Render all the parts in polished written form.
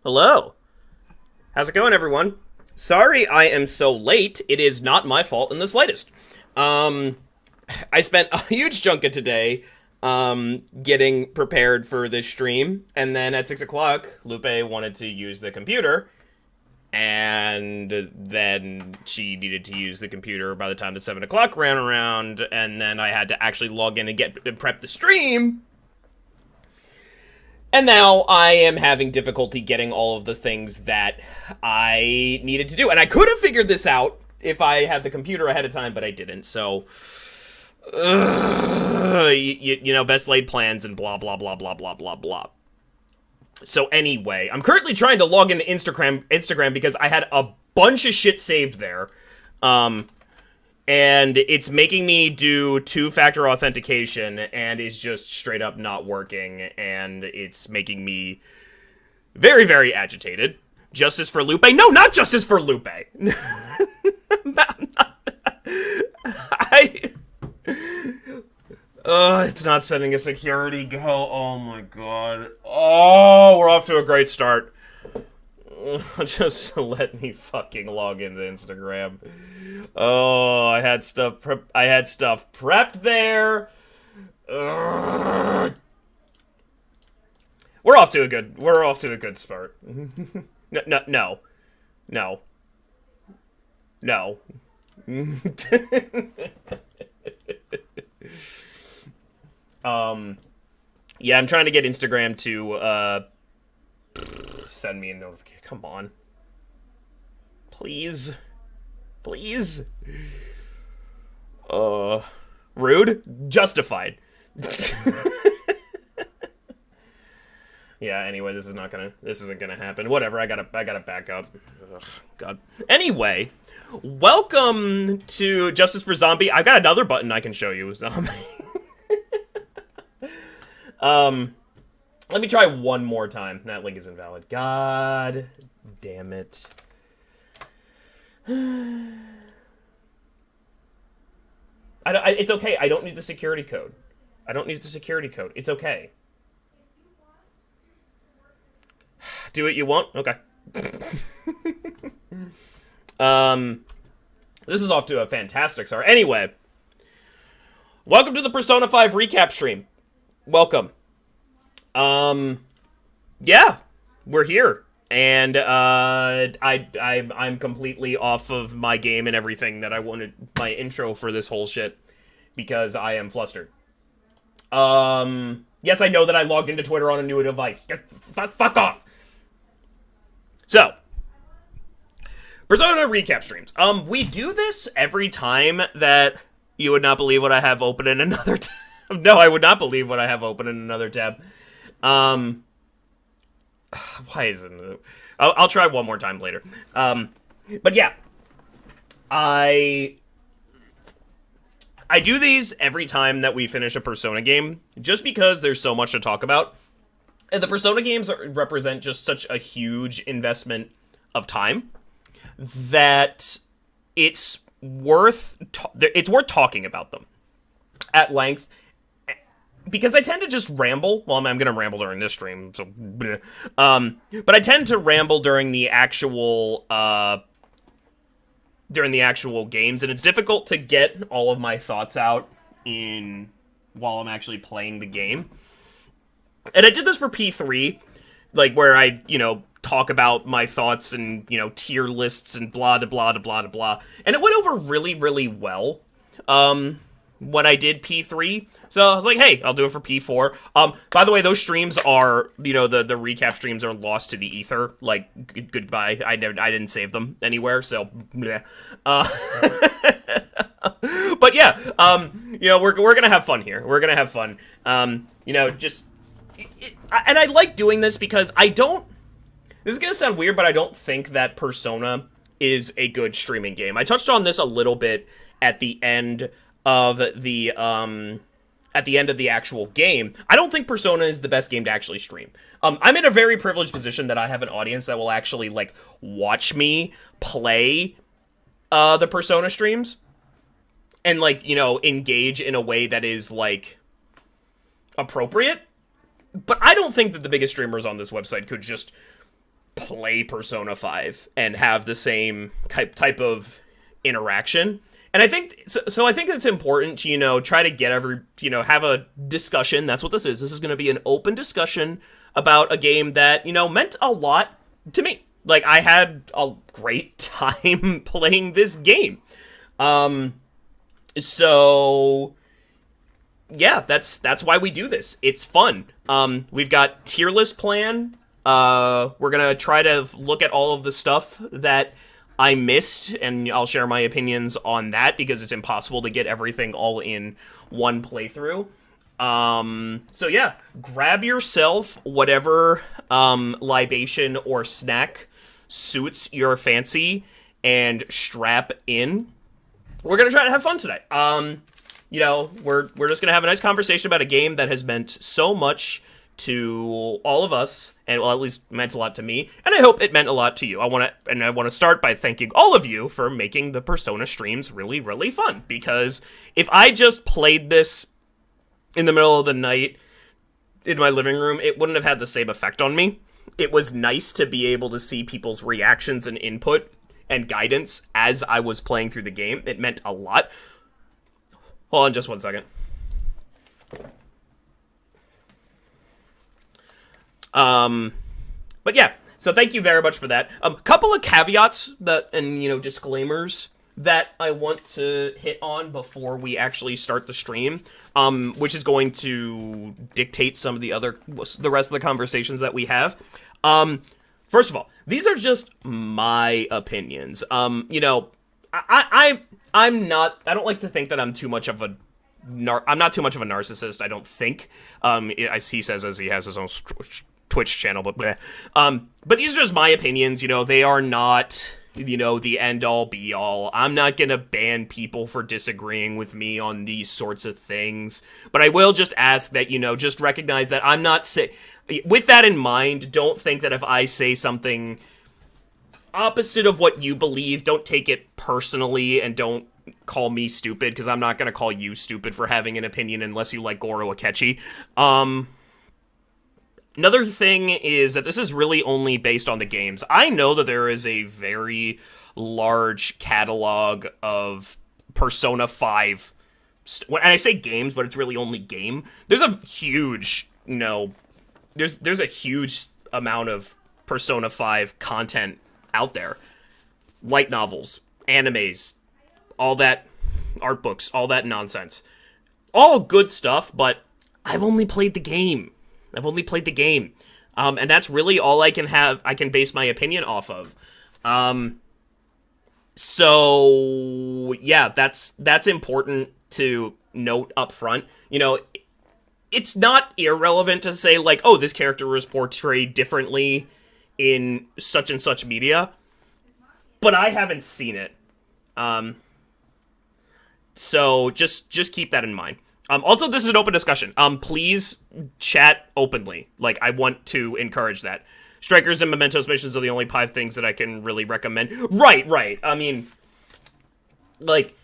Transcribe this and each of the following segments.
Hello. How's it going, everyone? Sorry I am so late. It is not my fault in the slightest. Um, I spent a huge chunk of today getting prepared for this stream, and then at 6 o'clock, Lupe wanted to use the computer, and then she needed to use the computer by the time the 7 o'clock ran around, and then I had to actually log in and prep the stream. And now I am having difficulty getting all of the things that I needed to do. And I could have figured this out if I had the computer ahead of time, but I didn't. So, best laid plans and blah, blah, blah, blah, blah, blah, blah. So anyway, I'm currently trying to log into Instagram because I had a bunch of shit saved there. And it's making me do two-factor authentication, and is just straight up not working, and it's making me very, very agitated. Justice for Lupe? No, not justice for Lupe! It's not sending a security go. Oh my god. Oh, we're off to a great start. Just let me fucking log into Instagram. Oh, I had stuff prepped there. We're off to a good start. No. Yeah, I'm trying to get Instagram to send me a notification. Come on. Please. Rude? Justified. Yeah, anyway, this isn't gonna happen. Whatever, I gotta back up. Ugh, God. Anyway, welcome to Justice for Zombie. I've got another button I can show you, Zombie. Let me try one more time. That link is invalid. God damn it. It's okay. I don't need the security code. It's okay. Do what you want? Okay. This is off to a fantastic start. Anyway. Welcome to the Persona 5 recap stream. Welcome. Yeah, we're here, and I'm completely off of my game and everything that I wanted my intro for this whole shit because I am flustered. Yes, I know that I logged into Twitter on a new device. Fuck off. So, Persona recap streams. We do this every time that you would not believe what I have open in another tab. No, I would not believe what I have open in another tab. Why isn't it? I'll try one more time later. But yeah, I do these every time that we finish a Persona game, just because there's so much to talk about. And the Persona games represent just such a huge investment of time that it's worth talking about them at length. Because I tend to just ramble. Well, I'm going to ramble during this stream, so... But I tend to ramble during the actual games, and it's difficult to get all of my thoughts out while I'm actually playing the game. And I did this for P3, like, where I, talk about my thoughts and, tier lists and blah, blah, blah, blah, blah. And it went over really, really well. When I did P3. So I was like, hey, I'll do it for P4. By the way, those streams are, the recap streams are lost to the ether. Like, goodbye. I didn't save them anywhere, so, bleh. But yeah, we're gonna have fun here. We're gonna have fun. And I like doing this because this is gonna sound weird, but I don't think that Persona is a good streaming game. I touched on this a little bit at the end of the actual game. I don't think Persona is the best game to actually stream. I'm in a very privileged position that I have an audience that will actually, like, watch me play the Persona streams and, like, engage in a way that is, like, appropriate. But I don't think that the biggest streamers on this website could just play Persona 5 and have the same type of interaction. And I think so I think it's important to, try to get have a discussion. That's what this is. This is going to be an open discussion about a game that, meant a lot to me. Like, I had a great time playing this game. So yeah, that's why we do this. It's fun. We've got tier list plan. We're gonna try to look at all of the stuff that I missed, and I'll share my opinions on that because it's impossible to get everything all in one playthrough. So yeah, grab yourself whatever libation or snack suits your fancy and strap in. We're gonna try to have fun today. We're just gonna have a nice conversation about a game that has meant so much to all of us, and well, at least meant a lot to me, and I hope it meant a lot to you. I want to start by thanking all of you for making the Persona streams really, really fun, because if I just played this in the middle of the night in my living room, it wouldn't have had the same effect on me. It was nice to be able to see people's reactions and input and guidance as I was playing through the game. It meant a lot. Hold on just one second. But yeah, so thank you very much for that. Couple of caveats and disclaimers that I want to hit on before we actually start the stream, which is going to dictate some of the rest of the conversations that we have. First of all, these are just my opinions. I'm not, I don't like to think that I'm not too much of a narcissist, I don't think. As he says, as he has his own Twitch channel, but these are just my opinions. They are not, the end-all, be-all. I'm not gonna ban people for disagreeing with me on these sorts of things, but I will just ask that, just recognize that I'm not with that in mind, don't think that if I say something opposite of what you believe, don't take it personally, and don't call me stupid, because I'm not gonna call you stupid for having an opinion unless you like Goro Akechi. Another thing is that this is really only based on the games. I know that there is a very large catalog of Persona 5, and I say games, but it's really only game. There's a huge, there's a huge amount of Persona 5 content out there. Light novels, animes, all that, art books, all that nonsense. All good stuff, but I've only played the game. And that's really all I can base my opinion off of. So yeah, that's important to note up front. It's not irrelevant to say, like, oh, this character was portrayed differently in such and such media, but I haven't seen it. So just keep that in mind. Also, this is an open discussion. Please chat openly. Like, I want to encourage that. Strikers and Mementos missions are the only 5 things that I can really recommend. Right. I mean, like,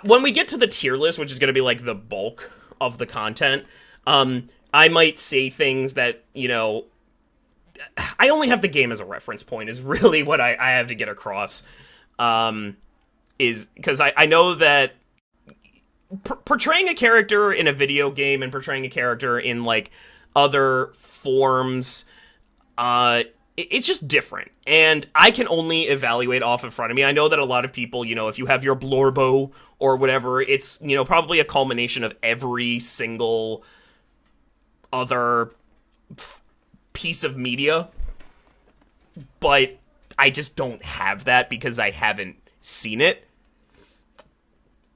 when we get to the tier list, which is going to be, like, the bulk of the content, I might say things that, I only have the game as a reference point, is really what I have to get across. Is because I know that portraying a character in a video game and portraying a character in, like, other forms, it's just different. And I can only evaluate off in front of me. I know that a lot of people, if you have your Blorbo or whatever, it's, probably a culmination of every single other piece of media. But I just don't have that because I haven't seen it.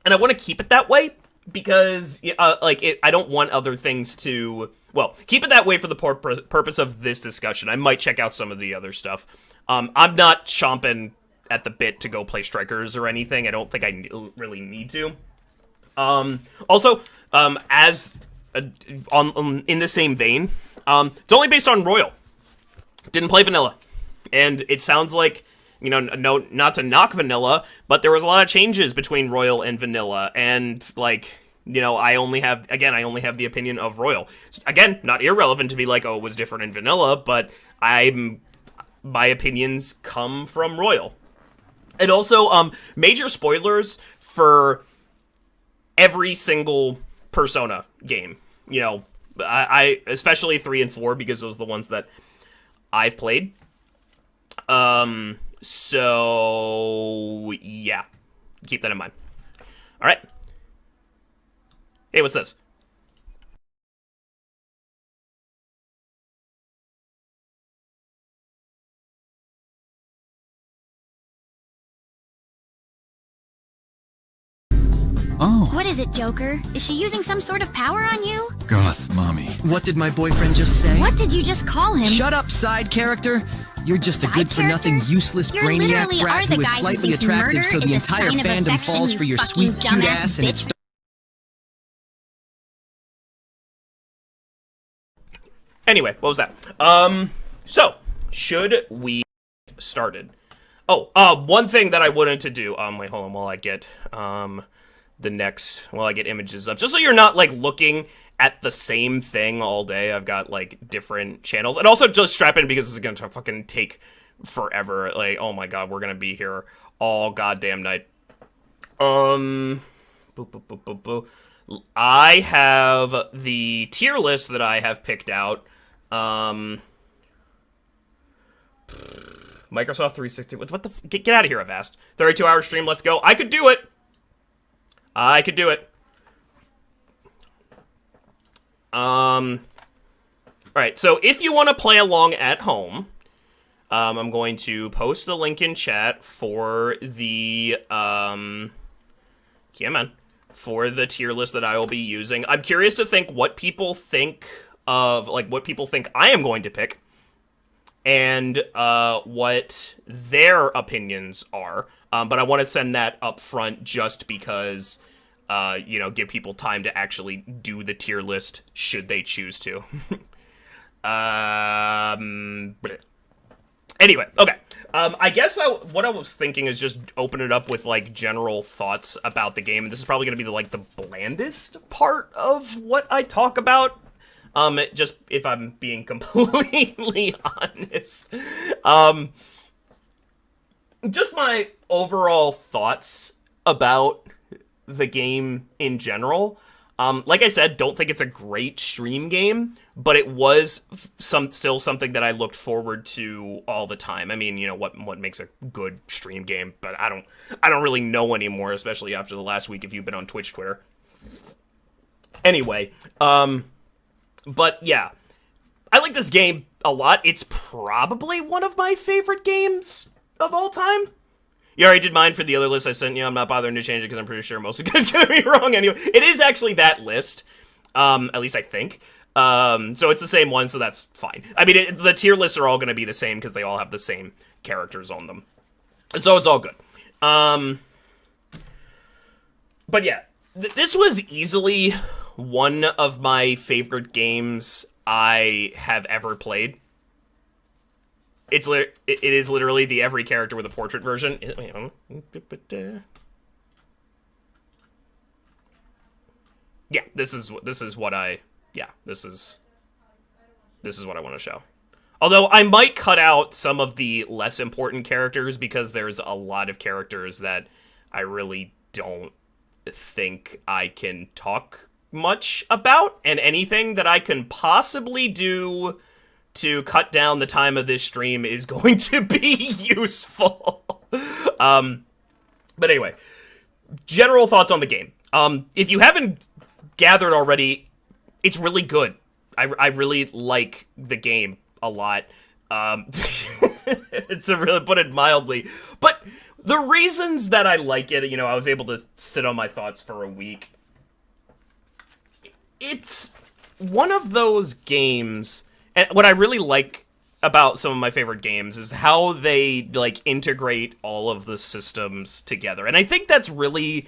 And I want to keep it that way because, I don't want other things to, keep it that way for the purpose of this discussion. I might check out some of the other stuff. I'm not chomping at the bit to go play Strikers or anything. I don't think I really need to. Also, in the same vein, it's only based on Royal. Didn't play Vanilla. And it sounds like, no, not to knock Vanilla, but there was a lot of changes between Royal and Vanilla, and, I only have the opinion of Royal. Again, not irrelevant to be like, oh, it was different in Vanilla, but I'm my opinions come from Royal. And also, major spoilers for every single Persona game. You know, I especially 3 and 4 because those are the ones that I've played. So yeah, keep that in mind. All right. Hey, what's this? Oh. What is it, Joker? Is she using some sort of power on you? Goth, mommy. What did my boyfriend just say? What did you just call him? Shut up, side character. You're just a Side good-for-nothing, character? useless You brainiac literally brat are the who is guy who slightly thinks attractive, murder so the is a entire sign of fandom affection, falls you for your fucking sweet, cute dumbass ass, and bitch. it's... Anyway, what was that? So should we get started? Oh, one thing that I wanted to do. Wait, hold on while I get while I get images up, just so you're not like looking at the same thing all day. I've got like different channels, and also just strap in because this is gonna fucking take forever. Like, oh my god, we're gonna be here all goddamn night. Boo, boo, boo, boo, boo. I have the tier list that I have picked out. Microsoft 360. What the? Get out of here, Avast. 32-hour stream. Let's go. I could do it. I could do it. Alright, so if you want to play along at home, I'm going to post the link in chat for the, for the tier list that I will be using. I'm curious to think what people think of, like, what people think I am going to pick, and, what their opinions are. But I want to send that up front just because, you know, give people time to actually do the tier list should they choose to. Anyway, okay. I guess what I was thinking is just open it up with, like, general thoughts about the game. This is probably going to be, like, the blandest part of what I talk about. Just if I'm being completely honest. Just my overall thoughts about the game in general. Like I said, don't think it's a great stream game, but it was still something that I looked forward to all the time. I mean, you know, what makes a good stream game, but I don't really know anymore, especially after the last week if you've been on Twitch, Twitter. Anyway, but yeah, I like this game a lot. It's probably one of my favorite games of all time. You already did mine for the other list I sent you. I'm not bothering to change it because I'm pretty sure most of it's going to be wrong anyway. It is actually that list, at least I think. So it's the same one, so that's fine. I mean, the tier lists are all going to be the same because they all have the same characters on them. So it's all good. But yeah, this was easily one of my favorite games I have ever played. It is literally the every character with a portrait version. Yeah, this is what I want to show. Although I might cut out some of the less important characters because there's a lot of characters that I really don't think I can talk much about, and anything that I can possibly do to cut down the time of this stream is going to be useful. But anyway, general thoughts on the game. If you haven't gathered already, it's really good. I really like the game a lot. It's a really, put it mildly. But the reasons that I like it, you know, I was able to sit on my thoughts for a week. It's one of those games, and what I really like about some of my favorite games is how they, like, integrate all of the systems together. And I think that's really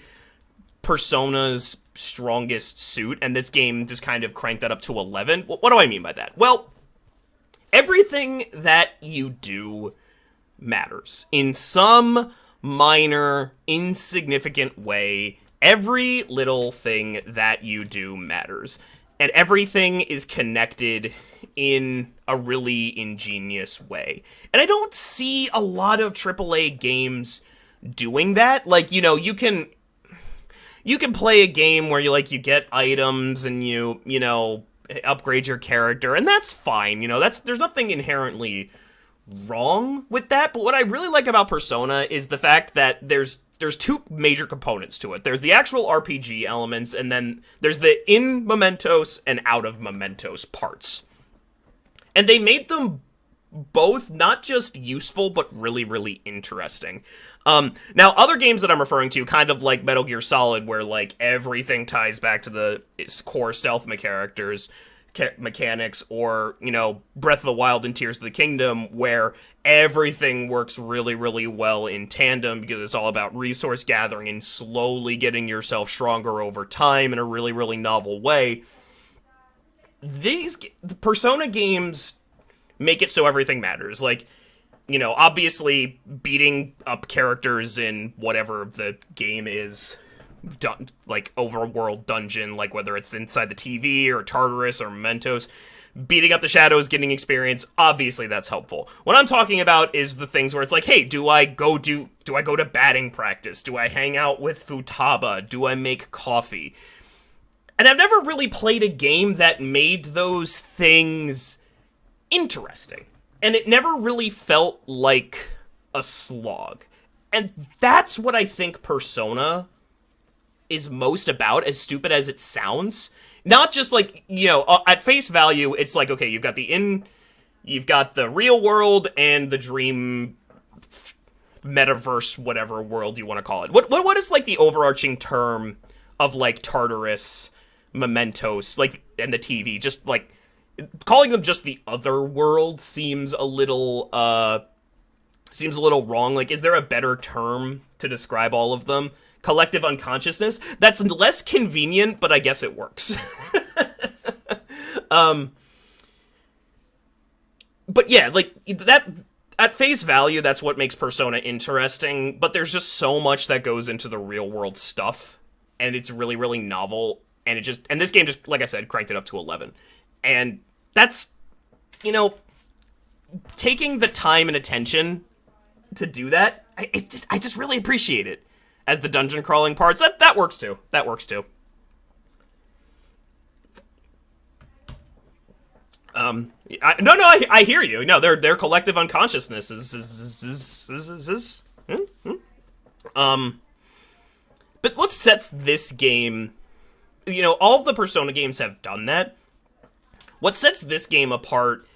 Persona's strongest suit, and this game just kind of cranked that up to 11. What do I mean by that? Well, everything that you do matters. In some minor, insignificant way, every little thing that you do matters. And everything is connected in a really ingenious way. And I don't see a lot of AAA games doing that. Like, you know, you can play a game where you get items and you know, upgrade your character, and that's fine. You know, there's nothing inherently wrong with that. But what I really like about Persona is the fact that there's two major components to it. There's the actual RPG elements, and then there's the in Mementos and out of Mementos parts. And they made them both not just useful, but really, really interesting. Now, other games that I'm referring to, kind of like Metal Gear Solid, where, like, everything ties back to its core stealth mechanics, or, you know, Breath of the Wild and Tears of the Kingdom, where everything works really, really well in tandem, because it's all about resource gathering and slowly getting yourself stronger over time in a really, really novel way. The Persona games make it so everything matters. Like, you know, obviously beating up characters in whatever the game is, like overworld dungeon, like whether it's inside the TV or Tartarus or Mementos, beating up the shadows, getting experience, obviously that's helpful. What I'm talking about is the things where it's like, hey, do I go to batting practice? Do I hang out with Futaba? Do I make coffee? And I've never really played a game that made those things interesting. And it never really felt like a slog. And that's what I think Persona is most about, as stupid as it sounds. Not just like, you know, at face value, it's like, okay, you've got the real world and the dream metaverse, whatever world you want to call it. What is like the overarching term of like Tartarus, Mementos, like, and the TV? Just like calling them just the other world seems a little wrong. Like, is there a better term to describe all of them? Collective unconsciousness? That's less convenient, but I guess it works. But yeah, like, that, at face value, that's what makes Persona interesting, but there's just so much that goes into the real world stuff, and it's really, really novel, and this game just, like I said, cranked it up to 11. And that's, you know, taking the time and attention to do that, I just really appreciate it. As the dungeon crawling parts, that works too. That works too. I hear you. No, their collective unconsciousness is. But what sets this game, you know, all of the Persona games have done that. What sets this game apart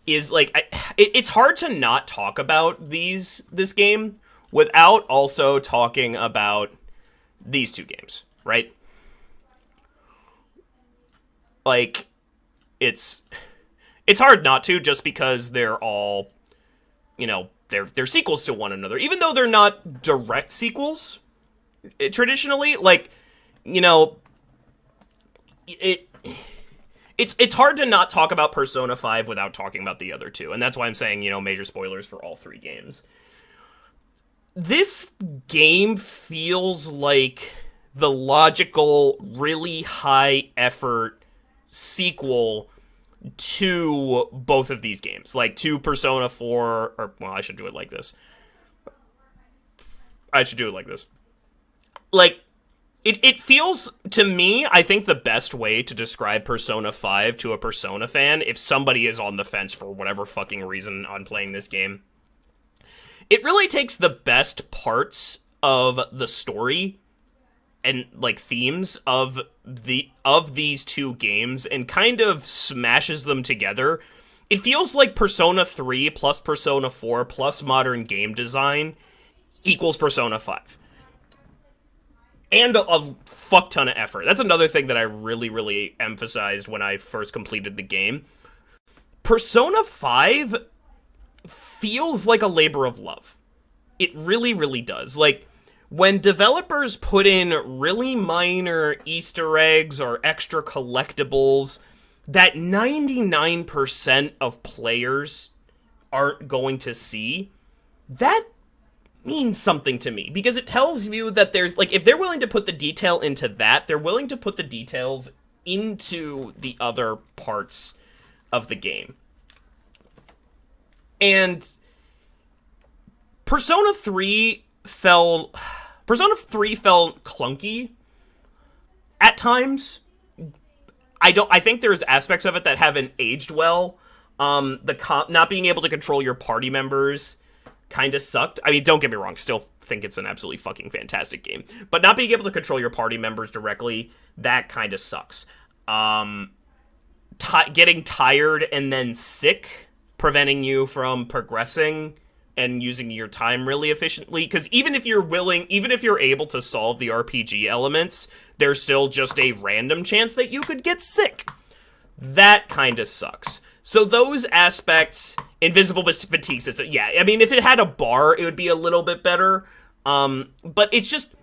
is, like, it's hard to not talk about this game without also talking about these two games, right? Like, it's hard not to, just because they're all, you know, they're sequels to one another, even though they're not direct sequels traditionally. Like, you know, it's hard to not talk about Persona 5 without talking about the other two, and that's why I'm saying, you know, major spoilers for all three games. This game feels like the logical, really high-effort sequel to both of these games. Like, to Persona 4, or, well, I should do it like this. Like, it feels, to me, I think the best way to describe Persona 5 to a Persona fan, if somebody is on the fence for whatever fucking reason on playing this game, it really takes the best parts of the story and, like, themes of these two games and kind of smashes them together. It feels like Persona 3 plus Persona 4 plus modern game design equals Persona 5. And a fuck ton of effort. That's another thing that I really, really emphasized when I first completed the game. Persona 5 feels like a labor of love. It really, really does. Like, when developers put in really minor Easter eggs or extra collectibles that 99% of players aren't going to see, that means something to me, because it tells you that there's, like, if they're willing to put the detail into that, they're willing to put the details into the other parts of the game. And Persona 3 felt clunky at times. I think there's aspects of it that haven't aged well. Not being able to control your party members kind of sucked. I mean, don't get me wrong, still think it's an absolutely fucking fantastic game. But not being able to control your party members directly, that kind of sucks. Getting tired and then sick, preventing you from progressing and using your time really efficiently. Because even if you're able to solve the RPG elements, there's still just a random chance that you could get sick. That kind of sucks. So those aspects, invisible fatigue system, yeah, I mean, if it had a bar, it would be a little bit better. But it's just,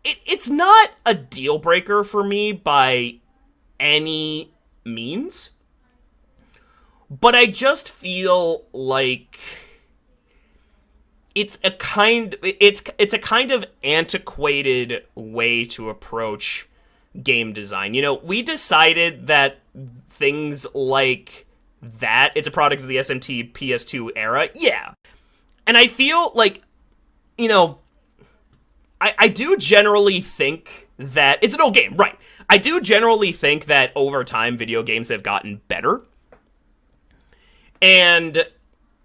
it's not a deal breaker for me by any means. But I just feel like it's a kind of antiquated way to approach game design. You know, we decided that things like that, it's a product of the SMT PS2 era. Yeah. And I feel like, you know, I do generally think that it's an old game, right? I do generally think that over time video games have gotten better. And,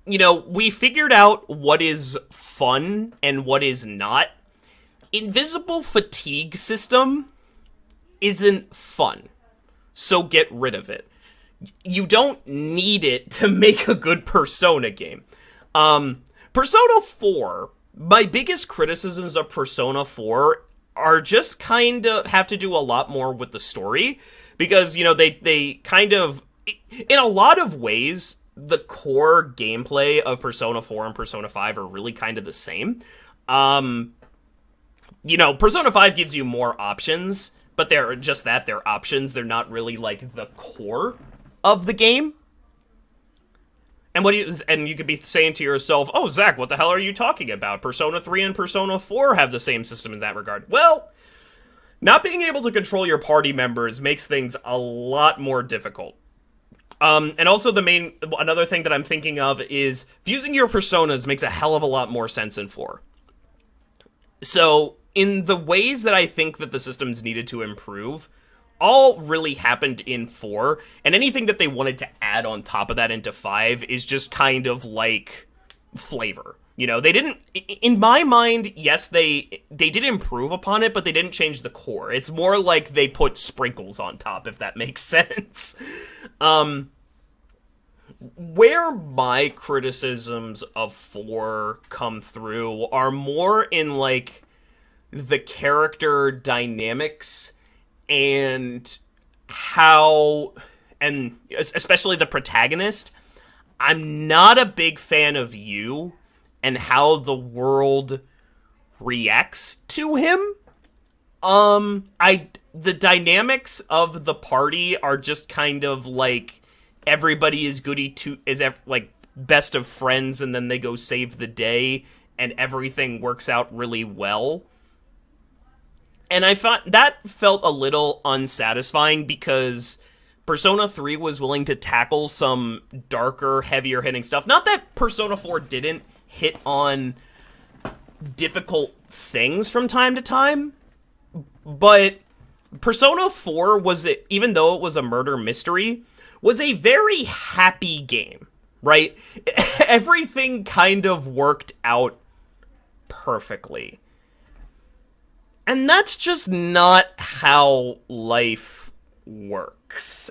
you know, we figured out what is fun and what is not. Invisible fatigue system isn't fun, so get rid of it. You don't need it to make a good Persona game. Persona 4, my biggest criticisms of Persona 4 are just kind of have to do a lot more with the story. Because, you know, they kind of, in a lot of ways, the core gameplay of Persona 4 and Persona 5 are really kind of the same. You know, Persona 5 gives you more options, but they're just that, they're options. They're not really, like, the core of the game. And you could be saying to yourself, oh, Zach, what the hell are you talking about? Persona 3 and Persona 4 have the same system in that regard. Well, not being able to control your party members makes things a lot more difficult. And also another thing that I'm thinking of is fusing your personas makes a hell of a lot more sense in 4. So, in the ways that I think that the systems needed to improve, all really happened in 4, and anything that they wanted to add on top of that into 5 is just kind of like flavor. You know, they didn't, in my mind, yes, they did improve upon it, but they didn't change the core. It's more like they put sprinkles on top, if that makes sense. Where my criticisms of 4 come through are more in, like, the character dynamics and how, and especially the protagonist. I'm not a big fan of Yu and how the world reacts to him. The dynamics of the party are just kind of like everybody is like best of friends, and then they go save the day, and everything works out really well. And I thought that felt a little unsatisfying because Persona 3 was willing to tackle some darker, heavier hitting stuff. Not that Persona 4 didn't hit on difficult things from time to time, but Persona 4 even though it was a murder mystery, was a very happy game, right? Everything kind of worked out perfectly. And that's just not how life works,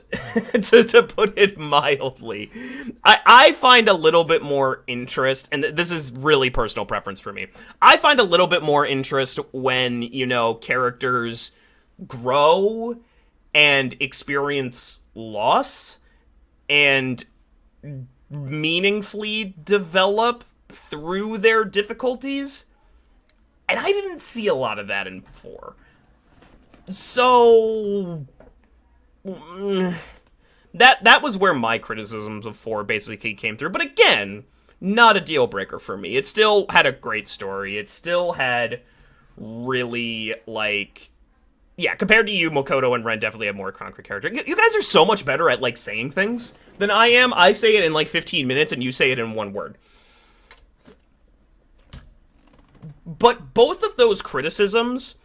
to put it mildly. I find a little bit more interest, and this is really personal preference for me, I find a little bit more interest when, you know, characters grow and experience loss and meaningfully develop through their difficulties. And I didn't see a lot of that in 4. So that was where my criticisms of 4 basically came through. But again, not a deal breaker for me. It still had a great story. It still had really, like, yeah, compared to you, Makoto and Ren definitely have more concrete character. You guys are so much better at, like, saying things than I am. I say it in, like, 15 minutes, and you say it in 1 word. But both of those criticisms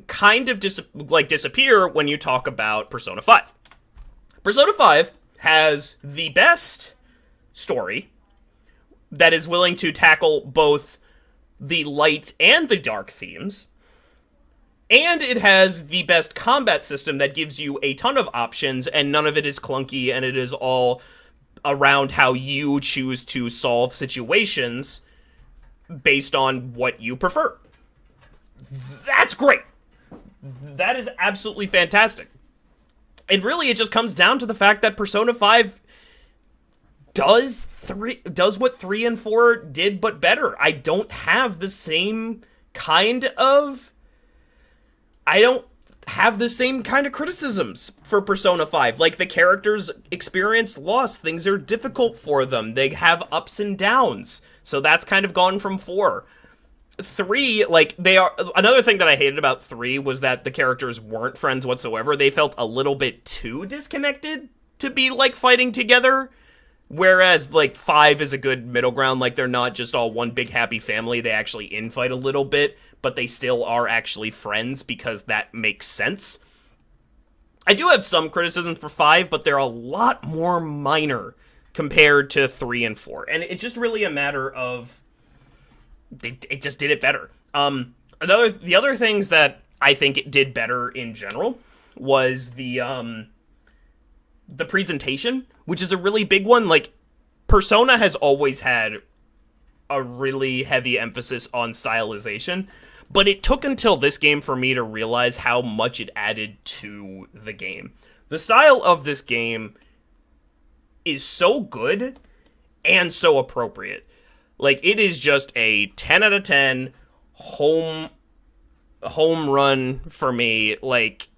kind of disappear when you talk about Persona 5. Persona 5 has the best story that is willing to tackle both the light and the dark themes, and it has the best combat system that gives you a ton of options, and none of it is clunky, and it is all around how you choose to solve situations based on what you prefer. That's great. That is absolutely fantastic. And really, it just comes down to the fact that Persona 5 does what 3 and 4 did, but better. I don't have the same kind of criticisms for Persona 5. Like, the characters experience loss. Things are difficult for them. They have ups and downs. So that's kind of gone from 4. 3, like, they are... Another thing that I hated about 3 was that the characters weren't friends whatsoever. They felt a little bit too disconnected to be, like, fighting together. Whereas, like, 5 is a good middle ground. Like, they're not just all one big happy family. They actually infight a little bit, but they still are actually friends because that makes sense. I do have some criticisms for 5, but they're a lot more minor compared to 3 and 4. And it's just really a matter of... It just did it better. The other things that I think it did better in general was the presentation, which is a really big one. Like, Persona has always had a really heavy emphasis on stylization, but it took until this game for me to realize how much it added to the game. The style of this game is so good and so appropriate. Like, it is just a 10 out of 10 home run for me. Like,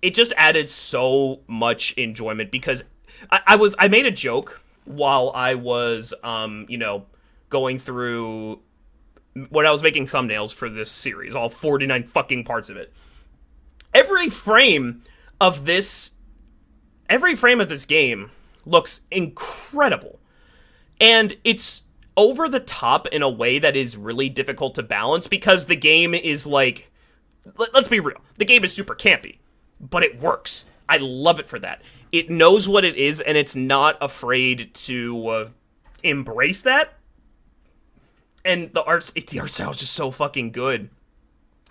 it just added so much enjoyment because I made a joke while I was, going through when I was making thumbnails for this series, all 49 fucking parts of it. Every frame of this game looks incredible. And it's over the top in a way that is really difficult to balance because the game is like, let's be real, the game is super campy, but it works. I love it for that. It knows what it is, and it's not afraid to embrace that. And the art style is just so fucking good.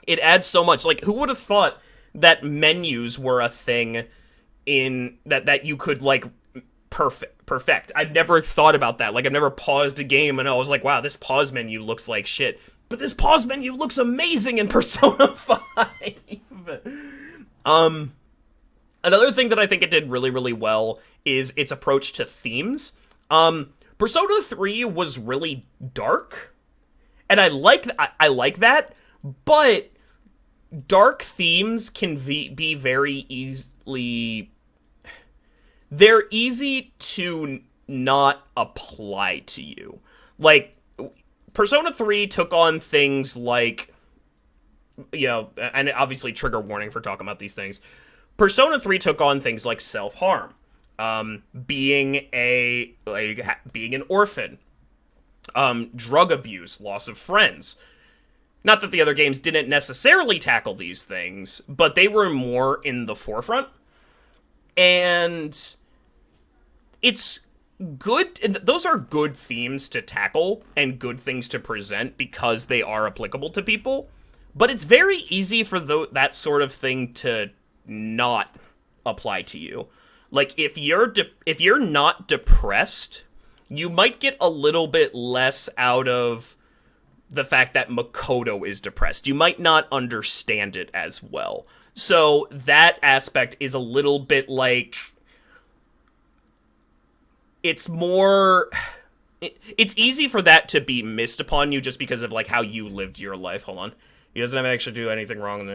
It adds so much. Like, who would have thought that menus were a thing in that you could, like, perfect. I've never thought about that. Like, I've never paused a game and I was like, wow, this pause menu looks like shit. But this pause menu looks amazing in Persona 5. Another thing that I think it did really, really well is its approach to themes. Persona 3 was really dark, and I like that, but dark themes can be very easily... They're easy to not apply to you. Like, Persona 3 took on things like, and obviously trigger warning for talking about these things. Persona 3 took on things like self-harm, being an orphan, drug abuse, loss of friends. Not that the other games didn't necessarily tackle these things, but they were more in the forefront. And it's good. Those are good themes to tackle and good things to present because they are applicable to people. But it's very easy for that sort of thing to not apply to you. Like, if you're not depressed, you might get a little bit less out of the fact that Makoto is depressed. You might not understand it as well. So that aspect is a little bit like... It's easy for that to be missed upon you just because of, like, how you lived your life. Hold on. He doesn't actually do anything wrong.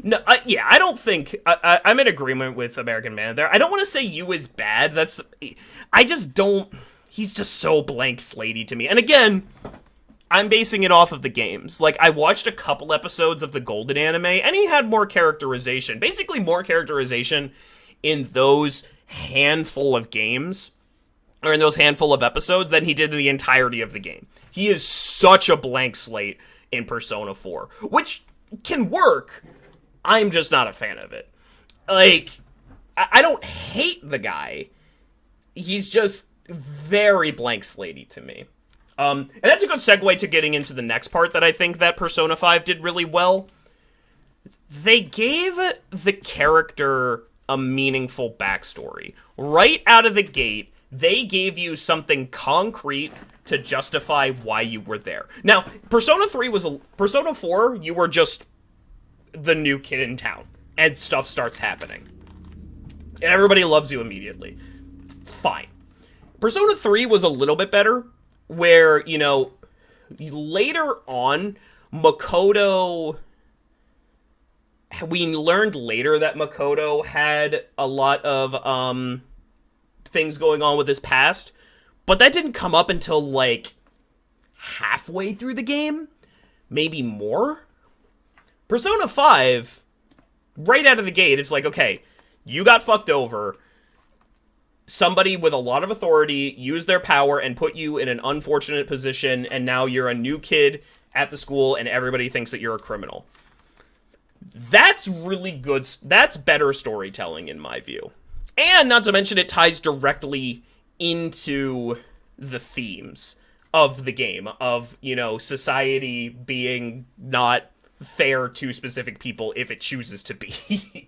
No, I don't think... I'm in agreement with American Man there. I don't want to say you is bad. I just don't... He's just so blank slatey to me. And again, I'm basing it off of the games. Like, I watched a couple episodes of the Golden anime, and he had more characterization. Basically, more characterization in those handful of games, or in those handful of episodes, than he did in the entirety of the game. He is such a blank slate in Persona 4, which can work. I'm just not a fan of it. Like, I don't hate the guy. He's just very blank slatey to me. And that's a good segue to getting into the next part that I think that Persona 5 did really well. They gave the character a meaningful backstory. Right out of the gate, they gave you something concrete to justify why you were there. Now, Persona 4, you were just the new kid in town, and stuff starts happening. And everybody loves you immediately. Fine. Persona 3 was a little bit better, where, you know, later on, Makoto... We learned later that Makoto had a lot of, things going on with his past, but that didn't come up until, like, halfway through the game? Maybe more? Persona 5, right out of the gate, it's like, okay, you got fucked over. Somebody with a lot of authority used their power and put you in an unfortunate position, and now you're a new kid at the school, and everybody thinks that you're a criminal. That's really good. That's better storytelling, in my view. And not to mention, it ties directly into the themes of the game, of, you know, society being not fair to specific people if it chooses to be.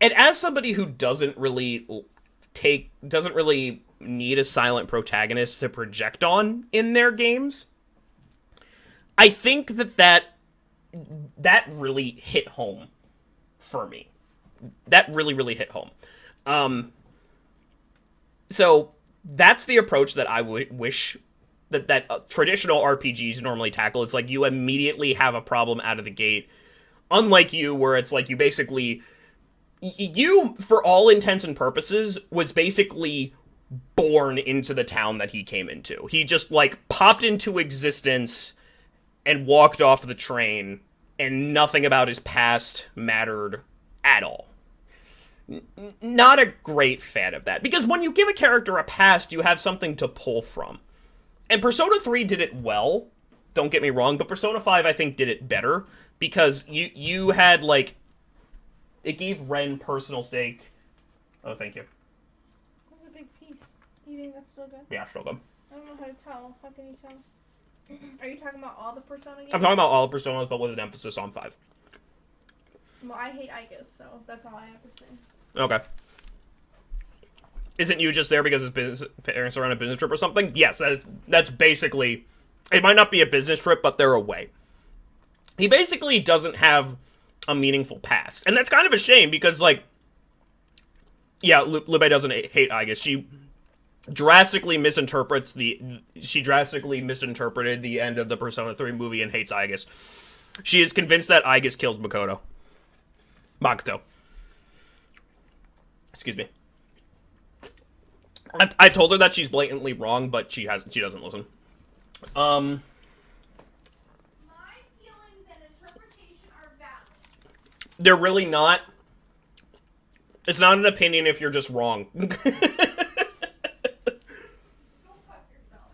And as somebody who doesn't really need a silent protagonist to project on in their games, I think that really hit home for me. That really hit home. So that's the approach that I would wish that traditional RPGs normally tackle. It's like you immediately have a problem out of the gate. Unlike you, where it's like you basically... You, for all intents and purposes, was basically born into the town that he came into. He just, like, popped into existence and walked off the train, and nothing about his past mattered at all. Not a great fan of that. Because when you give a character a past, you have something to pull from. And Persona 3 did it well, don't get me wrong, but Persona 5, I think, did it better. Because you had, like... It gave Ren personal stake. Oh, thank you. That's a big piece. You think that's still good? Yeah, still good. I don't know how to tell. How can you tell? Are you talking about all the Persona games? I'm talking about all Personas, but with an emphasis on 5. Well, I hate Igus, so that's all I have to say. Okay. Isn't you just there because his parents are on a business trip or something? Yes, that's basically... It might not be a business trip, but they're away. He basically doesn't have a meaningful past. And that's kind of a shame, because, like... Yeah, Lube doesn't hate Igus. She drastically misinterpreted the end of the Persona 3 movie and hates Igus. She is convinced that Igus killed Makoto. Excuse me. I told her that she's blatantly wrong, but she doesn't listen. My feelings and interpretation are valid. They're really not. It's not an opinion if you're just wrong. Go fuck yourself.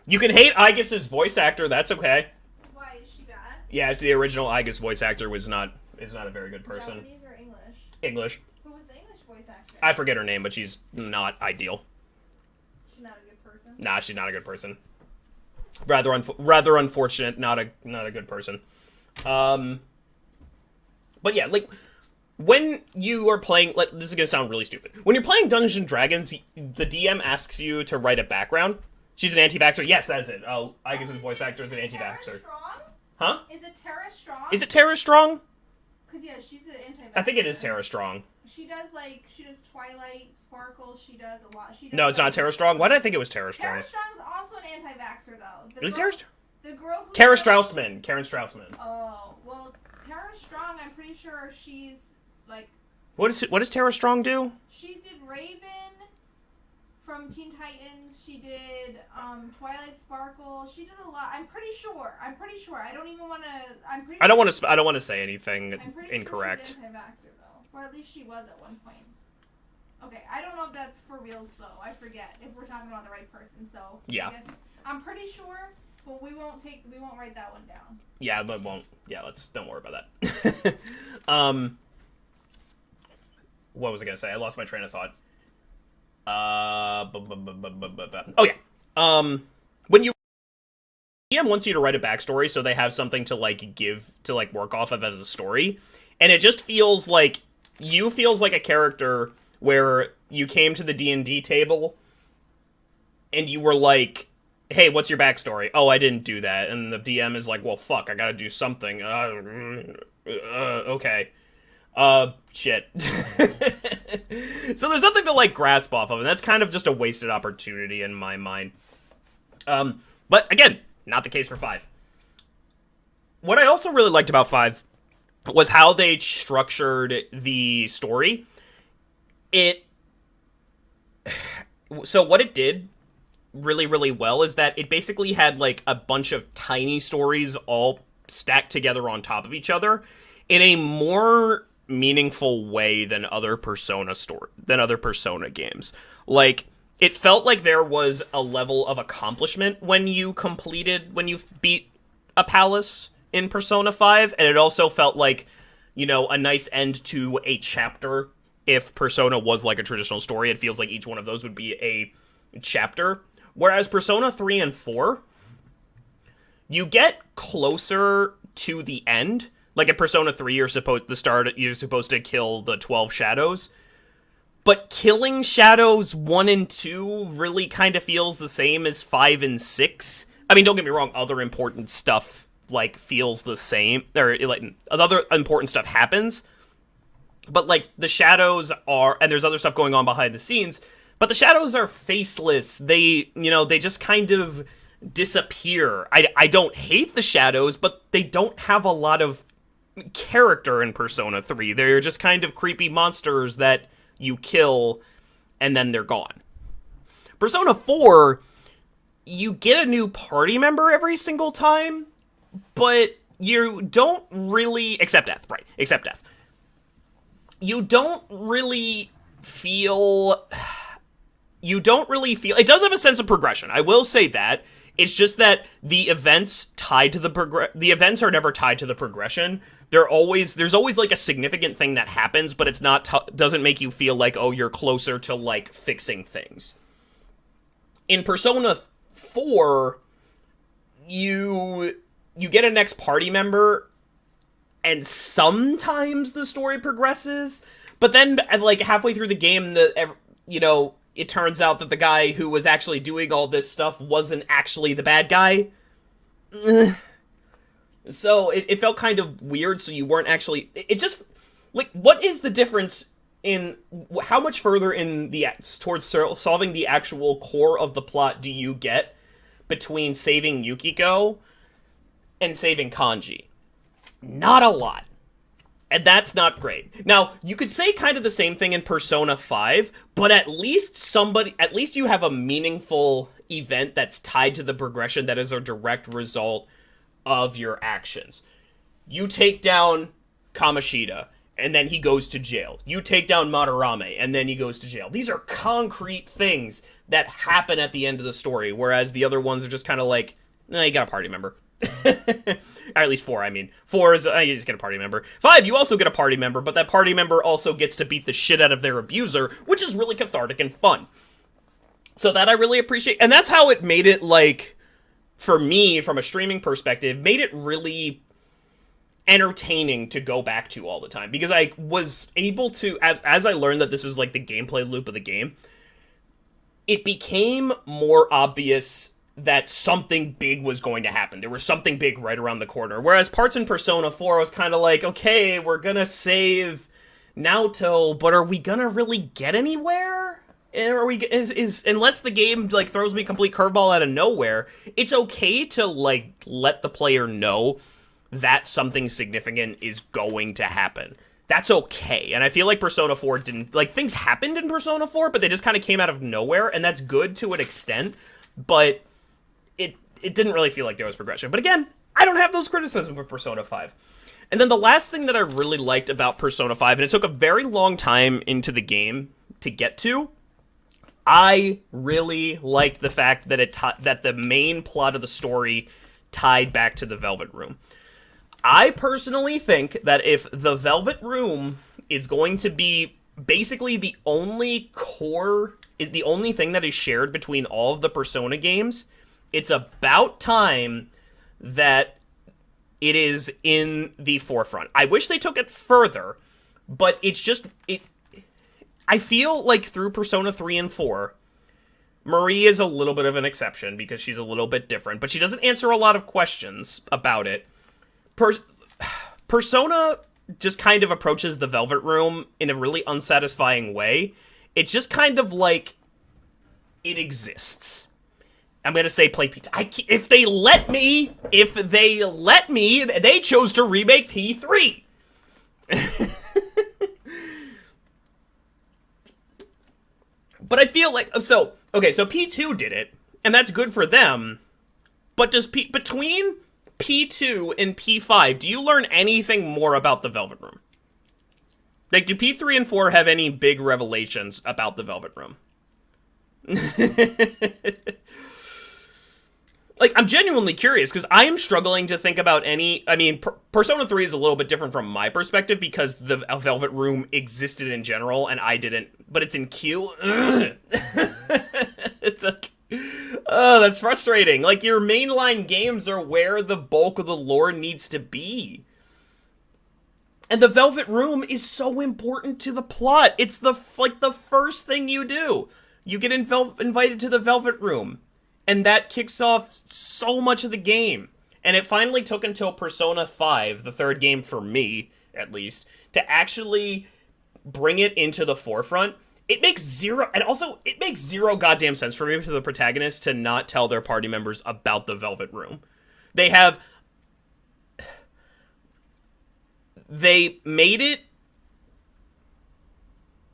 You can hate Igus's voice actor, that's okay. Why, is she bad? Yeah, the original Igus voice actor is not a very good person. Japanese or English? English. Who was the English voice actor? I forget her name, but she's not ideal. She's not a good person? Nah, she's not a good person. Rather unfortunate, not a good person. But yeah, like, when you are playing, like, this is gonna sound really stupid. When you're playing Dungeons and Dragons, the DM asks you to write a background. She's an anti-vaxxer. Yes, that's it. Oh, Igus's voice actor is an anti-vaxxer. Huh? Is it Tara Strong? Is it Tara Strong? Because, yeah, she's an anti-vaxxer. I think it is Tara Strong. She does Twilight Sparkle. She does a lot. No, it's not Tara Strong. Why did I think it was Tara Strong? Tara Strong's also an anti-vaxxer, though. Is Tara? The girl who... Kara Straussman. Karen Straussman. Oh, well, Tara Strong, I'm pretty sure she's, like... What does Tara Strong do? She did Raven from Teen Titans. She did Twilight Sparkle. She did a lot. I'm pretty sure. I don't even want to. I don't want to say anything incorrect. Sure she did Vaxxer though, or at least she was at one point. Okay, I don't know if that's for reals though. I forget if we're talking about the right person. So yeah, I guess I'm pretty sure, but we won't write that one down. Yeah, but won't. Yeah, don't worry about that. What was I gonna say? I lost my train of thought. Oh yeah. When you DM wants you to write a backstory, so they have something to work off of as a story, and it just feels like a character where you came to the D&D table and you were like, hey, what's your backstory? Oh, I didn't do that. And the DM is like, well, fuck, I gotta do something. Okay. Shit. So there's nothing to, grasp off of, and that's kind of just a wasted opportunity in my mind. But again, not the case for 5. What I also really liked about 5 was how they structured the story. So what it did really, really well is that it basically had, a bunch of tiny stories all stacked together on top of each other in a more meaningful way than other Persona games. It felt like there was a level of accomplishment when you beat a palace in Persona 5, and it also felt like, a nice end to a chapter. If Persona was like a traditional story, it feels like each one of those would be a chapter. Whereas Persona 3 and 4, you get closer to the end. Like in Persona 3, you're supposed to kill the 12 shadows. But killing shadows 1 and 2 really kind of feels the same as 5 and 6. I mean, don't get me wrong, other important stuff, feels the same. Or, other important stuff happens. But, the shadows are... And there's other stuff going on behind the scenes. But the shadows are faceless. They just kind of disappear. I don't hate the shadows, but they don't have a lot of character in Persona 3. They're just kind of creepy monsters that you kill, and then they're gone. Persona 4, you get a new party member every single time, but you don't really... Except Death, right. Except Death. You don't really feel... It does have a sense of progression. I will say that. It's just that the events the events are never tied to the progression. There's always a significant thing that happens, but it's not doesn't make you feel like, oh, you're closer to fixing things. In Persona 4, you get a next party member, and sometimes the story progresses, but then halfway through the game, it turns out that the guy who was actually doing all this stuff wasn't actually the bad guy. So it felt kind of weird, so you weren't actually... It just... what is the difference in... How much further towards solving the actual core of the plot do you get between saving Yukiko and saving Kanji? Not a lot. And that's not great. Now, you could say kind of the same thing in Persona 5, but at least you have a meaningful event that's tied to the progression that is a direct result of your actions. You take down Kamoshida, and then he goes to jail. You take down Madarame, and then he goes to jail. These are concrete things that happen at the end of the story, whereas the other ones are just kind of you got a party member. Or at least 4, I mean. 4 is, you just get a party member. 5, you also get a party member, but that party member also gets to beat the shit out of their abuser, which is really cathartic and fun. So that I really appreciate. And that's how it made it, for me, from a streaming perspective, made it really entertaining to go back to all the time. Because I was able to, as I learned that this is, the gameplay loop of the game, it became more obvious that something big was going to happen. There was something big right around the corner. Whereas parts in Persona 4 was kind of okay, we're gonna save Naoto, but are we gonna really get anywhere? Are we unless the game throws me a complete curveball out of nowhere, it's okay to let the player know that something significant is going to happen. that's okay. And I feel like Persona 4 didn't, like, things happened in Persona 4, but they just kind of came out of nowhere, and that's good to an extent, but it didn't really feel like there was progression. But again, I don't have those criticisms with Persona 5. And then the last thing that I really liked about Persona 5, and it took a very long time into the game to get to, I really liked the fact that that the main plot of the story tied back to the Velvet Room. I personally think that if the Velvet Room is going to be basically the only thing that is shared between all of the Persona games, it's about time that it is in the forefront. I wish they took it further, but it's just, I feel like through Persona 3 and 4, Marie is a little bit of an exception because she's a little bit different, but she doesn't answer a lot of questions about it. Persona just kind of approaches the Velvet Room in a really unsatisfying way. It's just kind of like it exists. I'm gonna say play P2. If they let me, they chose to remake P3. But I feel like, so P2 did it, and that's good for them. But between P2 and P5, do you learn anything more about the Velvet Room? Like, do P3 and 4 have any big revelations about the Velvet Room? Like, I'm genuinely curious, because I am struggling to think about any... I mean, Persona 3 is a little bit different from my perspective, because the Velvet Room existed in general, and I didn't... But it's in Q. It's like... Oh, that's frustrating. Like, your mainline games are where the bulk of the lore needs to be. And the Velvet Room is so important to the plot. It's the first thing you do. You get invited to the Velvet Room. And that kicks off so much of the game. And it finally took until Persona 5, the third game for me, at least, to actually bring it into the forefront. It makes zero goddamn sense for me for the protagonist to not tell their party members about the Velvet Room. They made it,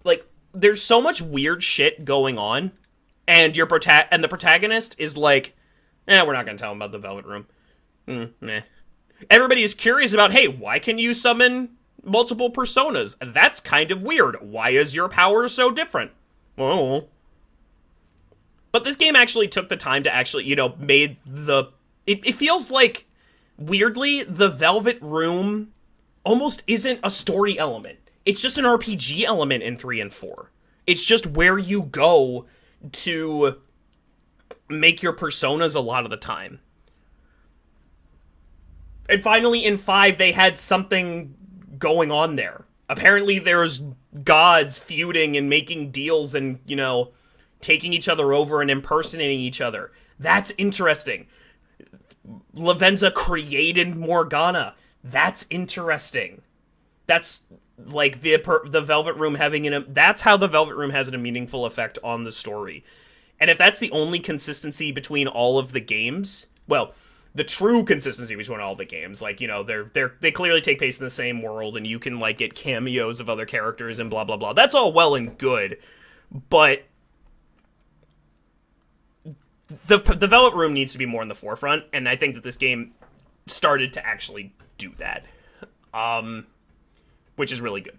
like, there's so much weird shit going on. And the protagonist is like, we're not going to tell him about the Velvet Room. Nah. Everybody is curious about, hey, why can you summon multiple personas? That's kind of weird. Why is your power so different? Oh. But this game actually took the time to actually, made the... It feels like, weirdly, the Velvet Room almost isn't a story element. It's just an RPG element in 3 and 4. It's just where you go to make your personas a lot of the time. And finally, in 5, they had something going on there. Apparently, there's gods feuding and making deals and, taking each other over and impersonating each other. That's interesting. Lavenza created Morgana. That's interesting. That's like the Velvet Room that's how the Velvet Room has a meaningful effect on the story. And if that's the only consistency between all of the games, well, the true consistency between all the games, like, they clearly take place in the same world, and you can, like, get cameos of other characters and blah, blah, blah. That's all well and good, but the Velvet Room needs to be more in the forefront, and I think that this game started to actually do that. Which is really good.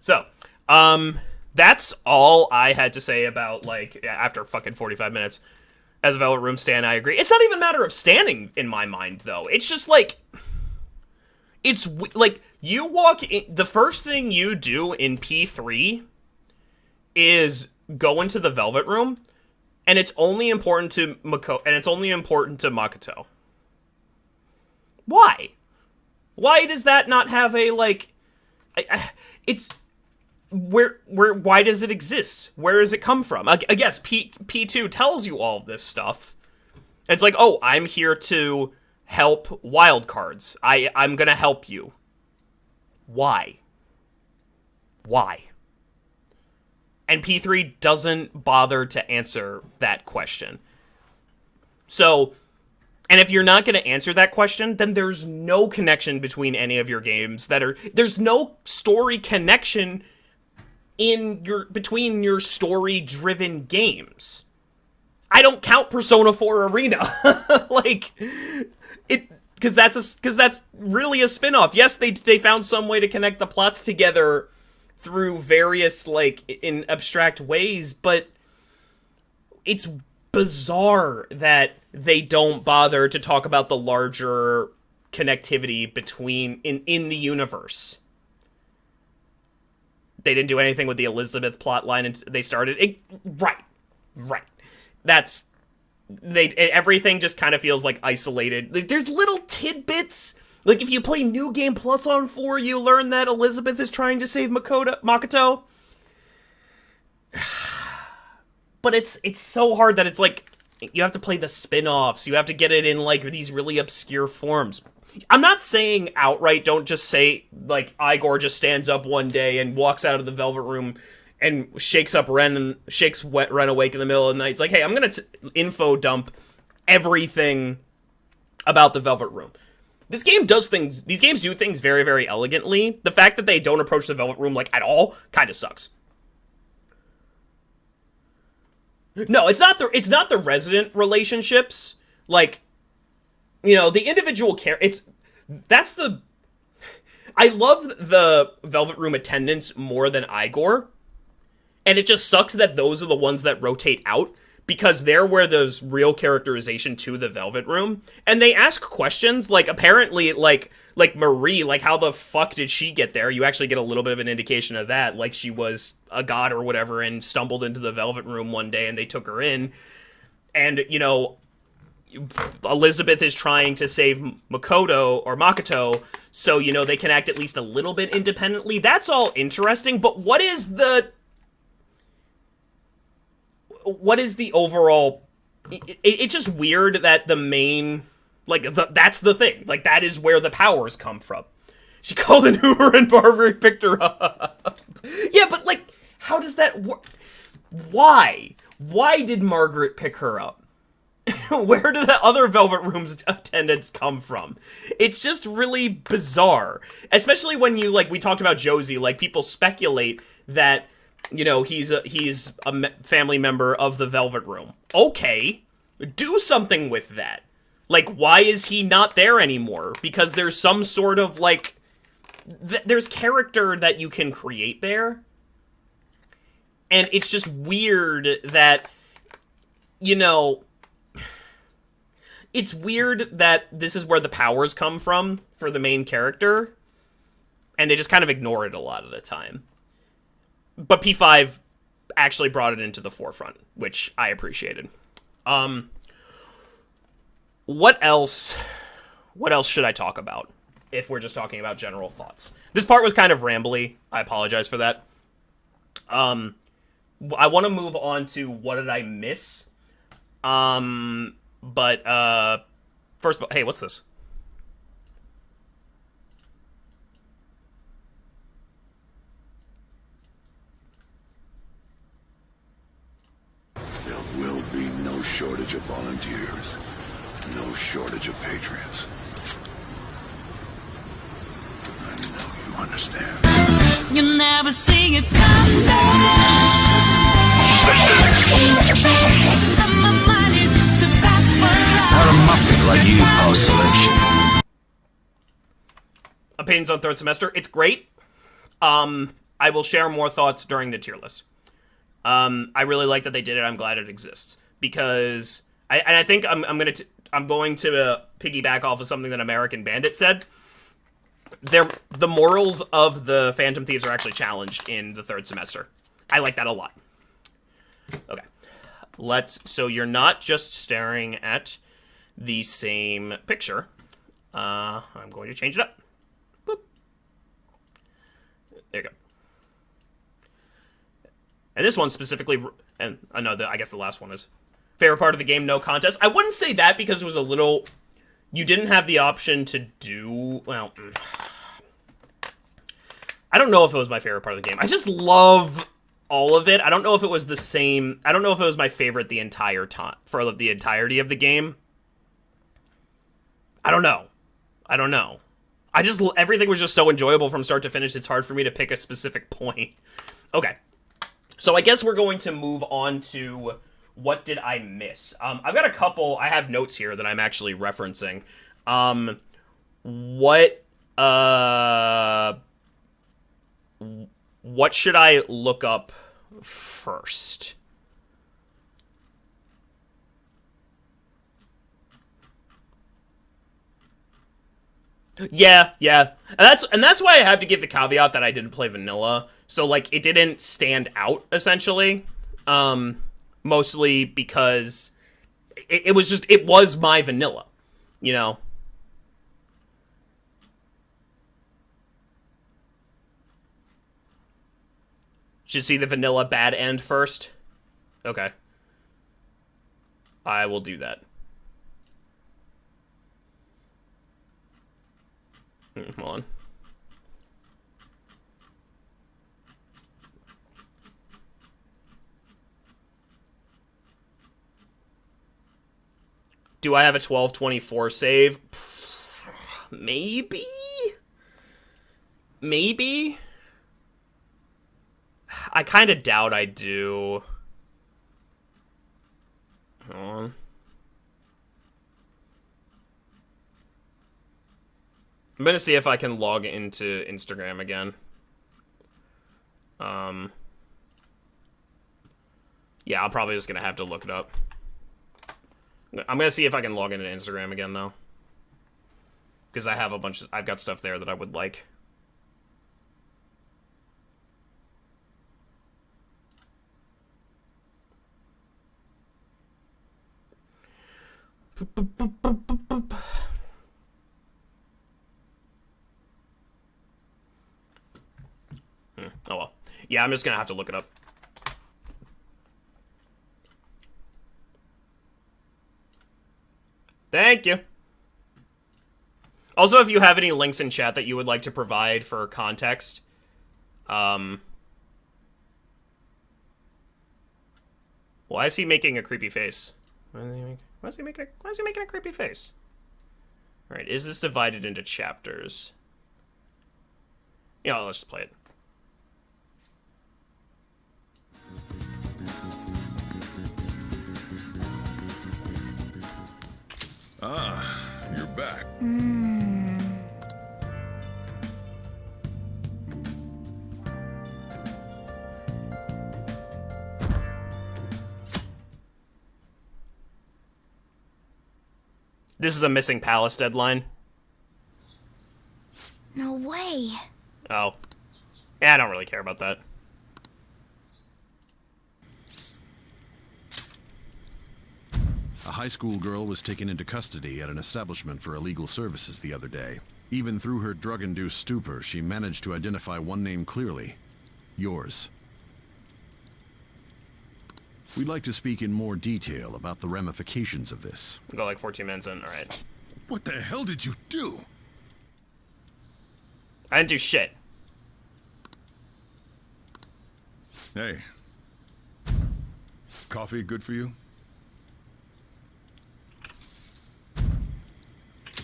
So, that's all I had to say about, like, after fucking 45 minutes. As a Velvet Room stan, I agree. It's not even a matter of standing in my mind, though. It's just, like, it's, like, you walk in, the first thing you do in P3 is go into the Velvet Room, and it's only important to Makoto. Why? Why does that not have a, like... it's... Why does it exist? Where does it come from? I guess P2 tells you all of this stuff. It's like, oh, I'm here to help wildcards. I'm gonna help you. Why? And P3 doesn't bother to answer that question. So... And if you're not going to answer that question, then there's no connection between any of your games there's no story connection between your story-driven games. I don't count Persona 4 Arena. Like, because that's really a spin-off. Yes, they found some way to connect the plots together through various, like, in abstract ways, but it's bizarre that they don't bother to talk about the larger connectivity between in the universe. They didn't do anything with the Elizabeth plotline, and they started it. Right. Everything just kind of feels like isolated. Like, there's little tidbits. Like, if you play New Game Plus on 4, you learn that Elizabeth is trying to save Makoto. But it's so hard that it's like, you have to play the spin-offs. You have to get it in, like, these really obscure forms. I'm not saying outright, don't just say, like, Igor just stands up one day and walks out of the Velvet Room and shakes Ren awake in the middle of the night. It's like, hey, I'm gonna info dump everything about the Velvet Room. These games do things very, very elegantly. The fact that they don't approach the Velvet Room, like, at all, kind of sucks. No, it's not the resident relationships. Like, you know, the individual I love the Velvet Room attendants more than Igor. And it just sucks that those are the ones that rotate out, because they're where there's real characterization to the Velvet Room. And they ask questions, like, apparently, like Marie, like, how the fuck did she get there? You actually get a little bit of an indication of that, like she was a god or whatever and stumbled into the Velvet Room one day and they took her in. And, you know, Elizabeth is trying to save Makoto, so, you know, they can act at least a little bit independently. That's all interesting, but what is the overall... It's just weird that the main... Like, that's the thing. Like, that is where the powers come from. She called an Uber and Barbary picked her up. Yeah, but, like, how does that work? Why? Why did Margaret pick her up? Where do the other Velvet Room's attendants come from? It's just really bizarre. Especially when we talked about Josie, like, people speculate that, you know, he's a family member of the Velvet Room. Okay, do something with that. Like, why is he not there anymore? Because there's some sort of, like... there's character that you can create there. And it's just weird that, you know... It's weird that this is where the powers come from for the main character. And they just kind of ignore it a lot of the time. But P5 actually brought it into the forefront, which I appreciated. What else should I talk about if we're just talking about general thoughts? This part was kind of rambly. I apologize for that. I want to move on to what did I miss? But first of all, hey, what's this? There will be no shortage of volunteers. No shortage of patriots. I know you understand. You never see it coming. Not a muppet like you, post solution. Opinions on third semester. It's great. I will share more thoughts during the tier list. I really like that they did it. I'm glad it exists because I think I'm going to piggyback off of something that American Bandit said. The morals of the Phantom Thieves are actually challenged in the third semester. I like that a lot. Okay. So you're not just staring at the same picture. I'm going to change it up. Boop. There you go. And this one specifically, and I guess the last one is favorite part of the game, no contest. I wouldn't say that because it was a little... You didn't have the option to do... Well, I don't know if it was my favorite part of the game. I just love all of it. I don't know if it was the same... I don't know if it was my favorite the entire time, for the entirety of the game. I don't know. Everything was just so enjoyable from start to finish, it's hard for me to pick a specific point. Okay. So I guess we're going to move on to what did I miss? I've got a couple, I have notes here that I'm actually referencing. What should I look up first? Yeah. And that's why I have to give the caveat that I didn't play vanilla. So, like, it didn't stand out, essentially. Mostly because it was my vanilla, you know? Should see the vanilla bad end first? Okay. I will do that. Hold on. Do I have a 1224 save? Maybe? Maybe? I kind of doubt I do. Hold on. I'm gonna see if I can log into Instagram again. Yeah, I'm probably just gonna have to look it up. I'm gonna see if I can log into Instagram again, though. Because I have I've got stuff there that I would like. Oh well. Yeah, I'm just gonna have to look it up. Thank you. Also, if you have any links in chat that you would like to provide for context, why is he making a creepy face? Why is he making a creepy face? All right, is this divided into chapters? Yeah, let's just play it. Ah, you're back. This is a missing palace deadline. No way. Oh. Yeah, I don't really care about that. A high school girl was taken into custody at an establishment for illegal services the other day. Even through her drug-induced stupor, she managed to identify one name clearly. Yours. We'd like to speak in more detail about the ramifications of this. We've got like 14 minutes in, alright. What the hell did you do? I didn't do shit. Hey. Coffee good for you?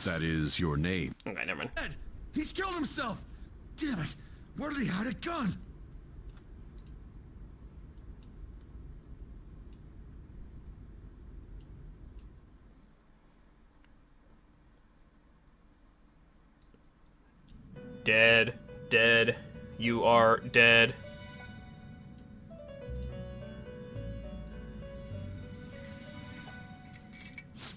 That is your name. Okay, never mind. Ed, he's killed himself! Damn it! Where did he hide a gun? Dead. Dead. You are dead.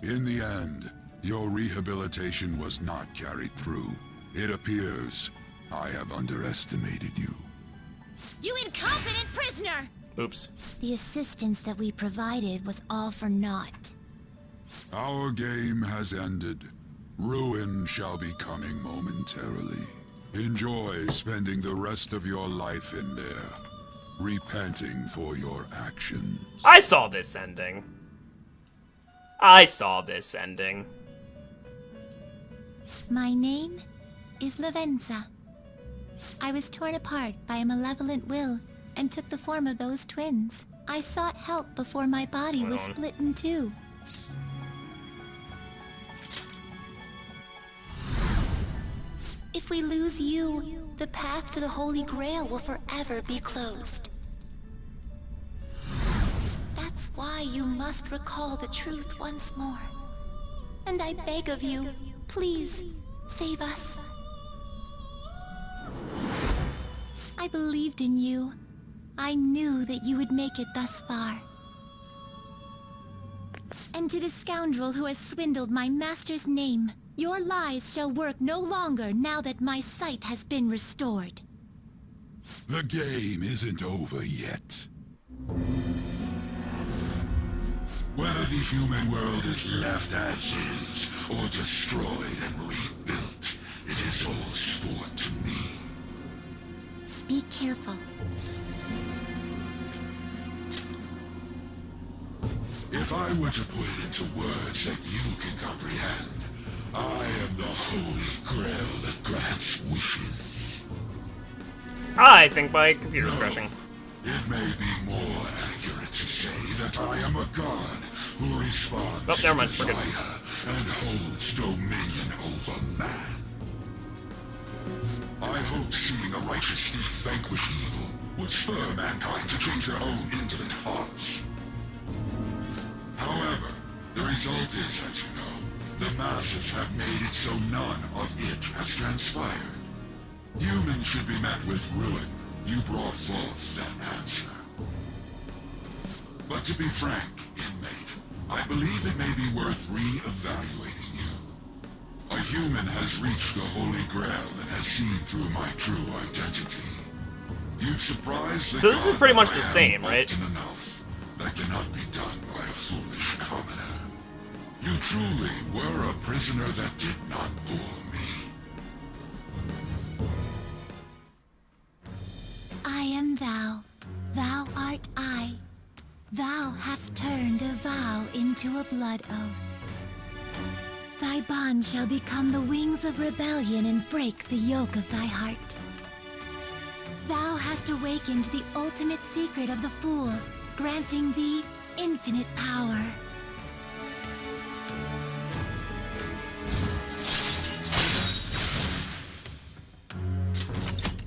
In the end, your rehabilitation was not carried through. It appears I have underestimated you. You incompetent prisoner! Oops. The assistance that we provided was all for naught. Our game has ended. Ruin shall be coming momentarily. Enjoy spending the rest of your life in there, repenting for your actions. I saw this ending. I saw this ending. My name is Lavenza. I was torn apart by a malevolent will and took the form of those twins. I sought help before my body was split in two. If we lose you, the path to the Holy Grail will forever be closed. That's why you must recall the truth once more. And I beg of you, please, save us. I believed in you. I knew that you would make it thus far. And to the scoundrel who has swindled my master's name, your lies shall work no longer now that my sight has been restored. The game isn't over yet. Whether the human world is left as is, or destroyed and rebuilt, it is all sport to me. Be careful. If I were to put it into words that you can comprehend, I am the Holy Grail that grants wishes. I think my computer's crashing. It may be more accurate to say that I am a god who responds Oh, never mind. to We're good. desire and holds dominion over man. I hoped seeing a righteous thief vanquish evil would spur mankind to change their own indolent hearts. However, the result is, as you know, the masses have made it so none of it has transpired. Humans should be met with ruin. You brought forth that answer. But to be frank, inmate, I believe it may be worth re-evaluating you. A human has reached the Holy Grail and has seen through my true identity. You've surprised the So this is god pretty much that the I am same, right? often enough. That cannot be done by a foolish commoner. You truly were a prisoner that did not bore me. I am thou. Thou art I. Thou hast turned a vow into a blood oath. Thy bond shall become the wings of rebellion and break the yoke of thy heart. Thou hast awakened the ultimate secret of the Fool, granting thee infinite power.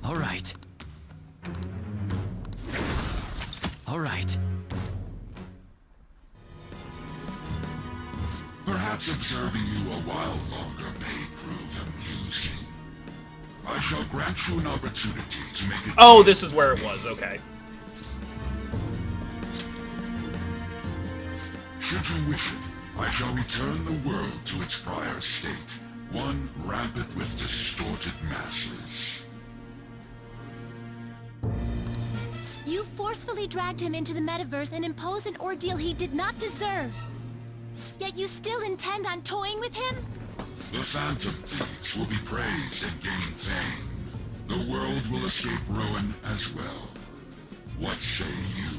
All right. All right. Perhaps observing you a while longer may prove amusing. I shall grant you an opportunity to make it... Oh, this is where it was. Okay. Should you wish it, I shall return the world to its prior state, one rampant with distorted masses. You forcefully dragged him into the metaverse and imposed an ordeal he did not deserve. Yet you still intend on toying with him? The Phantom Thieves will be praised and gain fame. The world will escape ruin as well. What say you?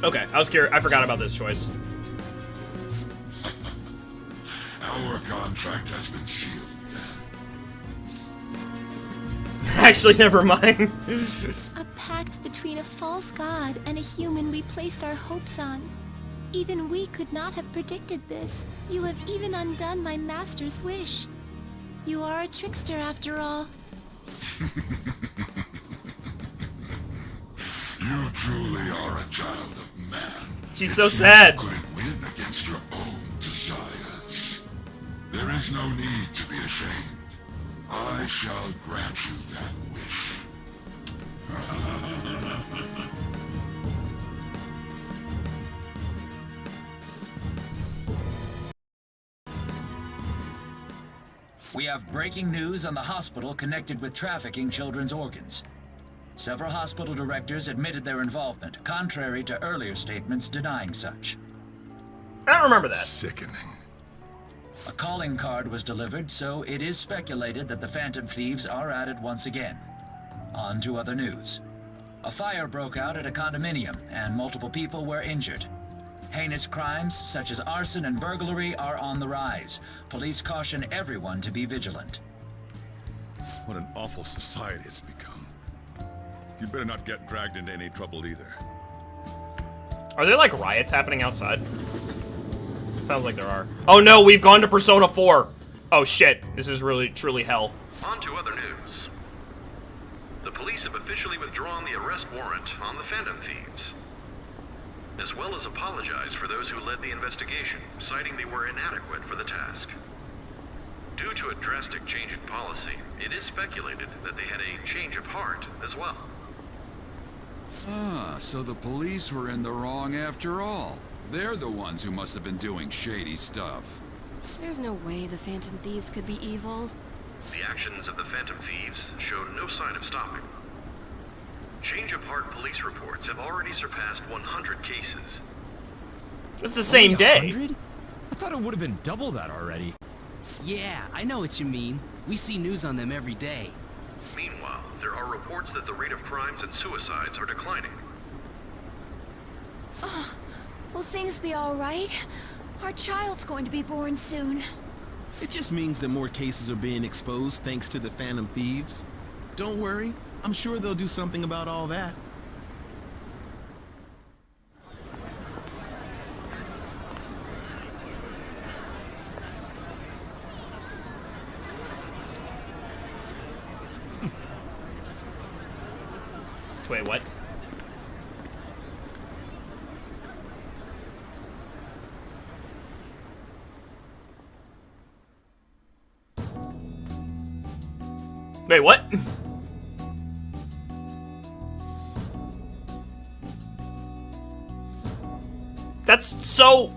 Okay, I was curious. I forgot about this choice. Our contract has been sealed, then. Actually, never mind. A pact between a false god and a human we placed our hopes on. Even we could not have predicted this. You have even undone my master's wish. You are a trickster after all. You truly are a child of man. She's It so seems sad. You couldn't win against your own desires. There is no need to be ashamed. I shall grant you that wish. We have breaking news on the hospital connected with trafficking children's organs. Several hospital directors admitted their involvement, contrary to earlier statements denying such. I don't remember that. Sickening. A calling card was delivered, so it is speculated that the Phantom Thieves are at it once again. On to other news. A fire broke out at a condominium, and multiple people were injured. Heinous crimes, such as arson and burglary, are on the rise. Police caution everyone to be vigilant. What an awful society it's become. You'd better not get dragged into any trouble either. Are there like riots happening outside? Sounds like there are. Oh no, we've gone to Persona 4. Oh shit, this is really truly hell. On to other news. The police have officially withdrawn the arrest warrant on the Phantom Thieves, as well as apologized for those who led the investigation, citing they were inadequate for the task. Due to a drastic change in policy, it is speculated that they had a change of heart as well. Ah, so the police were in the wrong after all. They're the ones who must have been doing shady stuff. There's no way the Phantom Thieves could be evil. The actions of the Phantom Thieves show no sign of stopping. Change of heart police reports have already surpassed 100 cases. It's the same day. 100? I thought it would have been double that already. Yeah, I know what you mean. We see news on them every day. Meanwhile, there are reports that the rate of crimes and suicides are declining. Oh, will things be all right? Our child's going to be born soon. It just means that more cases are being exposed thanks to the Phantom Thieves. Don't worry, I'm sure they'll do something about all that. Wait, what? Wait, what? That's so...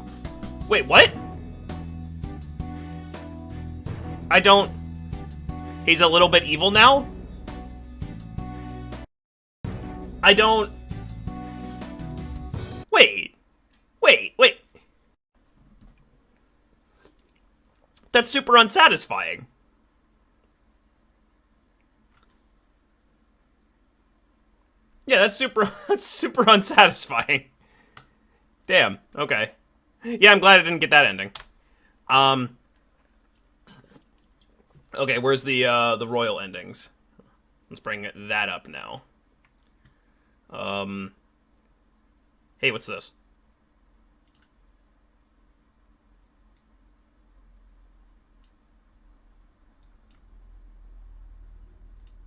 Wait, what? I don't... He's a little bit evil now? I don't... Wait. That's super unsatisfying. Yeah, that's super unsatisfying. Damn, okay. Yeah, I'm glad I didn't get that ending. Okay, where's the royal endings? Let's bring that up now. Hey, what's this?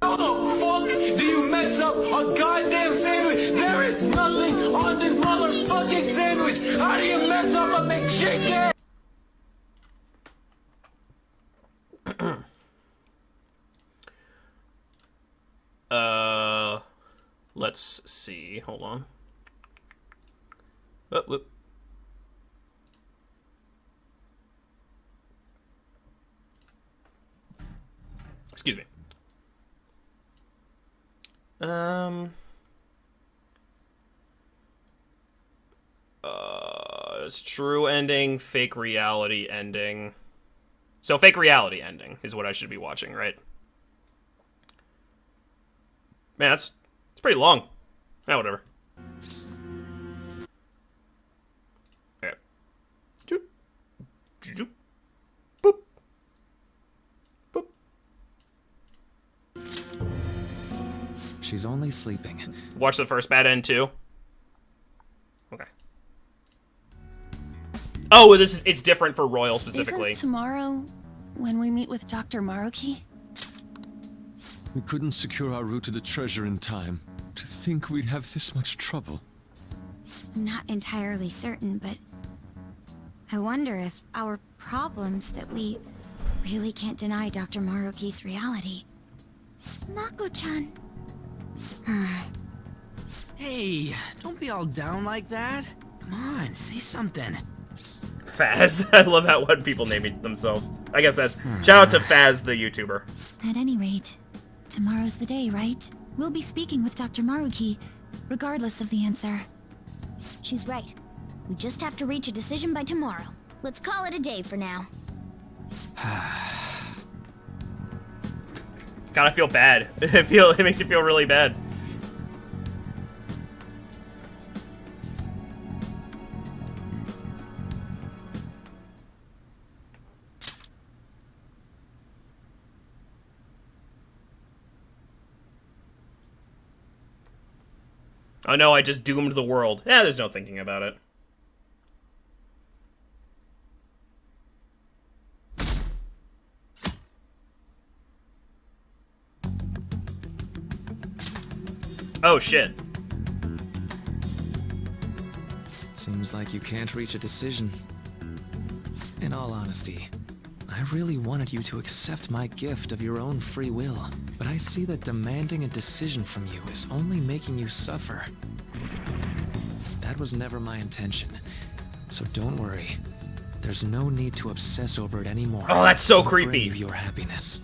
How the fuck do you mess up a goddamn sandwich? There is nothing on this motherfucking sandwich. How do you mess up a McChicken? Let's see. Hold on. Oh, whoop. Excuse me. It's true ending, fake reality ending. So fake reality ending is what I should be watching, right? Man, it's pretty long. Yeah, whatever. Okay. Joop. Joop. Boop. Boop. She's only sleeping. Watch the first bad end too. Okay. Oh, it's different for Royal specifically. Isn't tomorrow when we meet with Dr. Maruki? We couldn't secure our route to the treasure in time. To think we'd have this much trouble. I'm not entirely certain, but I wonder if our problems that we really can't deny Dr. Maruki's reality. Mako-chan. Hey, don't be all down like that. Come on, say something. Faz. I love how what people name it themselves. I guess that's... Shout out to Faz, the YouTuber. At any rate, tomorrow's the day, right? We'll be speaking with Dr. Maruki, regardless of the answer. She's right. We just have to reach a decision by tomorrow. Let's call it a day for now. Kinda feel bad. It makes you feel really bad. Oh no, I just doomed the world. Yeah, there's no thinking about it. Oh shit. Seems like you can't reach a decision. In all honesty, I really wanted you to accept my gift of your own free will, but I see that demanding a decision from you is only making you suffer. That was never my intention, so don't worry. There's no need to obsess over it anymore. Oh, that's so I'll bring creepy. you your happiness.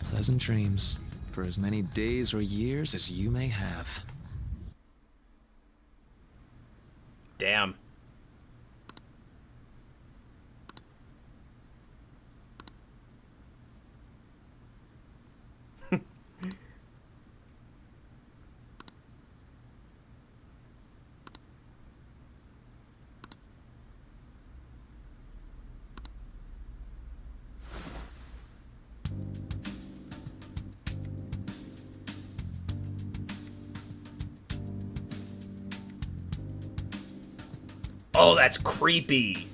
Pleasant dreams for as many days or years as you may have. Damn. Oh, that's creepy.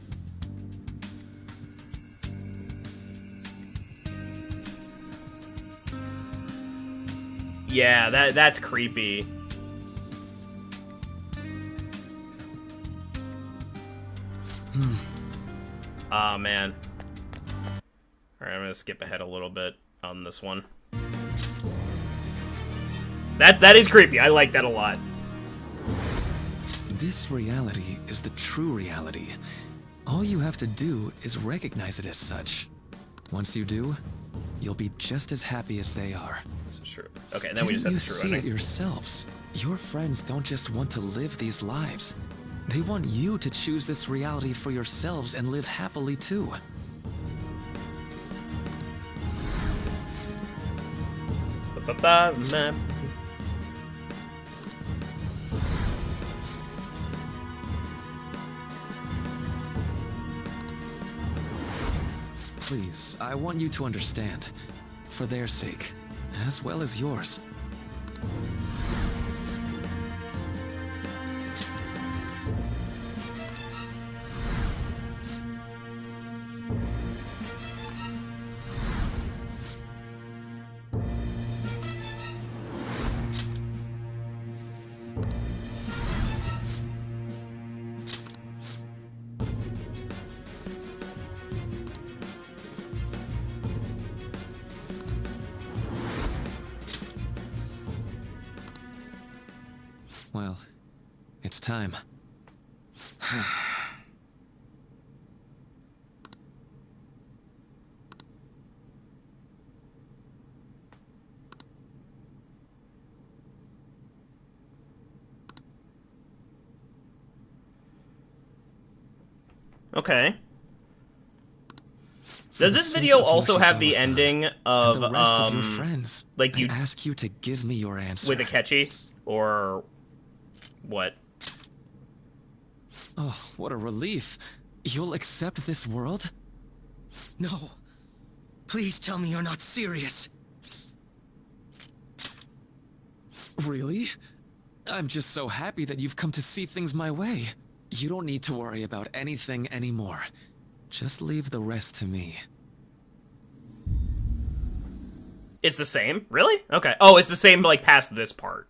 Yeah, that's creepy. Ah, man. Alright, I'm gonna skip ahead a little bit on this one. That is creepy. I like that a lot. This reality is the true reality. All you have to do is recognize it as such. Once you do, you'll be just as happy as they are. This is true. Okay, and then we just have the true see it ending. yourselves. Your friends don't just want to live these lives. They want you to choose this reality for yourselves and live happily too. Ba-ba-ba-ma. Please, I want you to understand. For their sake, as well as yours. Well, it's time. Okay. Does this video also have the ending of and the rest of your friends, like you I ask you to give me your answer with Akechi or what? Oh, what a relief. You'll accept this world? No. Please tell me you're not serious. Really? I'm just so happy that you've come to see things my way. You don't need to worry about anything anymore. Just leave the rest to me. It's the same? Really? Okay. Oh, it's the same, like, past this part.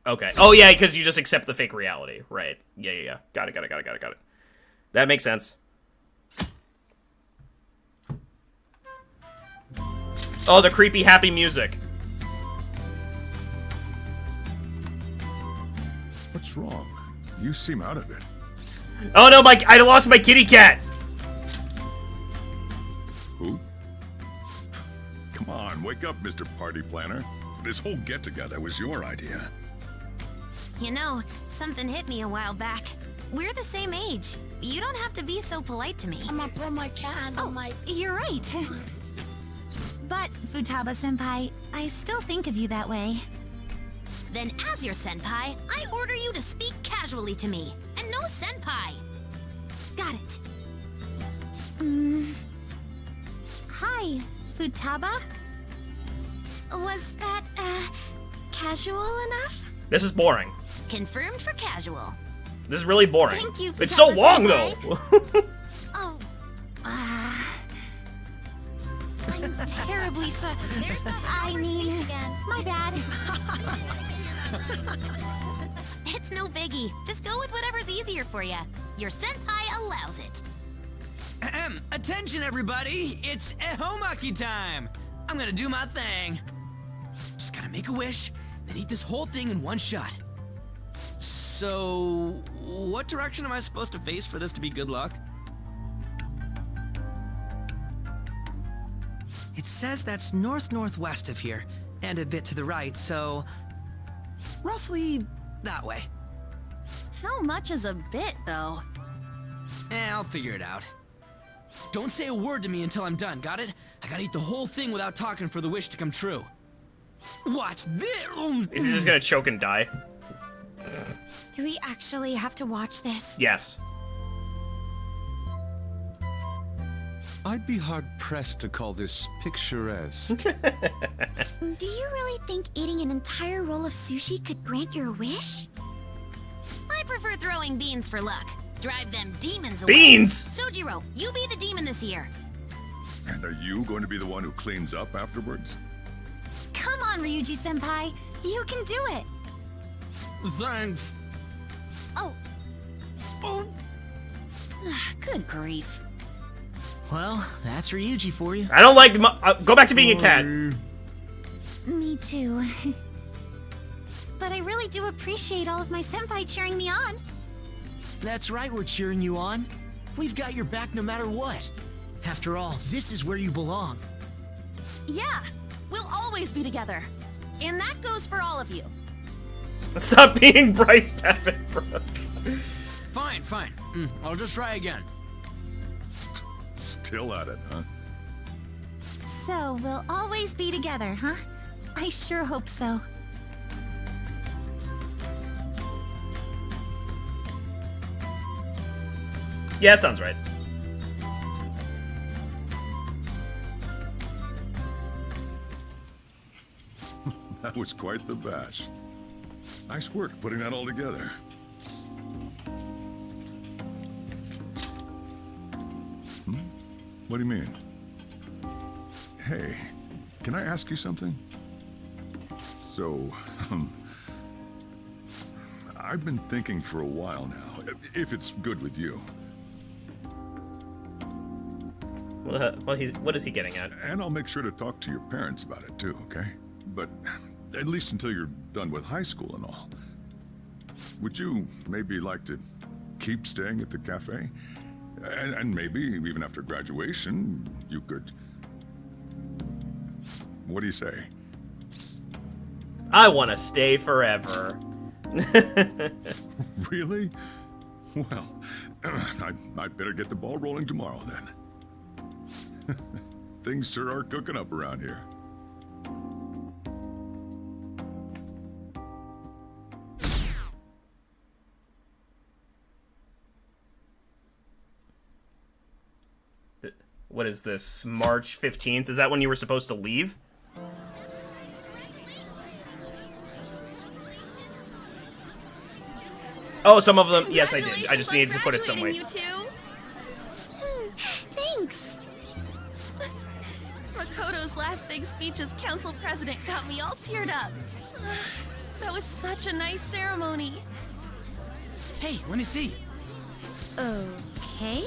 Okay. Oh, yeah, because you just accept the fake reality. Right. Yeah. Got it. That makes sense. Oh, the creepy, happy music. What's wrong? You seem out of it. Oh, no, I lost my kitty cat. Who? Come on, wake up, Mr. Party Planner. This whole get-together was your idea. You know, something hit me a while back. We're the same age. You don't have to be so polite to me. I'm gonna put my cat on my... You're right. But, Futaba-senpai, I still think of you that way. Then as your senpai, I order you to speak casually to me, and no senpai. Got it. Hi, Futaba? Was that, casual enough? This is boring. Confirmed for casual. This is really boring. Thank you, It's so Futaba long, Senpai. though. Oh. I'm terribly sorry. There's that I mean, again. my bad. It's no biggie. Just go with whatever's easier for you. Your senpai allows it. Ahem. Attention, everybody! It's Ehomaki time! I'm gonna do my thing. Just gotta make a wish, then eat this whole thing in one shot. So, what direction am I supposed to face for this to be good luck? It says that's north-northwest of here, and a bit to the right, so... roughly that way. How much is a bit, though? I'll figure it out. Don't say a word to me until I'm done, got it? I gotta eat the whole thing without talking for the wish to come true. Watch this! Is he just gonna choke and die? Do we actually have to watch this? Yes. I'd be hard-pressed to call this picturesque. Do you really think eating an entire roll of sushi could grant your wish? I prefer throwing beans for luck. Drive them demons away. Beans? Sojiro, you be the demon this year. And are you going to be the one who cleans up afterwards? Come on, Ryuji-senpai. You can do it. Thanks. Oh. Good grief. Well, that's Ryuji for you. I don't like... go back to being a cat. Me too. But I really do appreciate all of my senpai cheering me on. That's right, we're cheering you on. We've got your back no matter what. After all, this is where you belong. Yeah, we'll always be together. And that goes for all of you. Stop being Bryce Papenbrook. Fine. I'll just try again. Still at it, huh? So, we'll always be together, huh? I sure hope so. Yeah, that sounds right. That was quite the bash. Nice work putting that all together. What do you mean? Hey, can I ask you something? So, I've been thinking for a while now, if it's good with you. What is he getting at? And I'll make sure to talk to your parents about it too, okay? But at least until you're done with high school and all. Would you maybe like to keep staying at the cafe? And maybe even after graduation, you could... What do you say? I want to stay forever. Really? Well, I'd better get the ball rolling tomorrow then. Things sure are cooking up around here. What is this? March 15th? Is that when you were supposed to leave? Oh, some of them. Yes, I did. I just needed to put it some way. You too? Thanks. Makoto's last big speech as council president got me all teared up. That was such a nice ceremony. Hey, let me see. Okay.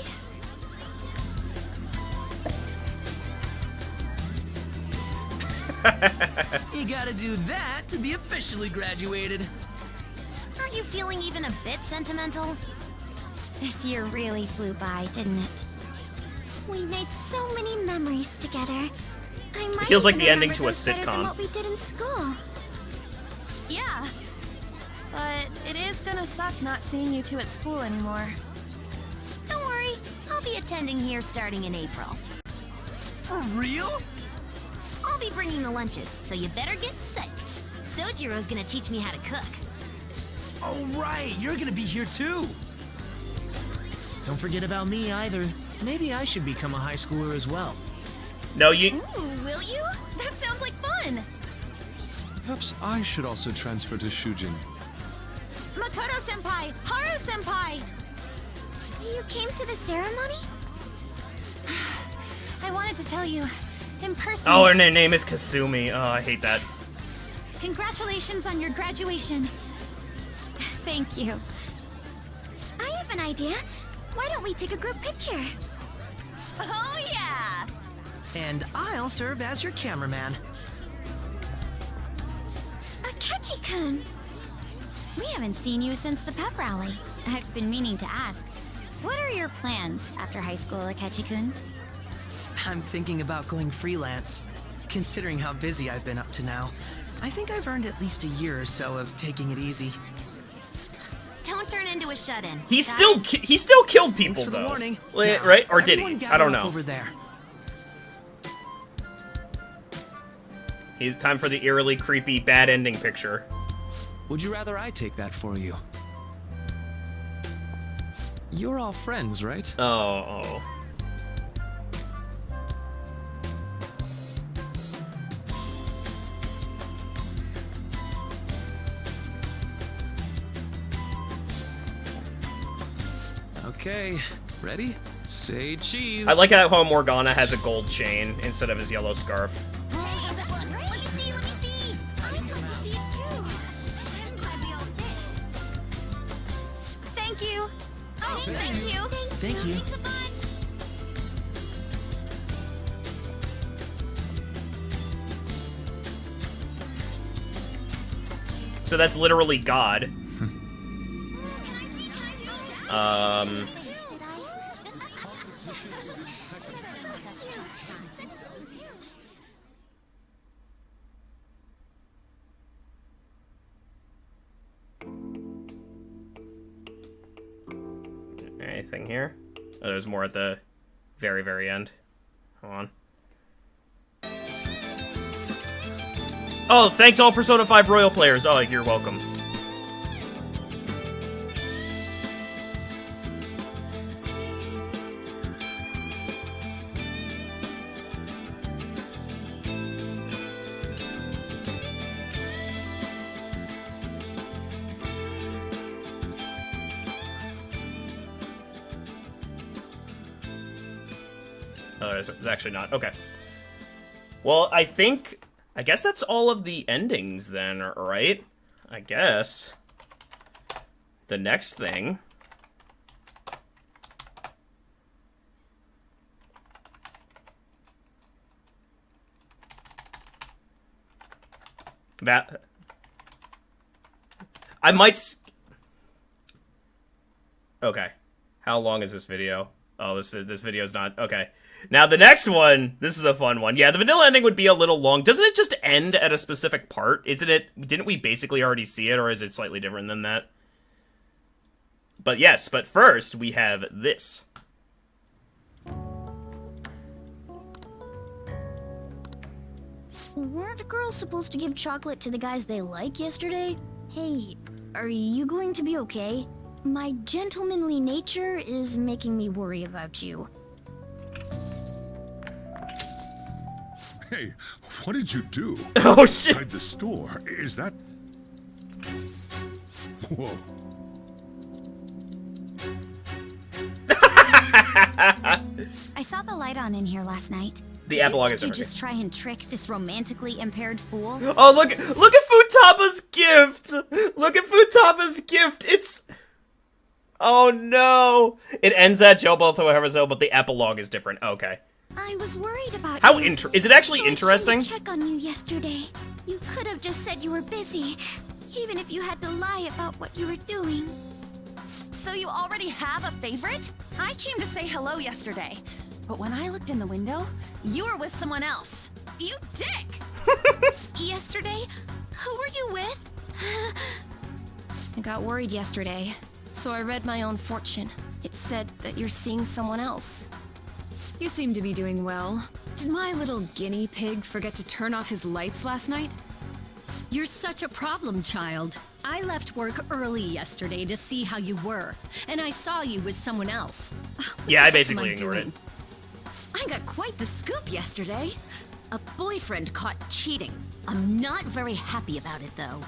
You gotta do that to be officially graduated. Aren't you feeling even a bit sentimental? This year really flew by, didn't it? We made so many memories together. I might feels like even the ending remember to a those better than sitcom. what we did in school. Yeah. But it is gonna suck not seeing you two at school anymore. Don't worry, I'll be attending here starting in April. For real? I'll be bringing the lunches, so you better get psyched. Sojiro's gonna teach me how to cook. Oh right, you're gonna be here too. Don't forget about me either. Maybe I should become a high schooler as well. No, you... Ooh, will you? That sounds like fun! Perhaps I should also transfer to Shujin. Makoto-senpai! Haru-senpai! You came to the ceremony? I wanted to tell you, in person. Oh, her name is Kasumi. Oh, I hate that. Congratulations on your graduation. Thank you. I have an idea. Why don't we take a group picture? Oh, yeah! And I'll serve as your cameraman. Akechi-kun! We haven't seen you since the pep rally. I've been meaning to ask. What are your plans after high school, Akechi-kun? I'm thinking about going freelance. Considering how busy I've been up to now, I think I've earned at least a year or so of taking it easy. Don't turn into a shut-in. He still killed people, Thanks for the though. warning. Right? Or did Everyone he? I gather don't up know. Over there. It's time for the eerily creepy bad ending picture. Would you rather I take that for you? You're all friends, right? Oh. Okay, ready? Say cheese. I like how Morgana has a gold chain instead of his yellow scarf. Let me see! I'd like to see it too. I'm glad we all fit. Thank you. Oh, thank you. Thank you. Thanks a bunch. So that's literally God. Anything here? Oh, there's more at the very, very end. Hold on. Oh, thanks all Persona 5 Royal players. Oh, you're welcome. Oh, it's actually not. Okay. Well, I guess that's all of the endings then, right? I guess. The next thing. That. I might. Okay. How long is this video? Oh, this video's not. Okay. Now, the next one, this is a fun one. Yeah, the vanilla ending would be a little long. Doesn't it just end at a specific part? Didn't we basically already see it, or is it slightly different than that? But yes, but first, we have this. Weren't girls supposed to give chocolate to the guys they like yesterday? Hey, are you going to be okay? My gentlemanly nature is making me worry about you. Hey, what did you do? Oh, shit. Inside the store. Is that... Whoa. I saw the light on in here last night. The epilogue is You over. just try and trick this romantically impaired fool? Oh, look at Futaba's gift! Look at Futaba's gift! It's... Oh, no! It ends at Jobo, however, but the epilogue is different. Okay. I was worried about How you. is it actually So I interesting? came to check on you yesterday. You could have just said you were busy, even if you had to lie about what you were doing. So you already have a favorite? I came to say hello yesterday, but when I looked in the window, you were with someone else. You dick! Yesterday? Who were you with? I got worried yesterday, so I read my own fortune. It said that you're seeing someone else. You seem to be doing well. Did my little guinea pig forget to turn off his lights last night? You're such a problem, child. I left work early yesterday to see how you were, and I saw you with someone else. Yeah, I What basically am I ignored it. doing? I got quite the scoop yesterday. A boyfriend caught cheating. I'm not very happy about it, though.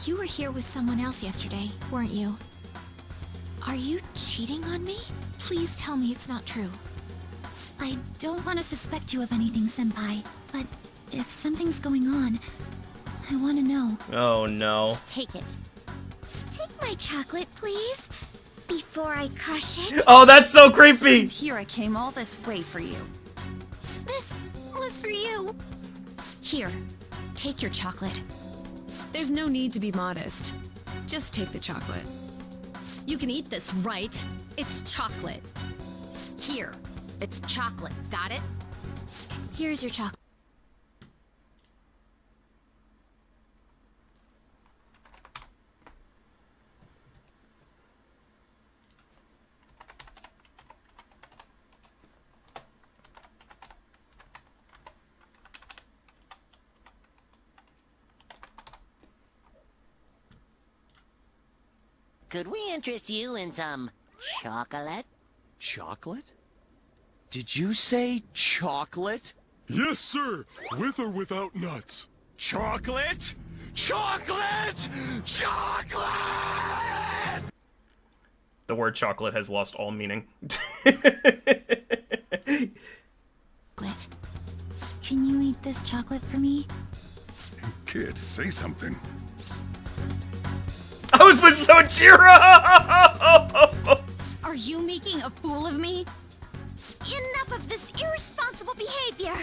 You were here with someone else yesterday, weren't you? Are you cheating on me? Please tell me it's not true. I don't want to suspect you of anything, Senpai, but if something's going on, I want to know. Oh no. Take it. Take my chocolate, please, before I crush it. Oh, that's so creepy! And here I came all this way for you. This was for you. Here, take your chocolate. There's no need to be modest. Just take the chocolate. You can eat this, right? It's chocolate. Here, it's chocolate, got it? Here's your chocolate. Could we interest you in some chocolate? Chocolate? Did you say chocolate? Yes, sir. With or without nuts. Chocolate? Chocolate! Chocolate! The word chocolate has lost all meaning. Can you eat this chocolate for me? Kid, say something. I was with Sojiro! Are you making a fool of me? Enough of this irresponsible behavior!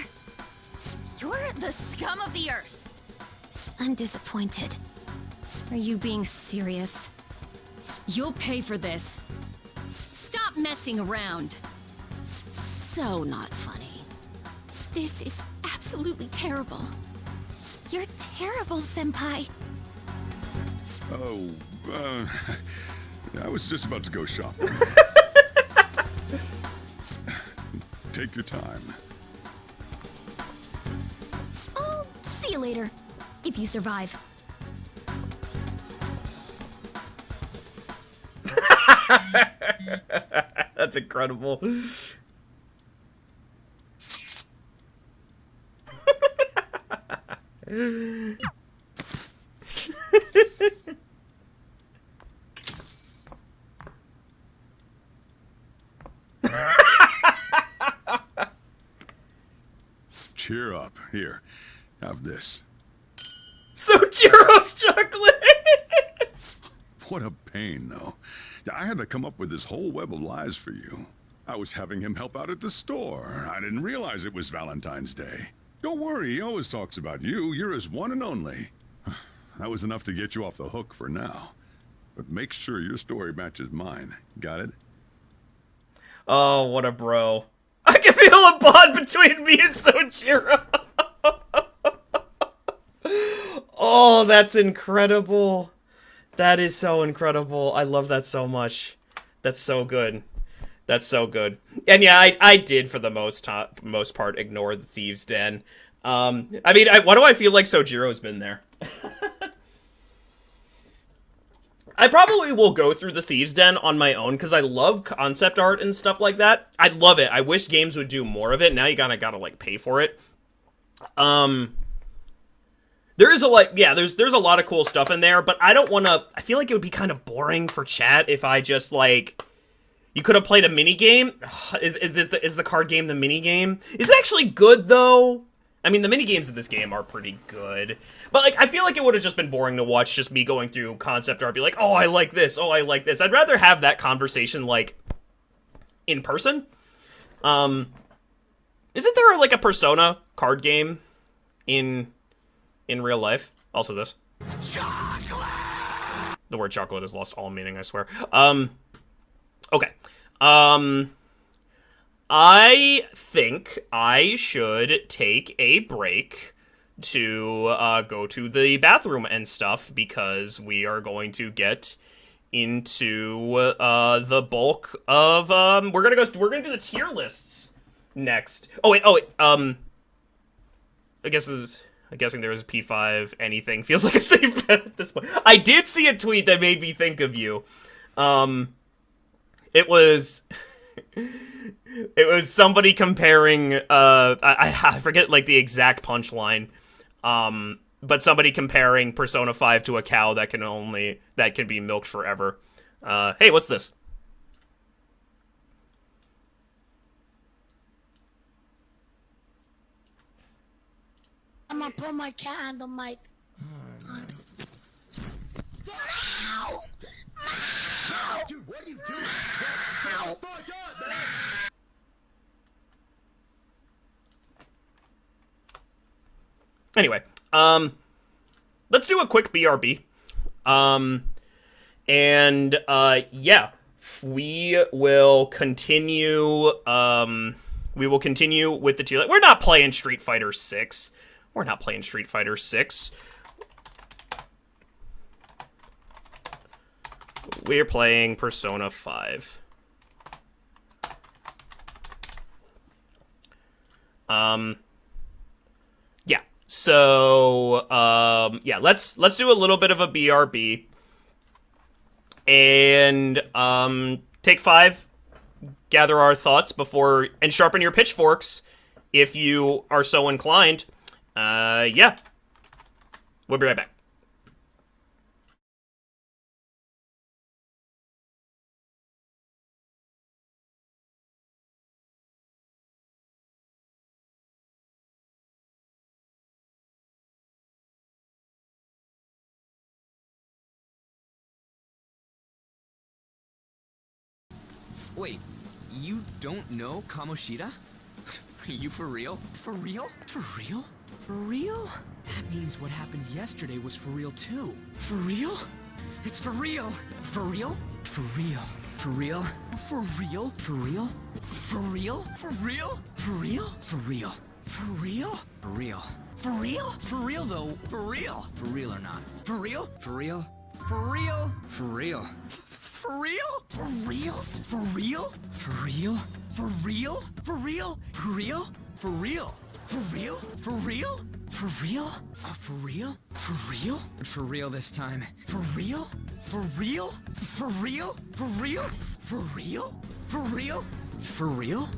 You're the scum of the earth. I'm disappointed. Are you being serious? You'll pay for this. Stop messing around. So not funny. This is absolutely terrible. You're terrible, Senpai. Oh, I was just about to go shopping. Take your time. I'll see you later, if you survive. That's incredible. Cheer up. Here, have this. Sojiro's chocolate! What a pain, though. I had to come up with this whole web of lies for you. I was having him help out at the store. I didn't realize it was Valentine's Day. Don't worry, he always talks about you. You're his one and only. That was enough to get you off the hook for now. But make sure your story matches mine. Got it? Oh, what a bro. I can feel a bond between me and Sojiro. Oh, that's incredible. That is so incredible. I love that so much. That's so good. That's so good. And yeah, I did for the most part ignore the Thieves' Den. I mean, why do I feel like Sojiro's been there? I probably will go through the Thieves' Den on my own because I love concept art and stuff like that. I love it. I wish games would do more of it. Now you gotta like pay for it. There is there's a lot of cool stuff in there, but I don't want to. I feel like it would be kind of boring for chat if I just like. You could have played a mini game. Is the card game the mini game? Is it actually good though? I mean, the mini games of this game are pretty good, but like I feel like it would have just been boring to watch just me going through concept art, be like, oh, I like this, oh, I like this. I'd rather have that conversation like in person. Isn't there like a Persona card game in real life? Also this. Chocolate! The word chocolate has lost all meaning, I swear. Okay. I think I should take a break to go to the bathroom and stuff because we are going to get into the bulk of we're gonna do the tier lists next. I'm guessing there is a P5 anything. Feels like a safe bet at this point. I did see a tweet that made me think of you. It was It was somebody comparing, I forget, like, the exact punchline, but somebody comparing Persona 5 to a cow that can be milked forever. Hey, what's this? I'm gonna put my cat on the mic. Dude, what are you doing? Shut the fuck up, man! Anyway, let's do a quick BRB. Yeah, we will continue, with the tier. We're not playing Street Fighter 6. We're not playing Street Fighter 6. We're playing Persona 5. Yeah. So, yeah, let's do a little bit of a BRB. And, take 5, gather our thoughts and sharpen your pitchforks if you are so inclined. Yeah. We'll be right back. Wait, you don't know Kamoshida? Are you for real? For real? For real? For real? That means what happened yesterday was for real too. For real? It's for real. For real? For real. For real? For real? For real? For real? For real? For real? For real? For real? For real? For real? For real though? For real? For real or not? For real? For real? For real? For real? For real? For reals? For real? For real? For real? For real? For real? For real? For real? For real? For real? For real? For real? For real this time. For real? For real? For real? For real? For real? For real? For real?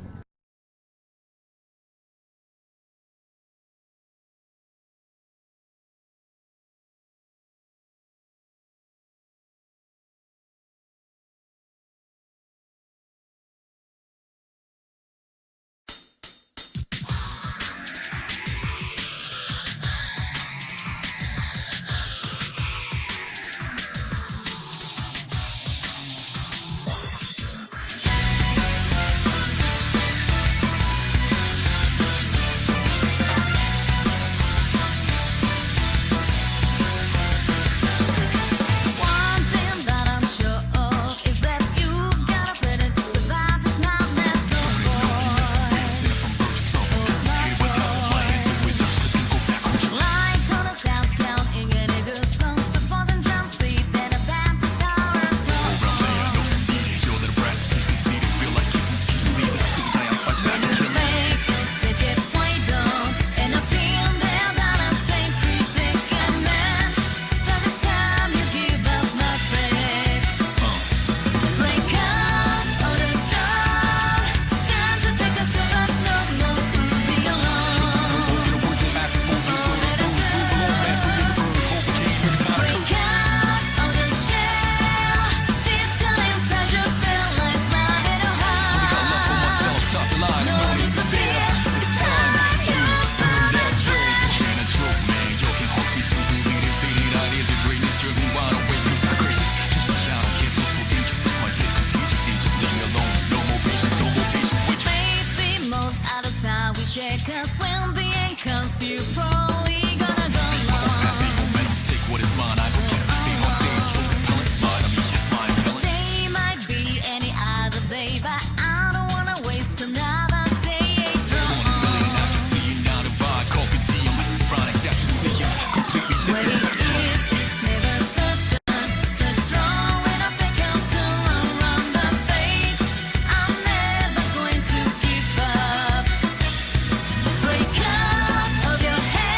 Break up of your head.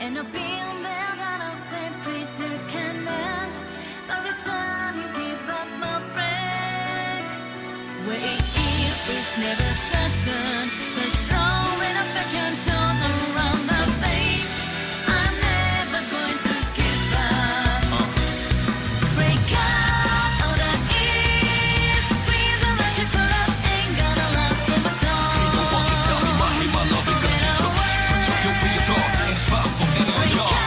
When I've been there, got a same predicament. But this time you give up my break. Where it is never certain. So strong when I can turn around my fate. I'm never going to give up. Break up all the is. Please don't let you put up. Ain't gonna last for much long. Ain't no one can tell me my hate, my love ain't gonna switch up. Switch up your way of thoughts. Ain't powerful, ain't on y'all.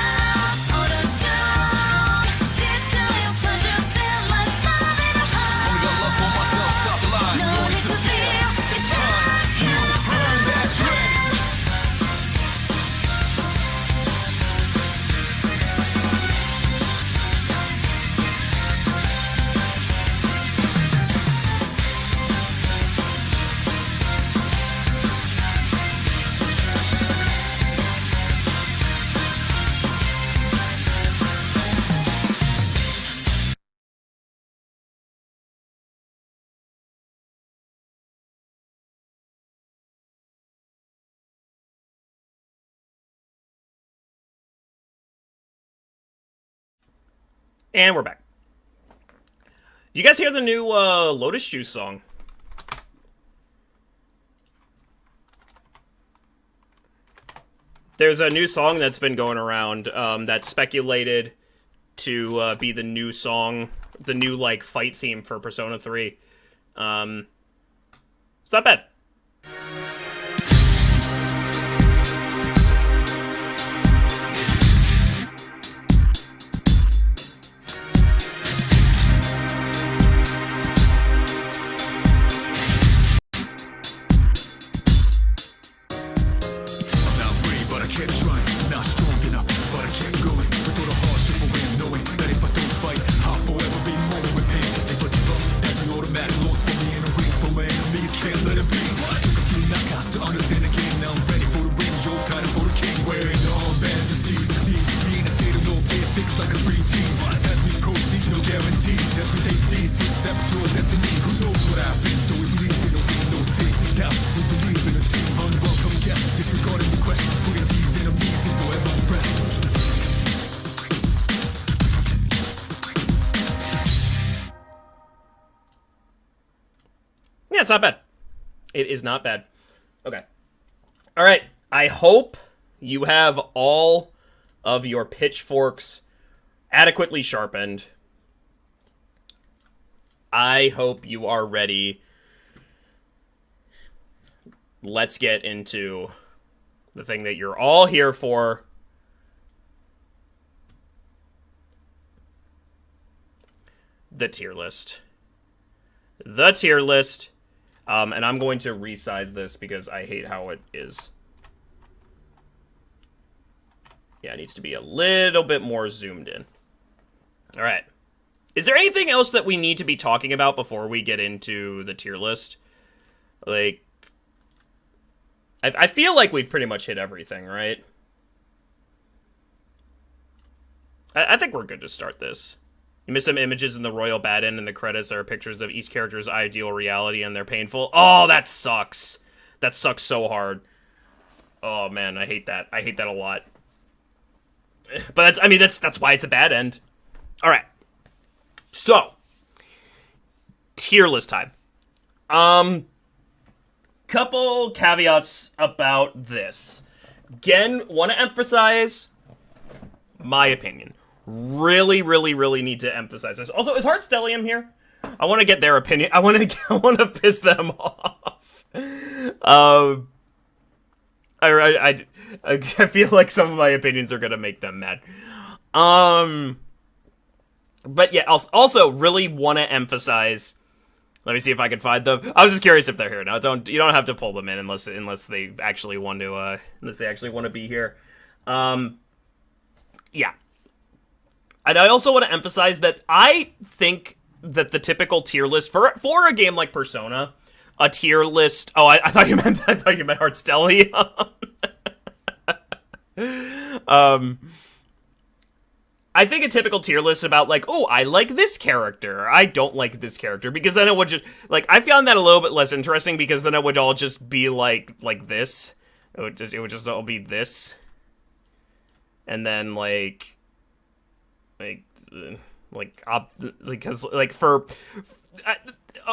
All the down. Deep down inside you feel like love in a heart. Only got love for myself. Stop the lies. No need to feel. It's time you burn that dread. And we're back. You guys hear the new Lotus Juice song? There's a new song that's been going around that's speculated to be the new song, the new like fight theme for Persona 3. It's not bad. Yeah, it's not bad. It is not bad. Okay. All right. I hope you have all of your pitchforks adequately sharpened. I hope you are ready. Let's get into the thing that you're all here for. The tier list. The tier list. And I'm going to resize this because I hate how it is. Yeah, it needs to be a little bit more zoomed in. All right. Is there anything else that we need to be talking about before we get into the tier list? Like, I feel like we've pretty much hit everything, right? I think we're good to start this. You miss some images in the Royal Bad End, and the credits are pictures of each character's ideal reality, and they're painful. Oh, that sucks. That sucks so hard. Oh, man, I hate that. I hate that a lot. But that's why it's a bad end. All right. So, tier list time. Couple caveats about this. Again, want to emphasize my opinion. Really, really, really need to emphasize this. Also, is Heart Stellium here? I want to get their opinion. I want to piss them off. I feel like some of my opinions are gonna make them mad. But yeah, also really want to emphasize. Let me see if I can find them. I was just curious if they're here. Now, you don't have to pull them in unless they actually want to be here. Yeah. And I also want to emphasize that I think that the typical tier list for a game like Persona, a tier list. Oh, I thought you meant Heart Stellium. I think a typical tier list about like, oh, I like this character, I don't like this character, because then it would just like I found that a little bit less interesting because then it would all just be like this. It would just all be this. and then because for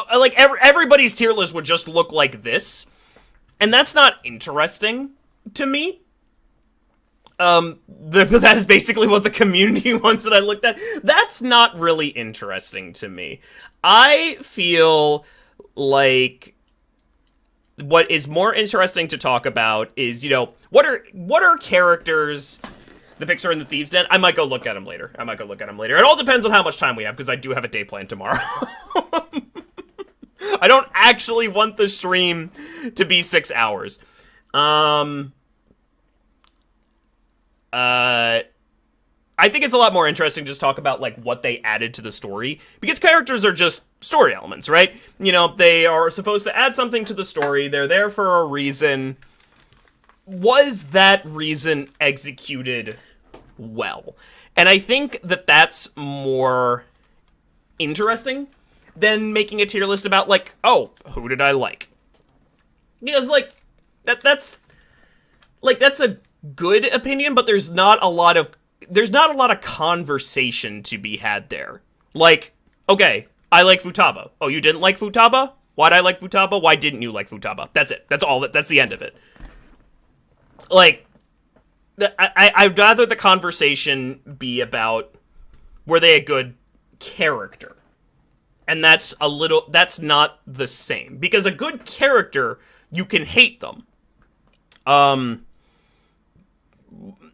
everybody's tier list would just look like this, and that's not interesting to me. That is basically what the community wants that I looked at. That's not really interesting to me. I feel like what is more interesting to talk about is, what are characters the Pixar and the Thieves Den? I might go look at them later. It all depends on how much time we have, because I do have a day plan tomorrow. I don't actually want the stream to be 6 hours. I think it's a lot more interesting to just talk about, what they added to the story, because characters are just story elements, right? They are supposed to add something to the story. They're there for a reason. Was that reason executed well? And I think that that's more interesting than making a tier list about, who did I like? Because, that's a good opinion, but there's not a lot of conversation to be had there. Okay, I like Futaba. Oh, you didn't like Futaba? Why'd I like Futaba? Why didn't you like Futaba? That's it. That's all. That's the end of it. I'd rather the conversation be about, were they a good character? And that's not the same. Because a good character, you can hate them. And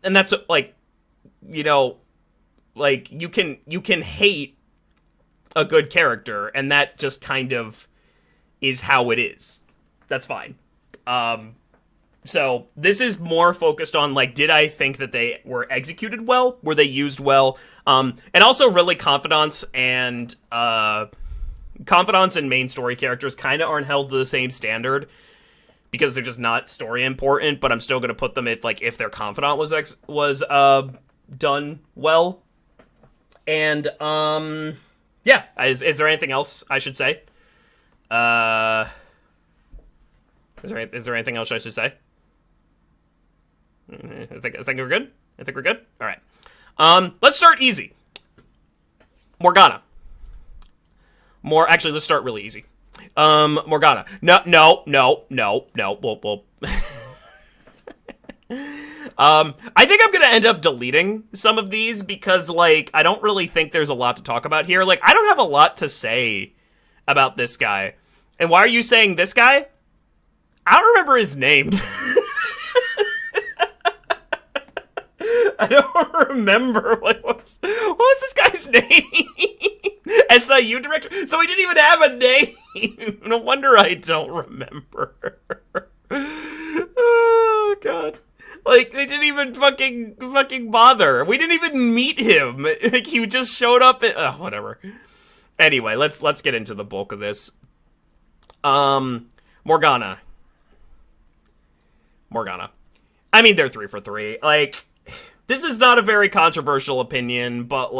that's, you can hate a good character, and that just kind of is how it is. That's fine. So this is more focused on, did I think that they were executed well? Were they used well? And also really confidants and main story characters kind of aren't held to the same standard, because they're just not story important, but I'm still going to put them if their confidant was done well. And, yeah, is there anything else I should say? Is there anything else I should say? I think we're good? All right. Let's start easy. Morgana. Let's start really easy. Morgana. No. Well. I think I'm gonna end up deleting some of these because, I don't really think there's a lot to talk about here. I don't have a lot to say about this guy. And why are you saying this guy? I don't remember his name. I don't remember what was this guy's name? SIU director? So he didn't even have a name. No wonder I don't remember. Oh, God. They didn't even fucking bother. We didn't even meet him. He just showed up and... whatever. Anyway, let's get into the bulk of this. Morgana. I mean, they're 3 for 3. This is not a very controversial opinion, but,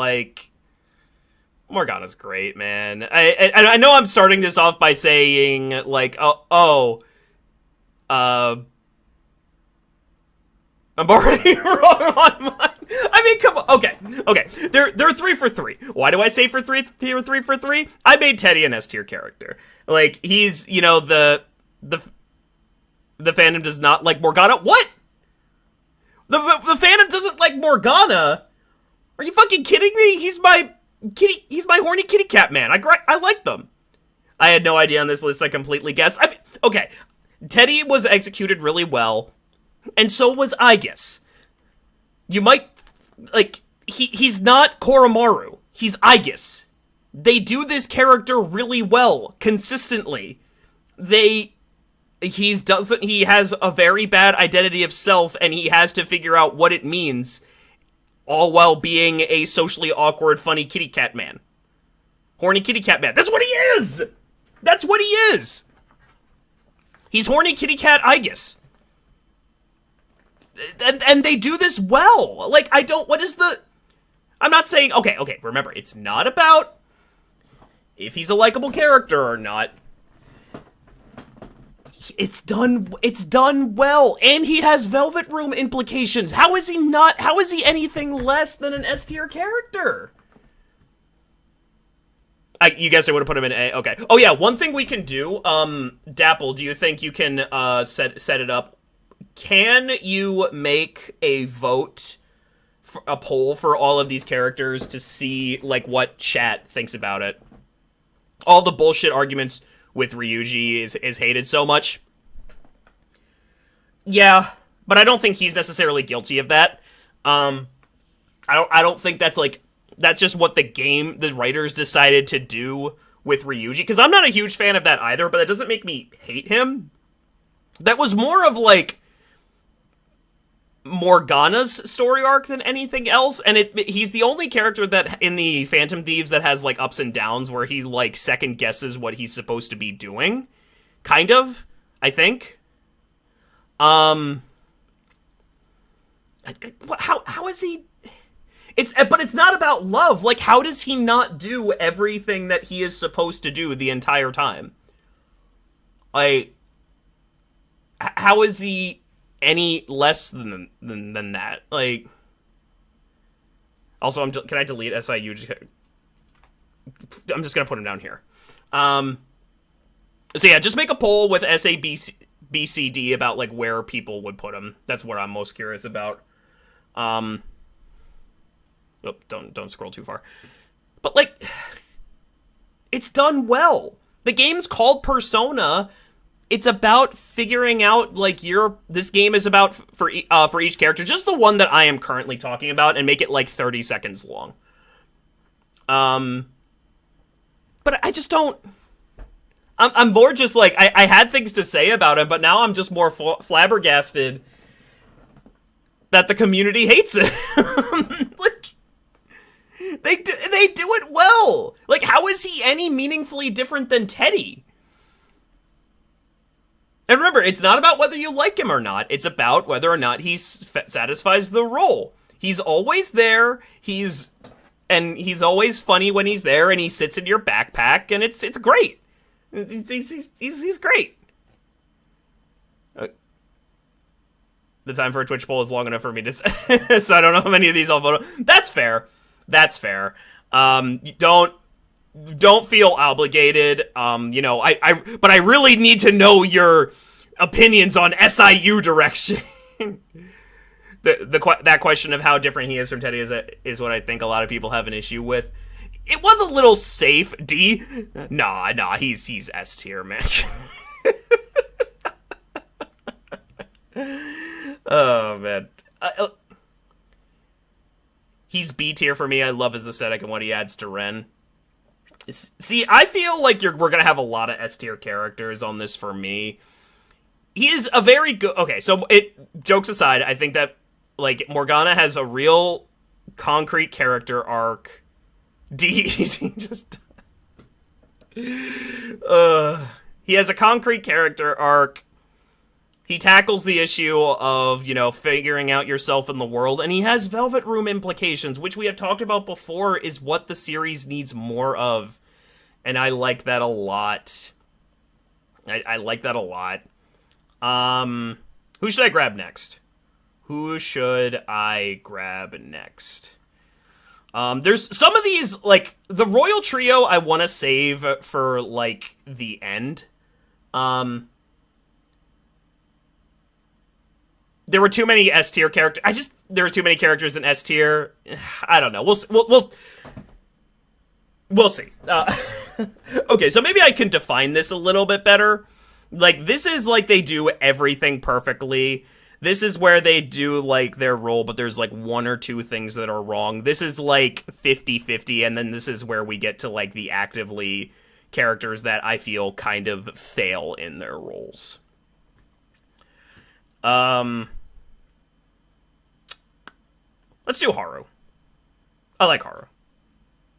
Morgana's great, man. I know I'm starting this off by saying, I'm already wrong on mine. I mean, come on. Okay. They're 3 for 3. Why do I say 3 for 3? I made Teddy an S tier character. He's, the fandom does not like Morgana. What? The fandom doesn't like Morgana? Are you fucking kidding me? He's my horny kitty cat man. I like them. I had no idea on this list. I completely guessed. Okay. Teddy was executed really well, and so was Aigis. You might, he's not Koromaru. He's Aigis. They do this character really well, consistently. He has a very bad identity of self, and he has to figure out what it means, all while being a socially awkward, funny kitty cat man. Horny kitty cat man. That's what he is! That's what he is! He's horny kitty cat Aigis. And they do this well. I'm not saying, okay, remember, it's not about if he's a likable character or not. It's done well, and he has Velvet Room implications. How is he anything less than an S tier character? You guessed I would have put him in A. Okay. Oh yeah, one thing we can do, Dapple, do you think you can set it up? Can you make a vote, a poll for all of these characters to see like what chat thinks about it? All the bullshit arguments with Ryuji is hated so much. Yeah, but I don't think he's necessarily guilty of that. I don't think that's just what the writers decided to do with Ryuji, because I'm not a huge fan of that either, but that doesn't make me hate him. That was more of like Morgana's story arc than anything else, and he's the only character that in the Phantom Thieves that has like ups and downs where he like second guesses what he's supposed to be doing, kind of, I think. How is he? But it's not about love. Like, how does he not do everything that he is supposed to do the entire time? Like, how is he any less than that? Like, also, can I delete SIU? I'm just gonna put him down here. So yeah, just make a poll with SABCD about like where people would put him. That's what I'm most curious about. Oh, don't scroll too far. But like, it's done well. The game's called Persona. It's about figuring out like this game is about for each character, just the one that I am currently talking about, and make it like 30 seconds long. But I just don't. I'm more just like I had things to say about it, but now I'm just more flabbergasted that the community hates it. Like, they do it well. Like, how is he any meaningfully different than Teddy? And remember, it's not about whether you like him or not. It's about whether or not he satisfies the role. He's always there. He's always funny when he's there, and he sits in your backpack, and it's great. He's great. The time for a Twitch poll is long enough for me to say, so I don't know how many of these I'll vote on. That's fair. That's fair. Don't feel obligated. You know, but I really need to know your opinions on SIU direction. That question of how different he is from Teddy is what I think a lot of people have an issue with. It was a little safe. D? Nah, he's S tier, man. Oh, man. He's B tier for me. I love his aesthetic and what he adds to Ren. See, I feel like we're going to have a lot of S tier characters on this for me. He is a very good... Okay, so jokes aside, I think that like Morgana has a real concrete character arc. D, he just... he has a concrete character arc. He tackles the issue of, you know, figuring out yourself in the world, and he has Velvet Room implications, which we have talked about before is what the series needs more of, and I like that a lot. I like that a lot. Who should I grab next? There's some of these, like, the Royal Trio I want to save for, like, the end. There were too many S tier characters. There were too many characters in S tier. I don't know. We'll see. Okay, so maybe I can define this a little bit better. Like, this is like they do everything perfectly. This is where they do, like, their role, but there's, like, one or two things that are wrong. This is, like, 50-50, and then this is where we get to, like, the actively characters that I feel kind of fail in their roles. Let's do Haru. I like Haru.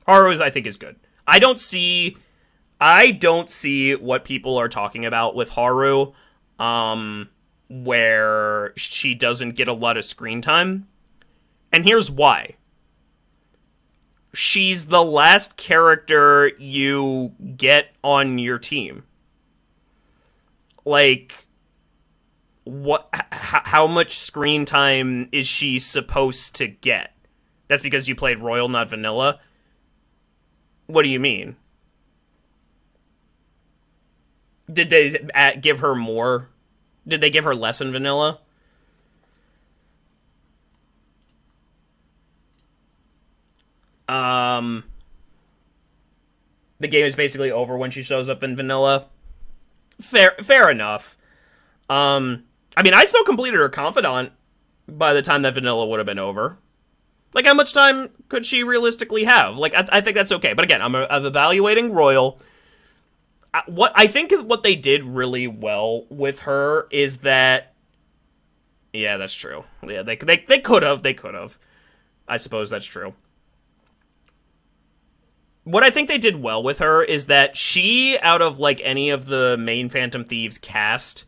Haru I think is good. I don't see what people are talking about with Haru, where she doesn't get a lot of screen time. And here's why. She's the last character you get on your team. like, how much screen time is she supposed to get? That's because you played Royal, not Vanilla? What do you mean? Did they give her more? Did they give her less in Vanilla? The game is basically over when she shows up in Vanilla. Fair enough. I mean, I still completed her Confidant by the time that Vanilla would have been over. Like, how much time could she realistically have? Like, I think that's okay. But again, I'm evaluating Royal. I think what they did really well with her is that... Yeah, that's true. Yeah, they could have. They could have. I suppose that's true. What I think they did well with her is that she, out of, like, any of the main Phantom Thieves cast,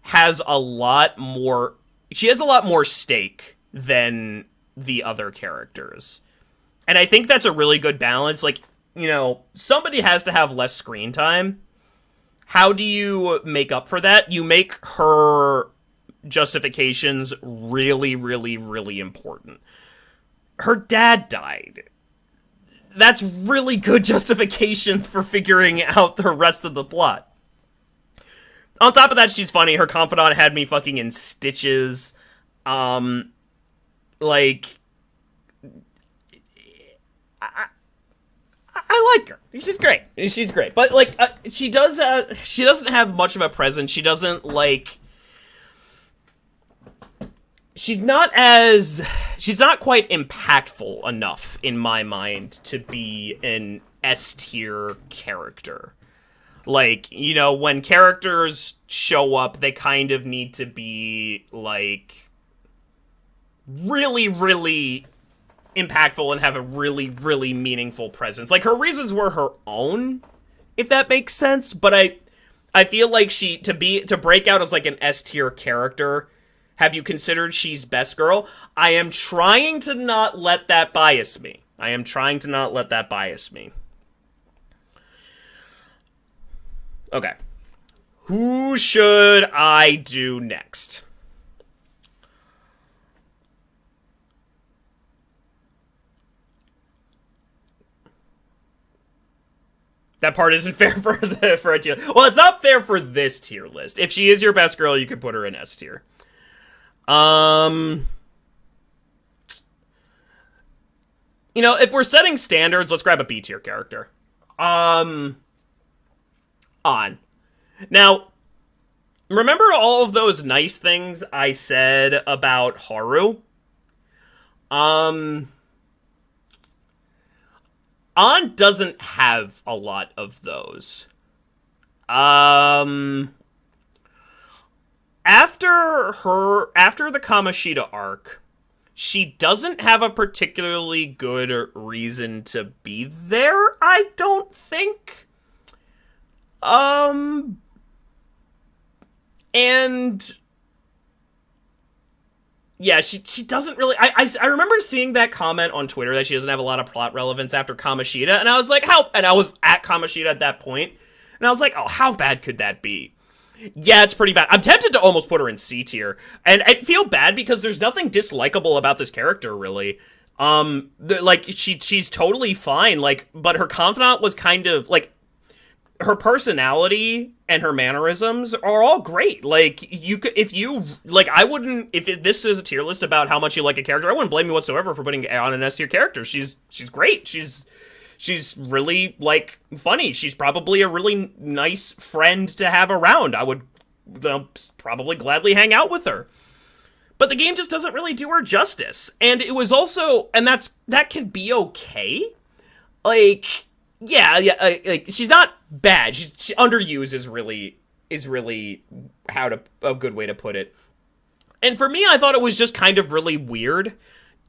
has a lot more... She has a lot more stake than the other characters. And I think that's a really good balance. Like, you know, somebody has to have less screen time. How do you make up for that? You make her justifications really, really, really important. Her dad died. That's really good justification for figuring out the rest of the plot. On top of that, she's funny. Her Confidant had me fucking in stitches. Like... I like her. She's great. She's great. But, like, she doesn't have much of a presence. She doesn't, like... She's not quite impactful enough, in my mind, to be an S-tier character. Like, you know, when characters show up, they kind of need to be, like, really, really impactful and have a really, really meaningful presence. Like, her reasons were her own, if that makes sense, but I feel like to break out as, like, an S-tier character... Have you considered she's best girl? I am trying to not let that bias me. Okay. Who should I do next? That part isn't fair for a tier. Well, it's not fair for this tier list. If she is your best girl, you could put her in S tier. You know, if we're setting standards, let's grab a B tier character. On. Now, remember all of those nice things I said about Haru? On doesn't have a lot of those. After the Kamoshida arc, she doesn't have a particularly good reason to be there, I don't think. And yeah, she doesn't really... I remember seeing that comment on Twitter that she doesn't have a lot of plot relevance after Kamoshida, and I was like, how... And I was at Kamoshida at that point, and I was like, oh, how bad could that be? Yeah, it's pretty bad. I'm tempted to almost put her in C tier. And I feel bad because there's nothing dislikable about this character, really. Like, she's totally fine, like, but her Confidant was kind of, like, her personality and her mannerisms are all great. Like, if this is a tier list about how much you like a character, I wouldn't blame you whatsoever for putting on an S tier character. She's great. She's really, like, funny. She's probably a really nice friend to have around. I would probably gladly hang out with her. But the game just doesn't really do her justice. And it was also... And that can be okay. Like, yeah, like, she's not bad. She underused is really a good way to put it. And for me, I thought it was just kind of really weird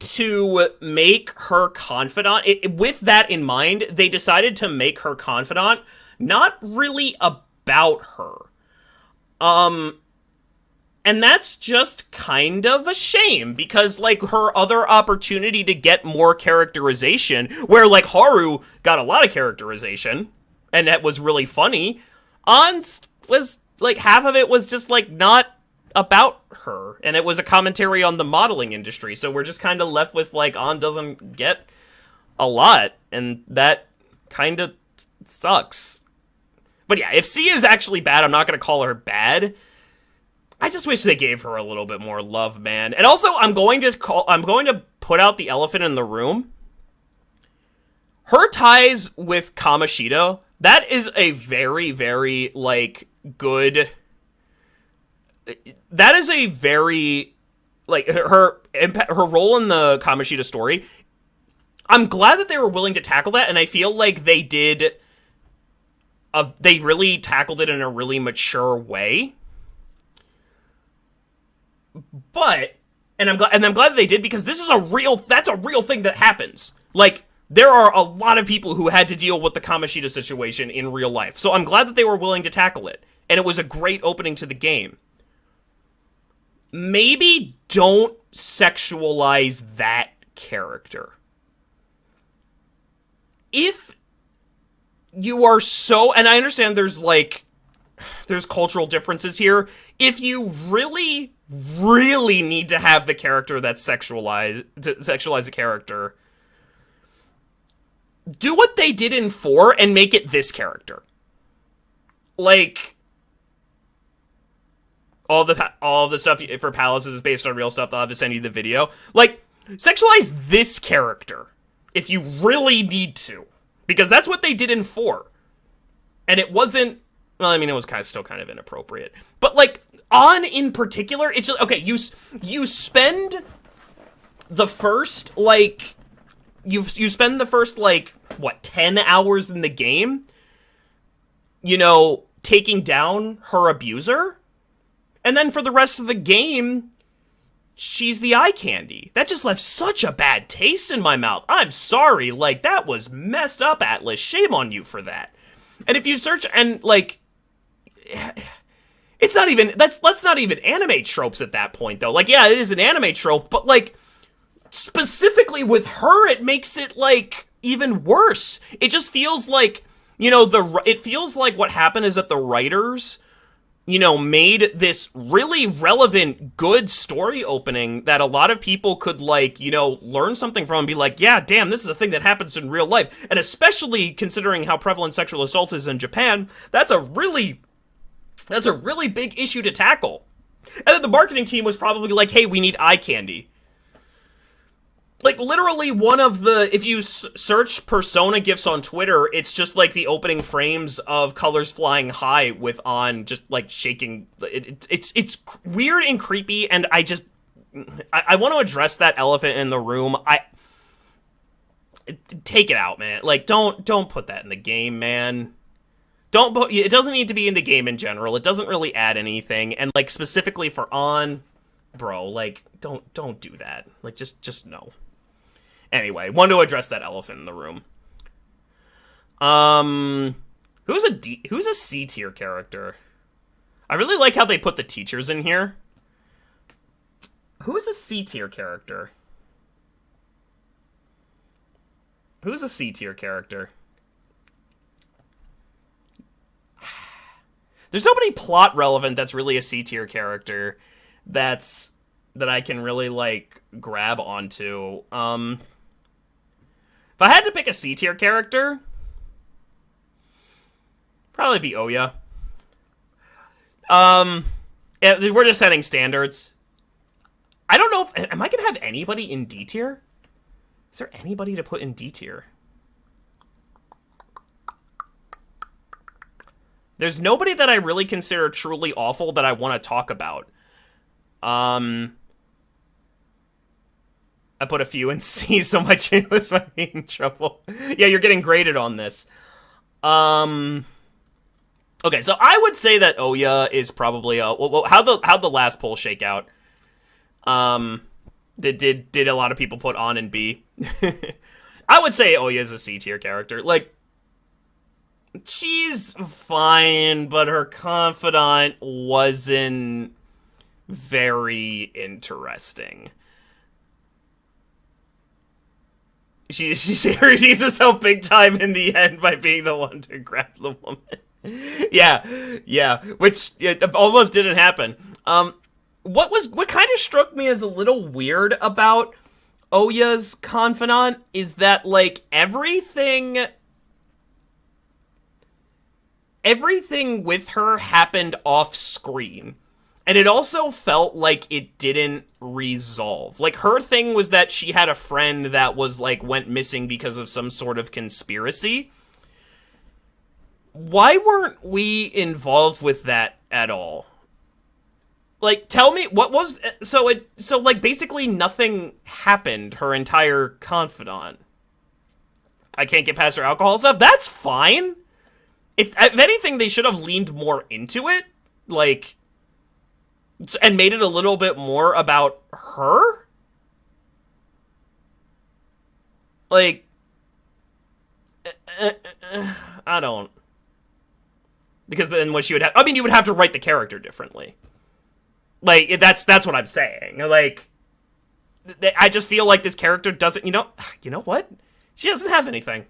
to make her Confidant. With that in mind, they decided to make her Confidant not really about her. And that's just kind of a shame, because, like, her other opportunity to get more characterization, where, like, Haru got a lot of characterization, and that was really funny, Ans was like, half of it was just, like, not about her, and it was a commentary on the modeling industry, so we're just kind of left with, like, Ann doesn't get a lot, and that kind of sucks. But yeah, if C is actually bad, I'm not going to call her bad. I just wish they gave her a little bit more love, man. And also, I'm going to put out the elephant in the room. Her ties with Kamoshida, that is a very, very, like, good... That is a very, like, her role in the Kamoshida story. I'm glad that they were willing to tackle that, and I feel like they did. They really tackled it in a really mature way. But, and I'm glad that they did, because this is that's a real thing that happens. Like, there are a lot of people who had to deal with the Kamoshida situation in real life. So I'm glad that they were willing to tackle it, and it was a great opening to the game. Maybe don't sexualize that character. If you are so, and I understand there's cultural differences here. If you really, really need to have the character that's sexualize the character, do what they did in 4 and make it this character. Like, all of the stuff for Palaces is based on real stuff. I'll have to send you the video. Like, sexualize this character if you really need to, because that's what they did in 4, and it wasn't. Well, I mean, it was still kind of inappropriate, but like Ann in particular, it's just okay. You spend the first you spend the first 10 hours in the game, taking down her abuser. And then for the rest of the game, she's the eye candy. That just left such a bad taste in my mouth. I'm sorry. Like, that was messed up, Atlas. Shame on you for that. And if you search and, it's not even, that's not even anime tropes at that point, though. Like, yeah, it is an anime trope, but, specifically with her, it makes it, even worse. It just feels like, it feels like what happened is that the writers... made this really relevant, good story opening that a lot of people could, learn something from and be like, yeah, damn, this is a thing that happens in real life. And especially considering how prevalent sexual assault is in Japan, that's a really big issue to tackle. And then the marketing team was probably like, hey, we need eye candy. Like, literally one of the, if you search Persona GIFs on Twitter, it's just, the opening frames of Colors Flying High with Ann just, shaking. It's weird and creepy, and I want to address that elephant in the room. Take it out, man. Don't put that in the game, man. It doesn't need to be in the game in general. It doesn't really add anything, and, specifically for Ann, bro, don't do that. Just no. Anyway, wanted to address that elephant in the room. Who's a C tier character? I really like how they put the teachers in here. Who is a C tier character? Who's a C tier character? There's nobody plot relevant that's really a C tier character that I can really grab onto. If I had to pick a C tier character, probably be Oya. Yeah, we're just setting standards. I don't know if am I gonna have anybody in D tier? Is there anybody to put in D tier? There's nobody that I really consider truly awful that I want to talk about. I put a few in C, so my chin was in trouble. Yeah, you're getting graded on this. Okay, so I would say that Oya is probably how'd the last poll shake out? Did a lot of people put Ann in B? I would say Oya is a C tier character. She's fine, but her confidant wasn't very interesting. She redeems herself big time in the end by being the one to grab the woman. Yeah, which almost didn't happen. What kind of struck me as a little weird about Oya's confidant is that, like, everything with her happened off screen. And it also felt like it didn't resolve. Like, her thing was that she had a friend that was, like, went missing because of some sort of conspiracy. Why weren't we involved with that at all? Like, tell me, what was... So, like, basically nothing happened, her entire confidant. I can't get past her alcohol stuff? That's fine! If anything, they should have leaned more into it. Like... And made it a little bit more about her? Like... I don't... Because then what she would have... I mean, you would have to write the character differently. Like, that's what I'm saying. Like, I just feel like this character doesn't... You know what? She doesn't have anything.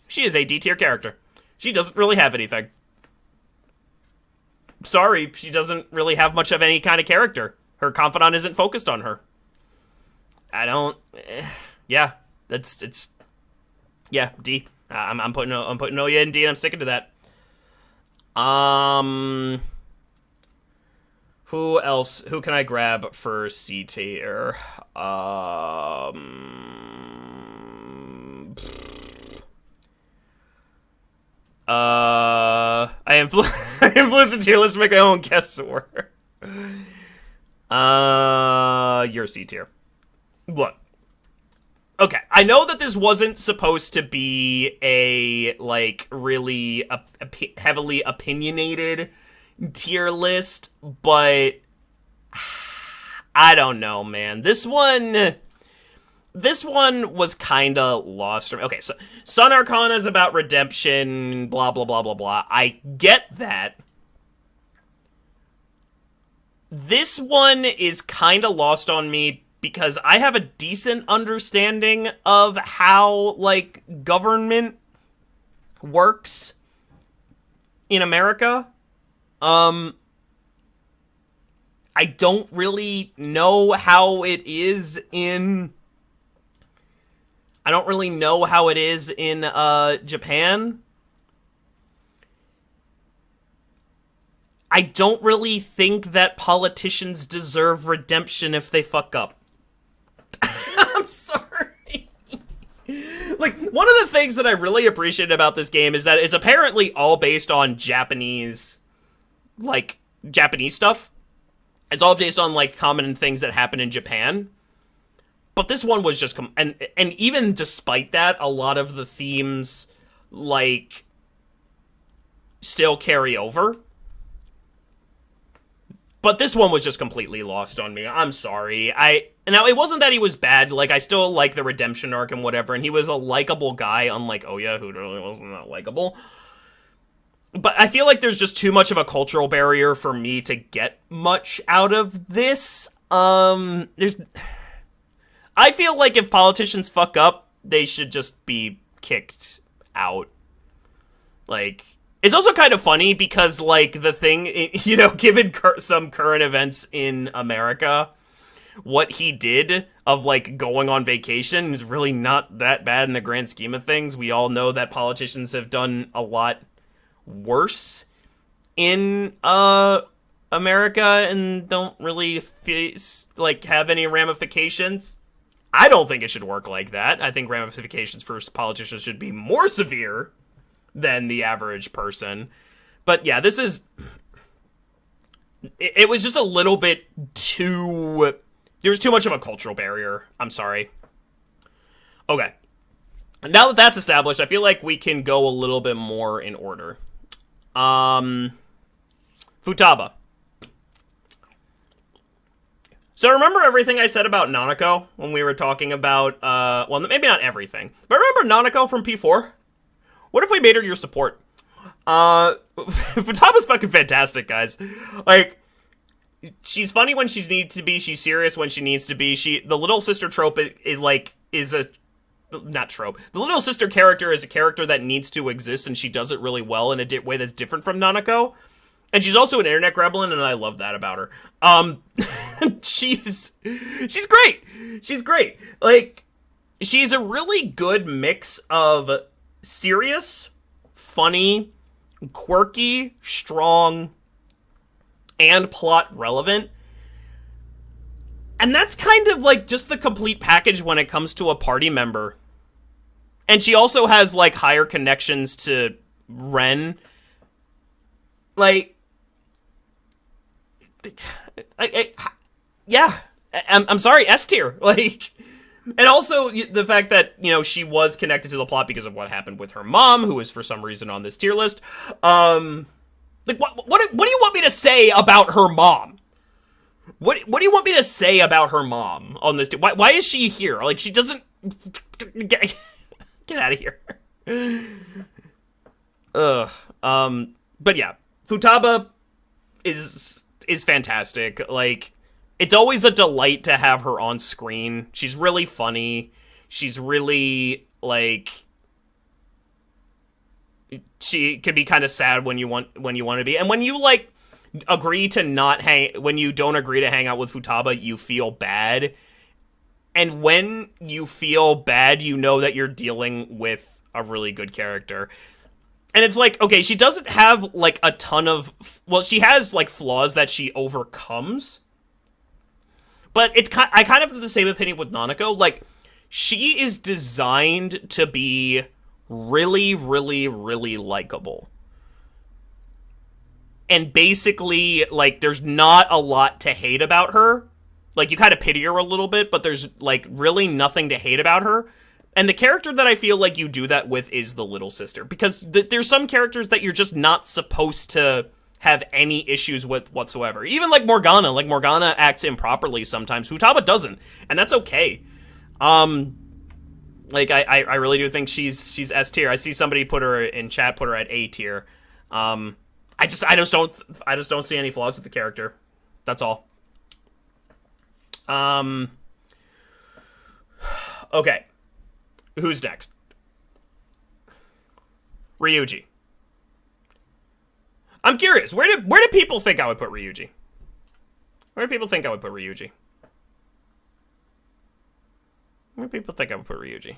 She is a D-tier character. She doesn't really have anything. Sorry, she doesn't really have much of any kind of character. Her confidant isn't focused on her. I don't... Yeah, it's... Yeah, D. I'm putting Oya in D, and I'm sticking to that. Who else? Who can I grab for C tier? I influenced the tier list to make my own guess order. You're C tier. Look. Okay, I know that this wasn't supposed to be a, like, really heavily opinionated tier list, but I don't know, man. This one was kinda lost. Okay, so Sun Arcana is about redemption, blah, blah, blah, blah, blah. I get that. This one is kinda lost on me because I have a decent understanding of how, like, government works in America. I don't really know how it is in... I don't really know how it is in, Japan. I don't really think that politicians deserve redemption if they fuck up. I'm sorry. Like, one of the things that I really appreciate about this game is that it's apparently all based on Japanese stuff. It's all based on, like, common things that happen in Japan. But this one was just... And even despite that, a lot of the themes, like, still carry over. But this one was just completely lost on me. I'm sorry. Now, it wasn't that he was bad. Like, I still like the redemption arc and whatever, and he was a likable guy, unlike Oya, who really wasn't that likable. But I feel like there's just too much of a cultural barrier for me to get much out of this. I feel like if politicians fuck up, they should just be kicked out. Like... It's also kind of funny because, like, the thing, you know, given some current events in America, what he did of, like, going on vacation is really not that bad in the grand scheme of things. We all know that politicians have done a lot worse in America and don't really have any ramifications. I don't think it should work like that. I think ramifications for politicians should be more severe than the average person. But yeah, this is... It was just a little bit too... There was too much of a cultural barrier. I'm sorry. Okay. Now that that's established, I feel like we can go a little bit more in order. Futaba. So remember everything I said about Nanako when we were talking about... well, maybe not everything. But remember Nanako from P4? What if we made her your support? Futaba's fucking fantastic, guys. Like, she's funny when she needs to be. She's serious when she needs to be. The little sister trope is not trope. The little sister character is a character that needs to exist, and she does it really well in a way that's different from Nanako. And she's also an internet gremlin, and I love that about her. She's great. She's great. Like, she's a really good mix of serious, funny, quirky, strong, and plot relevant. And that's kind of like just the complete package when it comes to a party member. And she also has like higher connections to Ren. Like, yeah, I'm sorry, S tier. Like, and also the fact that, you know, she was connected to the plot because of what happened with her mom, who is for some reason on this tier list. Like, what do you want me to say about her mom? What do you want me to say about her mom on this? Why is she here? Like, she doesn't get out of here. But yeah, Futaba is fantastic. Like, it's always a delight to have her on screen. She's really funny. She's really, like, she can be kind of sad when you want to be. And when you, like, when you don't agree to hang out with Futaba, you feel bad. And when you feel bad, you know that you're dealing with a really good character. And it's like, okay, she doesn't have, like, a ton of... Well, she has, like, flaws that she overcomes. But I kind of have the same opinion with Nanako. Like, she is designed to be really, really, really likable. And basically, like, there's not a lot to hate about her. Like, you kind of pity her a little bit, but there's, like, really nothing to hate about her. And the character that I feel like you do that with is the little sister. Because there's some characters that you're just not supposed to have any issues with whatsoever. Even like Morgana. Like, Morgana acts improperly sometimes. Futaba doesn't. And that's okay. Like, I really do think she's S tier. I see somebody put her in chat, put her at A tier. I just don't see any flaws with the character. That's all. Okay. Who's next? Ryuji. I'm curious. Where do people think I would put Ryuji? Where do people think I would put Ryuji? Where do people think I would put Ryuji?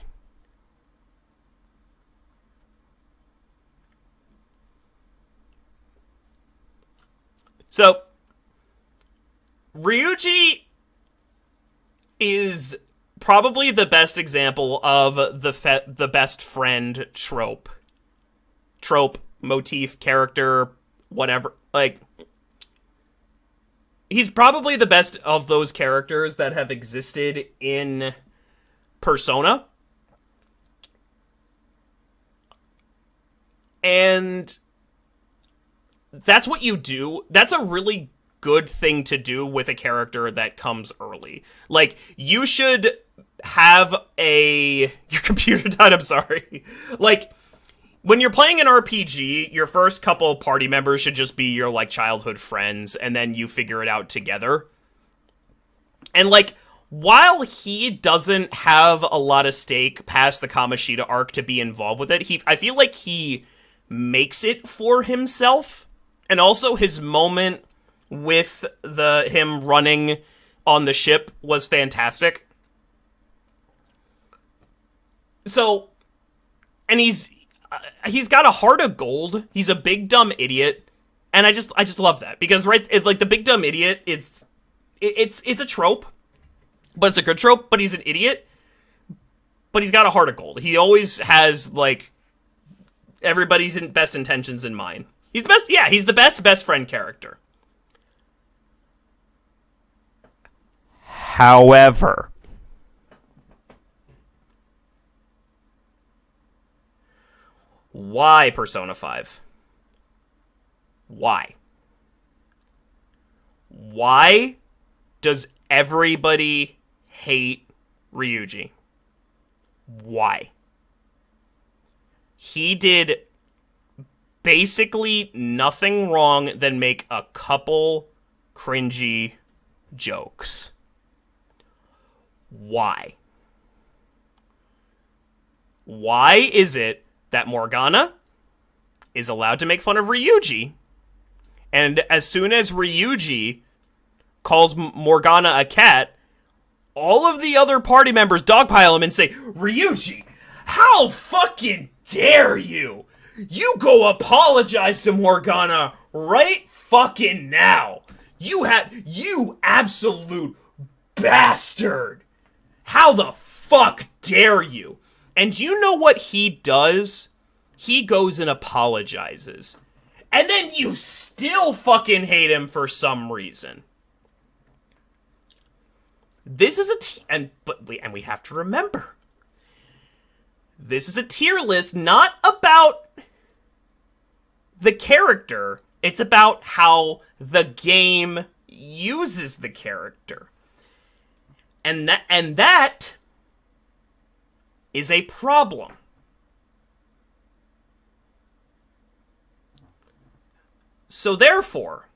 So, Ryuji is probably the best example of the best friend trope, motif, character, whatever. Like, he's probably the best of those characters that have existed in Persona. And that's what you do. That's a really good thing to do with a character that comes early. Like, you should have your computer died, I'm sorry. Like, when you're playing an RPG, your first couple party members should just be your, like, childhood friends, and then you figure it out together. And, like, while he doesn't have a lot of stake past the Kamoshida arc to be involved with it, I feel like he makes it for himself. And also his moment with him running on the ship was fantastic. So, and he's got a heart of gold. He's a big dumb idiot, and I just love that because like the big dumb idiot, it's a trope, but it's a good trope. But he's an idiot, but he's got a heart of gold. He always has like everybody's best intentions in mind. He's the best. Yeah, he's the best friend character. However, why Persona 5? Why? Why does everybody hate Ryuji? Why? He did basically nothing wrong than make a couple cringy jokes. Why? why is it that Morgana is allowed to make fun of Ryuji, and as soon as Ryuji calls Morgana a cat, all of the other party members dogpile him and say, Ryuji, how fucking dare you? You go apologize to Morgana right fucking now. You absolute bastard. How the fuck dare you? And do you know what he does? He goes and apologizes. And then you still fucking hate him for some reason. This is we have to remember. This is a tier list not about the character. It's about how the game uses the character. And that is a problem. So therefore,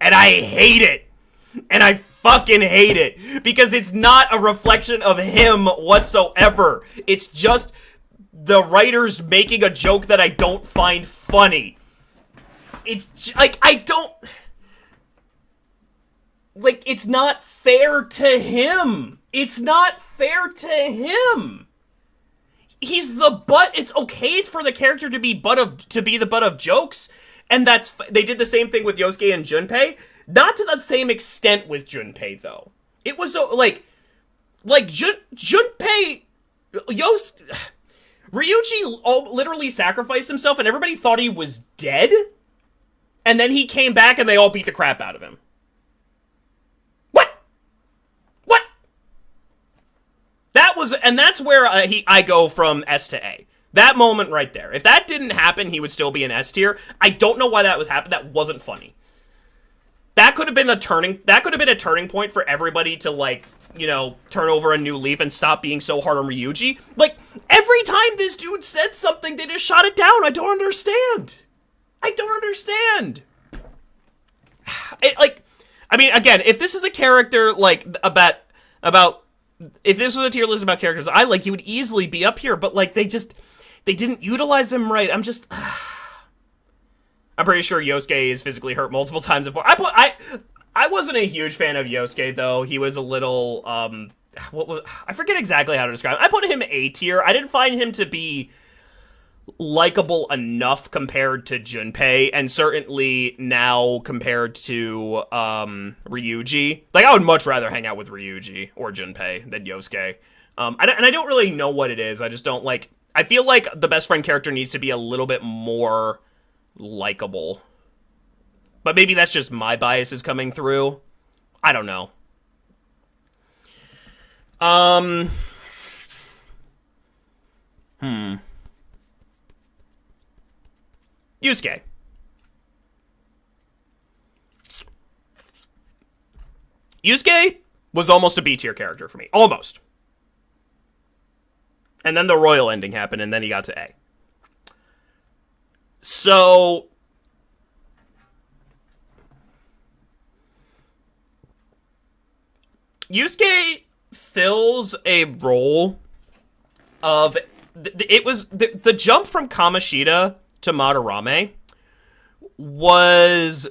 and I hate it. And I fucking hate it. Because it's not a reflection of him whatsoever. It's just the writers making a joke that I don't find funny. It's like, it's not fair to him. It's not fair to him. He's the butt. It's okay for the character to be the butt of jokes, and they did the same thing with Yosuke and Junpei. Not to the same extent with Junpei though. It was so Junpei, Ryuji literally sacrificed himself, and everybody thought he was dead. And then he came back, and they all beat the crap out of him. That's where I go from S to A. That moment right there. If that didn't happen, he would still be in S tier. I don't know why that would happen. That wasn't funny. That could have been a turning point for everybody to turn over a new leaf and stop being so hard on Ryuji. Every time this dude said something, they just shot it down. I don't understand. Again, if this is a character about if this was a tier list about characters I like, he would easily be up here, but they didn't utilize him right. I'm pretty sure Yosuke is physically hurt multiple times before. I wasn't a huge fan of Yosuke though. He was a little I forget exactly how to describe him. I put him A tier. I didn't find him to be likable enough compared to Junpei, and certainly now compared to Ryuji. I would much rather hang out with Ryuji or Junpei than Yosuke. And I don't really know what it is. I just don't I feel like the best friend character needs to be a little bit more likable. But maybe that's just my biases coming through. I don't know. Yusuke. Yusuke was almost a B tier character for me. Almost. And then the royal ending happened, and then he got to A. So Yusuke fills a role of it was the jump from Kamoshida to Madarame was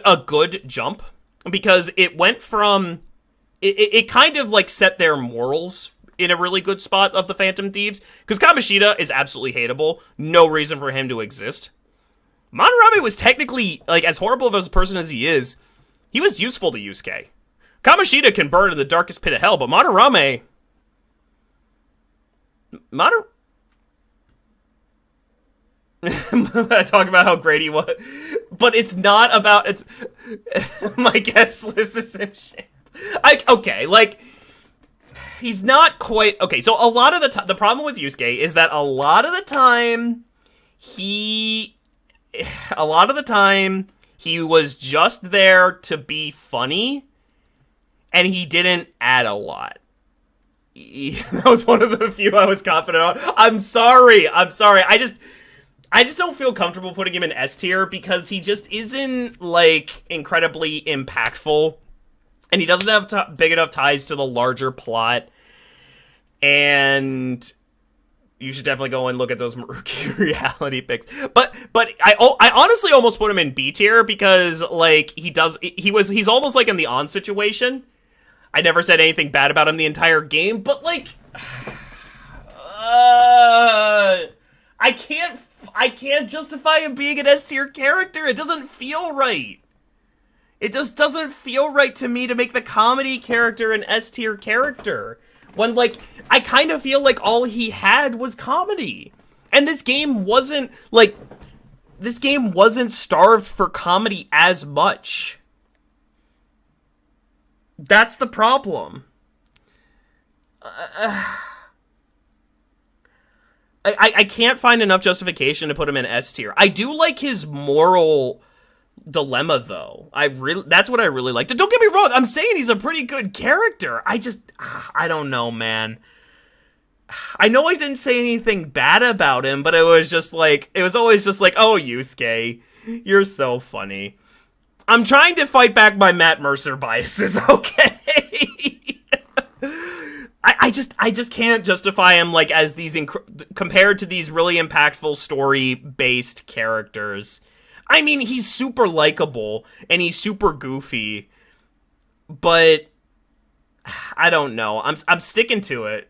a good jump, because it went from it kind of set their morals in a really good spot of the Phantom Thieves, because Kamoshida is absolutely hateable, no reason for him to exist. Madarame was technically, as horrible of a person as he is, he was useful to Yusuke. Kamoshida can burn in the darkest pit of hell, but Madarame I talk about how great he was, but it's not about my guest list is in shape. He's not quite okay. So a lot of the problem with Yusuke is that a lot of the time he was just there to be funny, and he didn't add a lot. That was one of the few I was confident on. I'm sorry. I just don't feel comfortable putting him in S tier because he just isn't, like, incredibly impactful. And he doesn't have big enough ties to the larger plot. And you should definitely go and look at those Maruki reality picks. But I honestly almost put him in B tier because, like, he's almost like in the On situation. I never said anything bad about him the entire game, but, like, I can't justify him being an S tier character. It doesn't feel right. It just doesn't feel right to me to make the comedy character an S tier character. When, like, I kind of feel like all he had was comedy. And this game wasn't starved for comedy as much. That's the problem. I can't find enough justification to put him in S tier. I do like his moral dilemma, though. That's what I really liked. Don't get me wrong, I'm saying he's a pretty good character. I don't know, man. I know I didn't say anything bad about him, but it was always just like, oh, Yusuke, you're so funny. I'm trying to fight back my Matt Mercer biases, okay? I just can't justify him, like, as these compared to these really impactful story-based characters. I mean, he's super likable and he's super goofy, but I don't know. I'm sticking to it.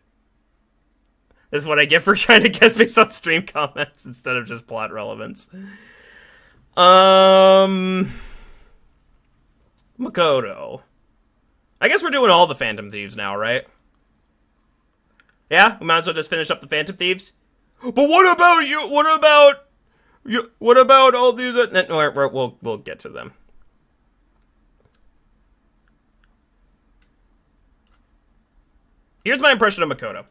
This is what I get for trying to guess based on stream comments instead of just plot relevance. Makoto. I guess we're doing all the Phantom Thieves now, right? Yeah, we might as well just finish up the Phantom Thieves. But what about you? What about all these? We'll get to them. Here's my impression of Makoto.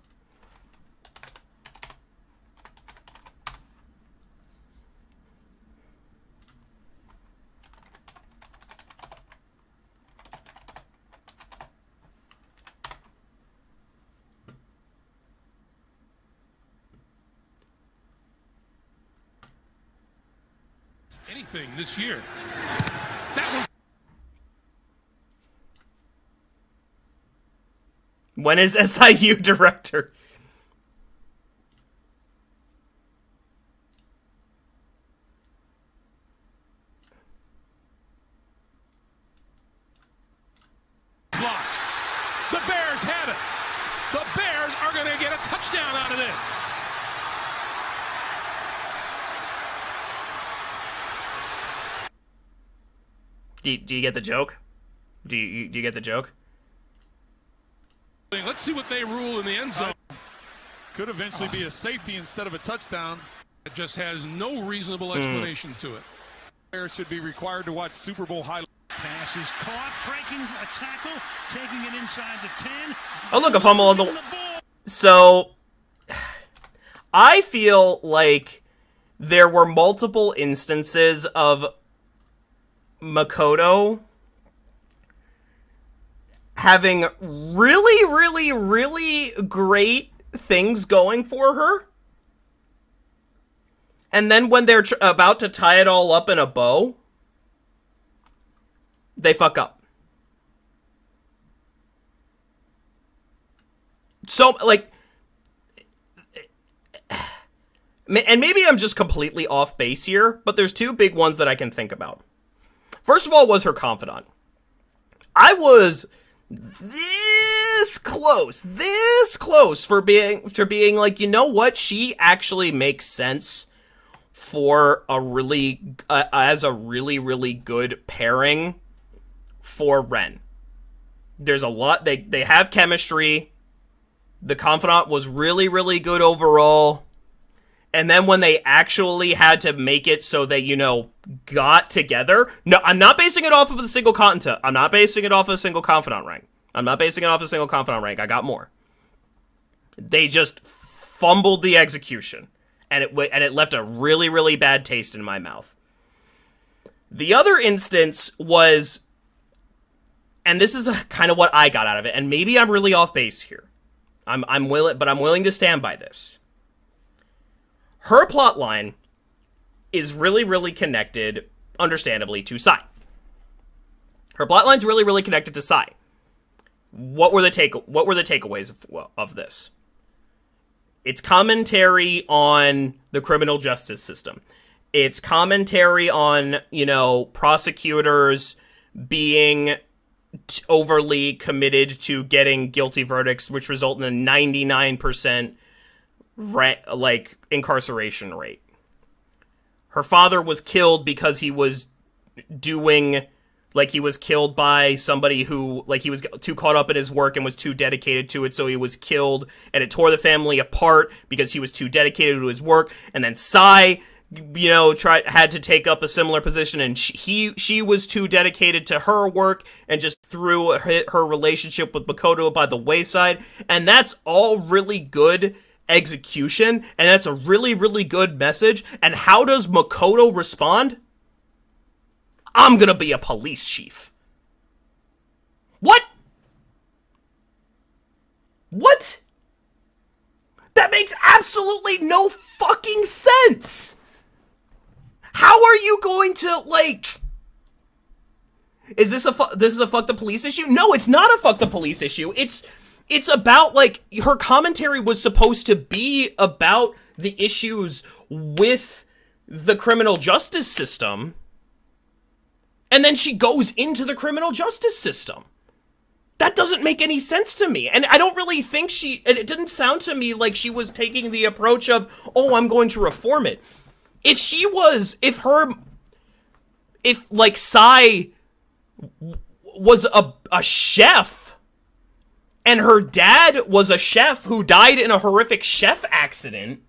Anything this year. When is SIU director? Block. The Bears have it. The Bears are going to get a touchdown out of this. Do you get the joke? Do you get the joke? Let's see what they rule in the end zone. Could eventually be a safety instead of a touchdown. It just has no reasonable explanation to it. Players should be required to watch Super Bowl highlights. Pass is caught, breaking a tackle, taking it inside the 10. Oh, look, a fumble on the... So, I feel like there were multiple instances of Makoto having really, really, really great things going for her. And then when they're about to tie it all up in a bow, they fuck up. So, like, and maybe I'm just completely off base here, but there's two big ones that I can think about. First of all was her confidant. I was this close for being like, you know what? She actually makes sense for a really, as a really, really good pairing for Ren. There's a lot, they have chemistry. The confidant was really, really good overall. And then when they actually had to make it so they, got together. No, I'm not basing it off of a single confidant. I'm not basing it off of a single confidant rank. I got more. They just fumbled the execution. And it left a really, really bad taste in my mouth. The other instance was, and this is kind of what I got out of it, and maybe I'm really off base here. I'm willing to stand by this. Her plotline is really, really connected, understandably, to Sai. Her plotline's really, really connected to Sai. What were the takeaways of this? It's commentary on the criminal justice system. It's commentary on, prosecutors being overly committed to getting guilty verdicts, which result in a 99% incarceration rate. Her father was killed because he was he was killed by somebody who, he was too caught up in his work and was too dedicated to it, so he was killed, and it tore the family apart because he was too dedicated to his work. And then Sai, had to take up a similar position, and she was too dedicated to her work and just threw her relationship with Makoto by the wayside. And that's all really good execution, and that's a really, really good message. And how does Makoto respond? I'm gonna be a police chief. What? What? That makes absolutely no fucking sense. How are you going to, is this a fuck the police issue? No, it's not a fuck the police issue. It's about, her commentary was supposed to be about the issues with the criminal justice system. And then she goes into the criminal justice system. That doesn't make any sense to me. And I don't really think it didn't sound to me like she was taking the approach of, oh, I'm going to reform it. If Sai was a chef, and her dad was a chef who died in a horrific chef accident,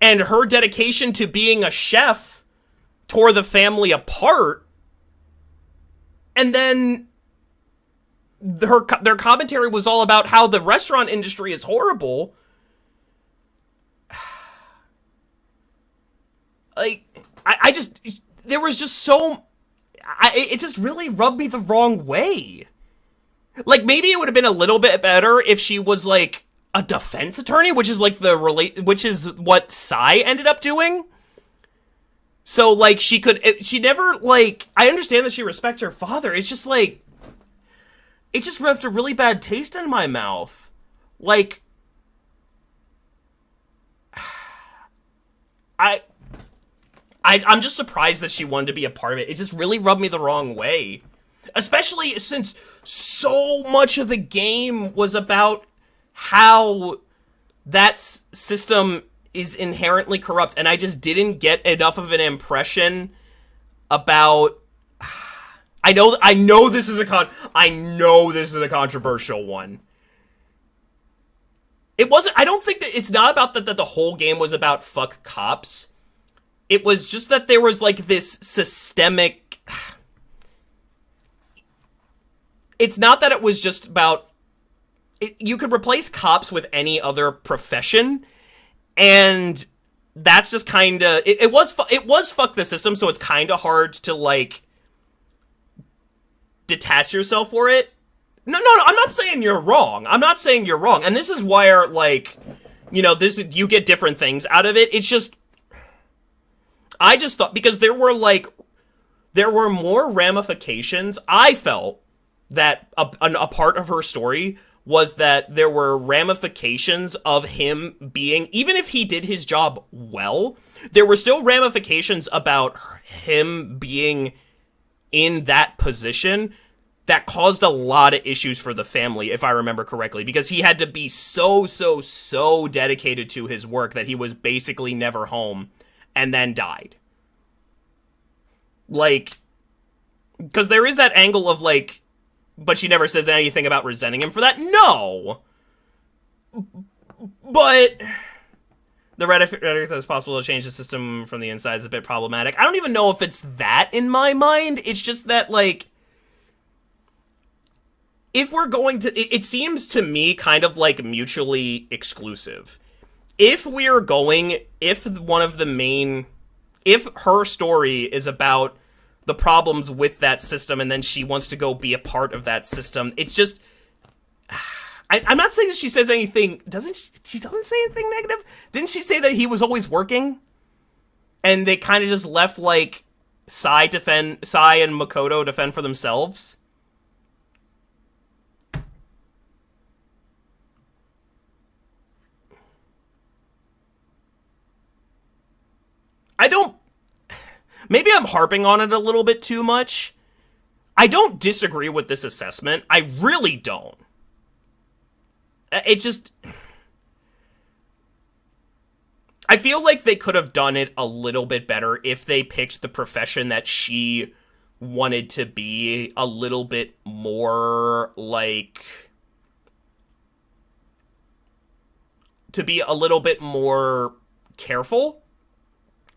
and her dedication to being a chef tore the family apart, and then their commentary was all about how the restaurant industry is horrible. There was just so... it just really rubbed me the wrong way. Maybe it would have been a little bit better if she was, a defense attorney, which is, which is what Sai ended up doing. So, she never, I understand that she respects her father. It's just, it just left a really bad taste in my mouth. I'm just surprised that she wanted to be a part of it. It just really rubbed me the wrong way. Especially since so much of the game was about how that system is inherently corrupt, and I just didn't get enough of an impression about... I know this is a controversial one. It wasn't... I don't think that... It's not about that the whole game was about fuck cops. It was just that there was, this systemic... It's not that it was just about... You could replace cops with any other profession, and that's just kind of... It was fuck the system, so it's kind of hard to, detach yourself for it. No, I'm not saying you're wrong. I'm not saying you're wrong. And this is where, you get different things out of it. It's just... I just thought... Because there were more ramifications. I felt that a part of her story was that there were ramifications of him being... Even if he did his job well, there were still ramifications about him being in that position that caused a lot of issues for the family, if I remember correctly, because he had to be so dedicated to his work that he was basically never home and then died. Because there is that angle of, but she never says anything about resenting him for that. No! But the rhetoric that it's possible to change the system from the inside is a bit problematic. I don't even know if it's that in my mind. It's just that, if we're going to... It seems to me kind of, mutually exclusive. If one of the main... If her story is about the problems with that system and then she wants to go be a part of that system, it's just... I'm not saying that she says anything... She doesn't say anything negative? Didn't she say that he was always working? and they kind of just left, like, Sai and Makoto defend for themselves. Maybe I'm harping on it a little bit too much. I don't disagree with this assessment. I really don't. It's just... I feel like they could have done it a little bit better if they picked the profession that she wanted to be a little bit more, like... to be a little bit more careful.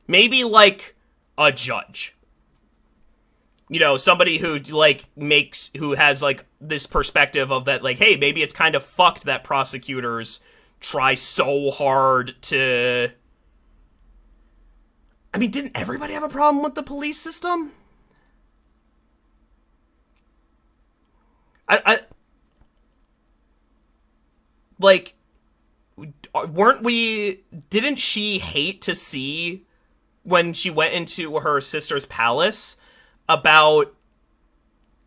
Maybe, like, a judge. You know, somebody who, like, who has, like, this perspective of that, like, hey, maybe it's kind of fucked that prosecutors try so hard to... I mean, didn't everybody have a problem with the police system? Like, didn't she hate to see when she went into her sister's palace about,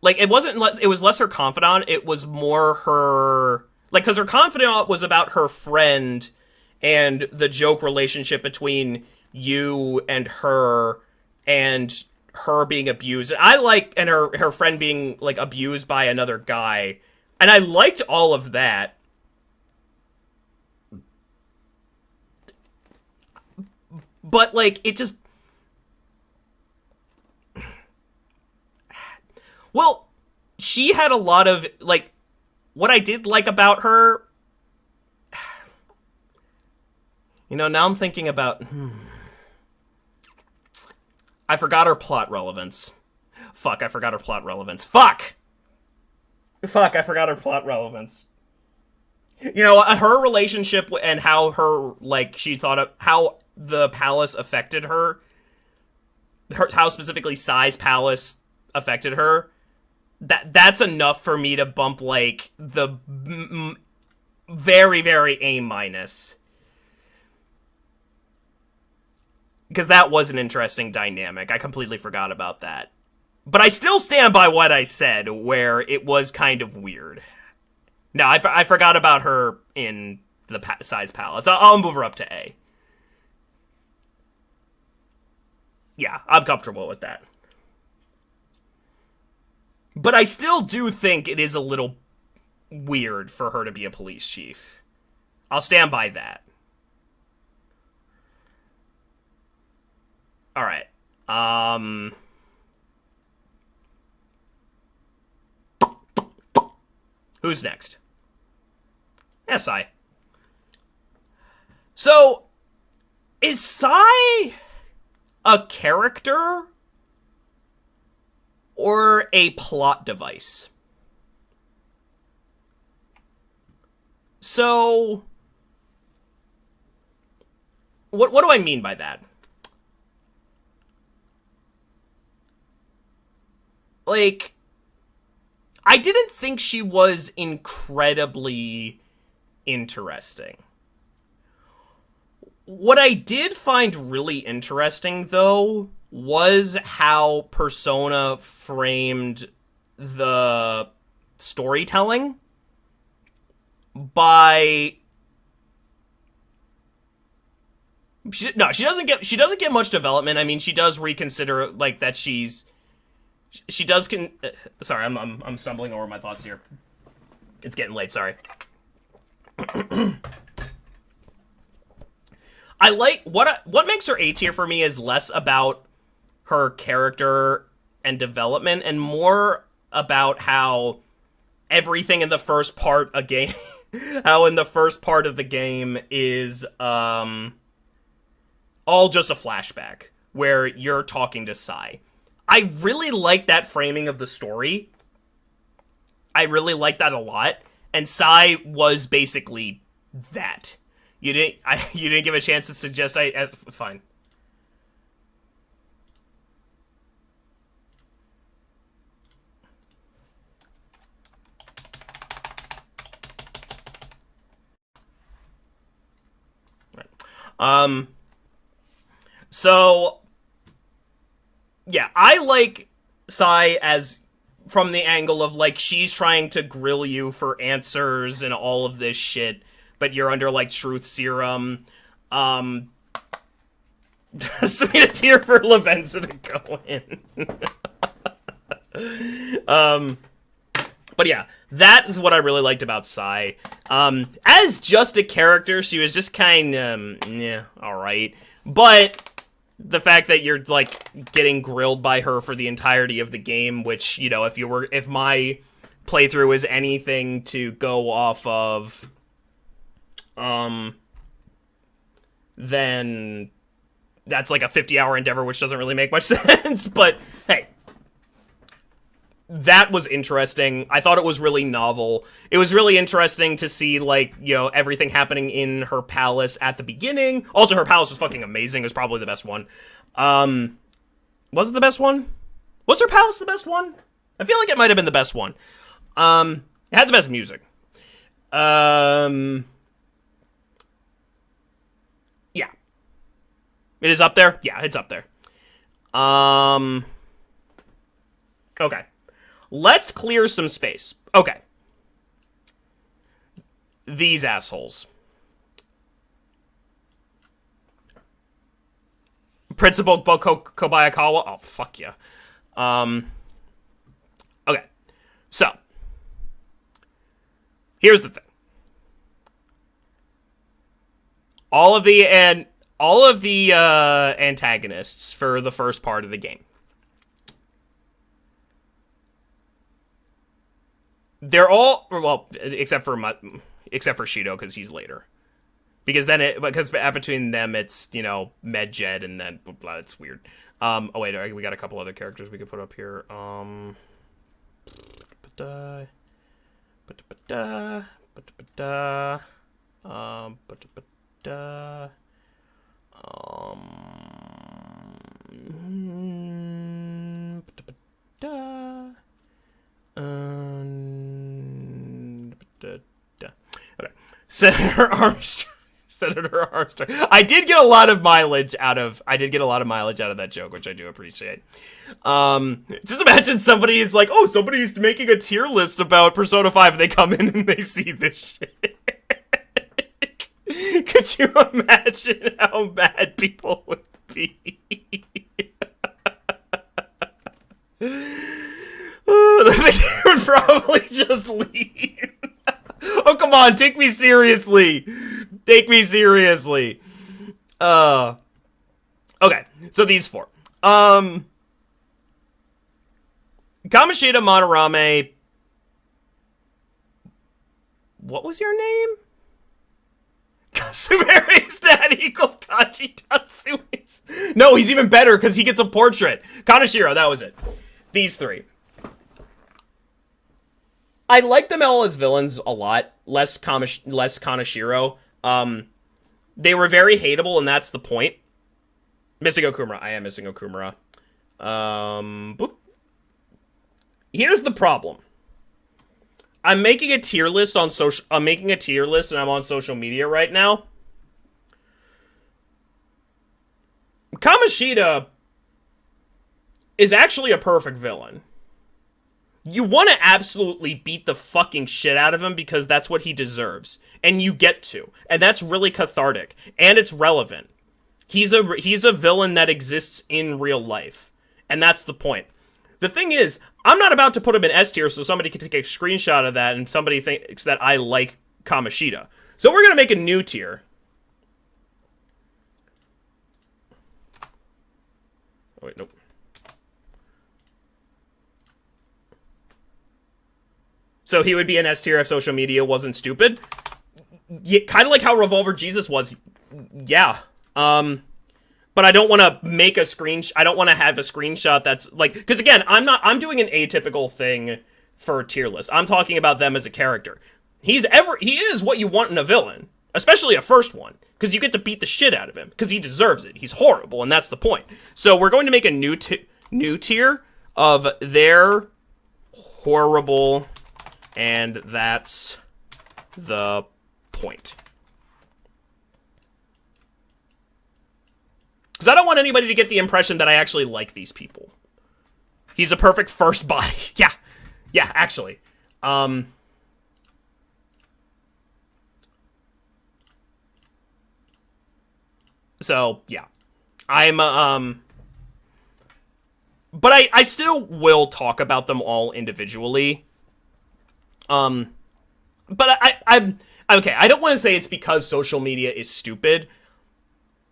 like, it was less her confidant, it was more her, like, because her confidant was about her friend and the joke relationship between you and her being abused. And her friend being, like, abused by another guy. And I liked all of that. But, like, it just... Well, she had a lot of, like, what I did like about her... You know, now I'm thinking about... I forgot her plot relevance. Fuck, I forgot her plot relevance. Fuck! Fuck, I forgot her plot relevance. You know, her relationship and how her, like, she thought of how the palace affected her, how specifically Sai's palace affected her, that's enough for me to bump, like, the very, very A-. Because that was an interesting dynamic. I completely forgot about that. But I still stand by what I said, where it was kind of weird. No, I forgot about her in the Sai's palace. I'll move her up to A. Yeah, I'm comfortable with that. But I still do think it is a little weird for her to be a police chief. I'll stand by that. Alright. Who's next? Yeah, Sai. So, is Sai a character or a plot device? So, what do I mean by that? Like, I didn't think she was incredibly interesting. What I did find really interesting, though, was how Persona framed the storytelling by... she doesn't get much development. I mean, she does reconsider, like, that sorry, I'm stumbling over my thoughts here. It's getting late, sorry. I like what makes her A tier for me is less about her character and development and more about how everything in the first part of the game is all just a flashback where you're talking to Sai. I really like that framing of the story. I really like that a lot. And Sai was basically that. You didn't give a chance to suggest fine. Right. So, yeah, I like Sai as from the angle of, like, she's trying to grill you for answers and all of this shit, but you're under, like, truth serum. Sweet a tear for Lavenza to go in. But yeah, that is what I really liked about Sai. As just a character, she was just kind of, yeah, alright. But the fact that you're, like, getting grilled by her for the entirety of the game, which, you know, if my playthrough is anything to go off of, then that's like a 50-hour endeavor, which doesn't really make much sense, but hey. That was interesting. I thought it was really novel. It was really interesting to see, like, you know, everything happening in her palace at the beginning. Also, her palace was fucking amazing. It was probably the best one. Was it the best one? Was her palace the best one? I feel like it might have been the best one. It had the best music. Yeah. It is up there? Yeah, it's up there. Okay. Let's clear some space. Okay. These assholes. Principal Kobayakawa? Oh, fuck yeah. Okay. So. Here's the thing. All of the antagonists for the first part of the game. They're all, well, except for Shido, because he's later. Because between them, it's, you know, Medjed, and then, blah, it's weird. Oh, wait, we got a couple other characters we could put up here. Okay. Senator Armstrong. I did get a lot of mileage out of that joke, which I do appreciate. Just imagine somebody is like, oh, somebody's making a tier list about Persona 5, and they come in and they see this shit. Could you imagine how mad people would be? They would probably just leave. Oh, come on, take me seriously. Take me seriously. Okay, so these four. Kamoshida, Monorame. What was your name? Kasumire's dad equals Kaji Tatsumi's. No, he's even better because he gets a portrait. Kaneshiro, that was it. These three. I like them all as villains a lot. Less Kaneshiro. They were very hateable, and that's the point. Missing Okumura. I am missing Okumura. Boop. Here's the problem. I'm making a tier list on social. I'm making a tier list, and I'm on social media right now. Kamoshida is actually a perfect villain. You want to absolutely beat the fucking shit out of him because that's what he deserves. And you get to. And that's really cathartic. And it's relevant. He's a villain that exists in real life. And that's the point. The thing is, I'm not about to put him in S tier so somebody can take a screenshot of that and somebody thinks that I like Kamoshida. So we're going to make a new tier. Oh, wait, nope. So he would be an S tier if social media wasn't stupid. Yeah, kind of like how Revolver Jesus was. Yeah. But I don't want to make a screenshot. I don't want to have a screenshot that's like, because again, I'm doing an atypical thing for a tier list. I'm talking about them as a character. He is what you want in a villain, especially a first one, because you get to beat the shit out of him because he deserves it. He's horrible, and that's the point. So we're going to make a new tier of their horrible. And that's the point. Because I don't want anybody to get the impression that I actually like these people. He's a perfect first body. Yeah. Yeah, actually. So, yeah. But I still will talk about them all individually. But I'm okay, I don't want to say it's because social media is stupid.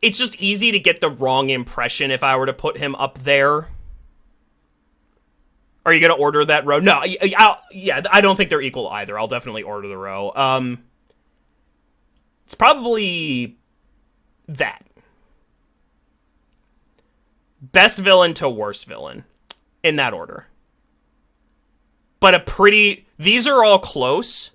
It's just easy to get the wrong impression if I were to put him up there. Are you going to order that row? No, I don't think they're equal either. I'll definitely order the row. It's probably that. Best villain to worst villain, in that order. But these are all close.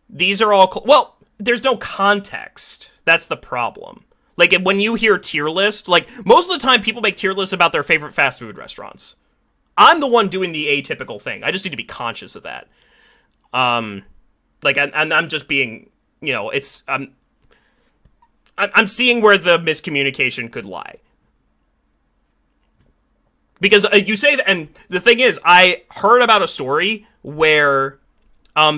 Well, there's no context. That's the problem. Like, when you hear tier list, like, most of the time people make tier lists about their favorite fast food restaurants. I'm the one doing the atypical thing. I just need to be conscious of that. Like, I'm just being, you know, I'm seeing where the miscommunication could lie. Because you say that, and the thing is, I heard about a story where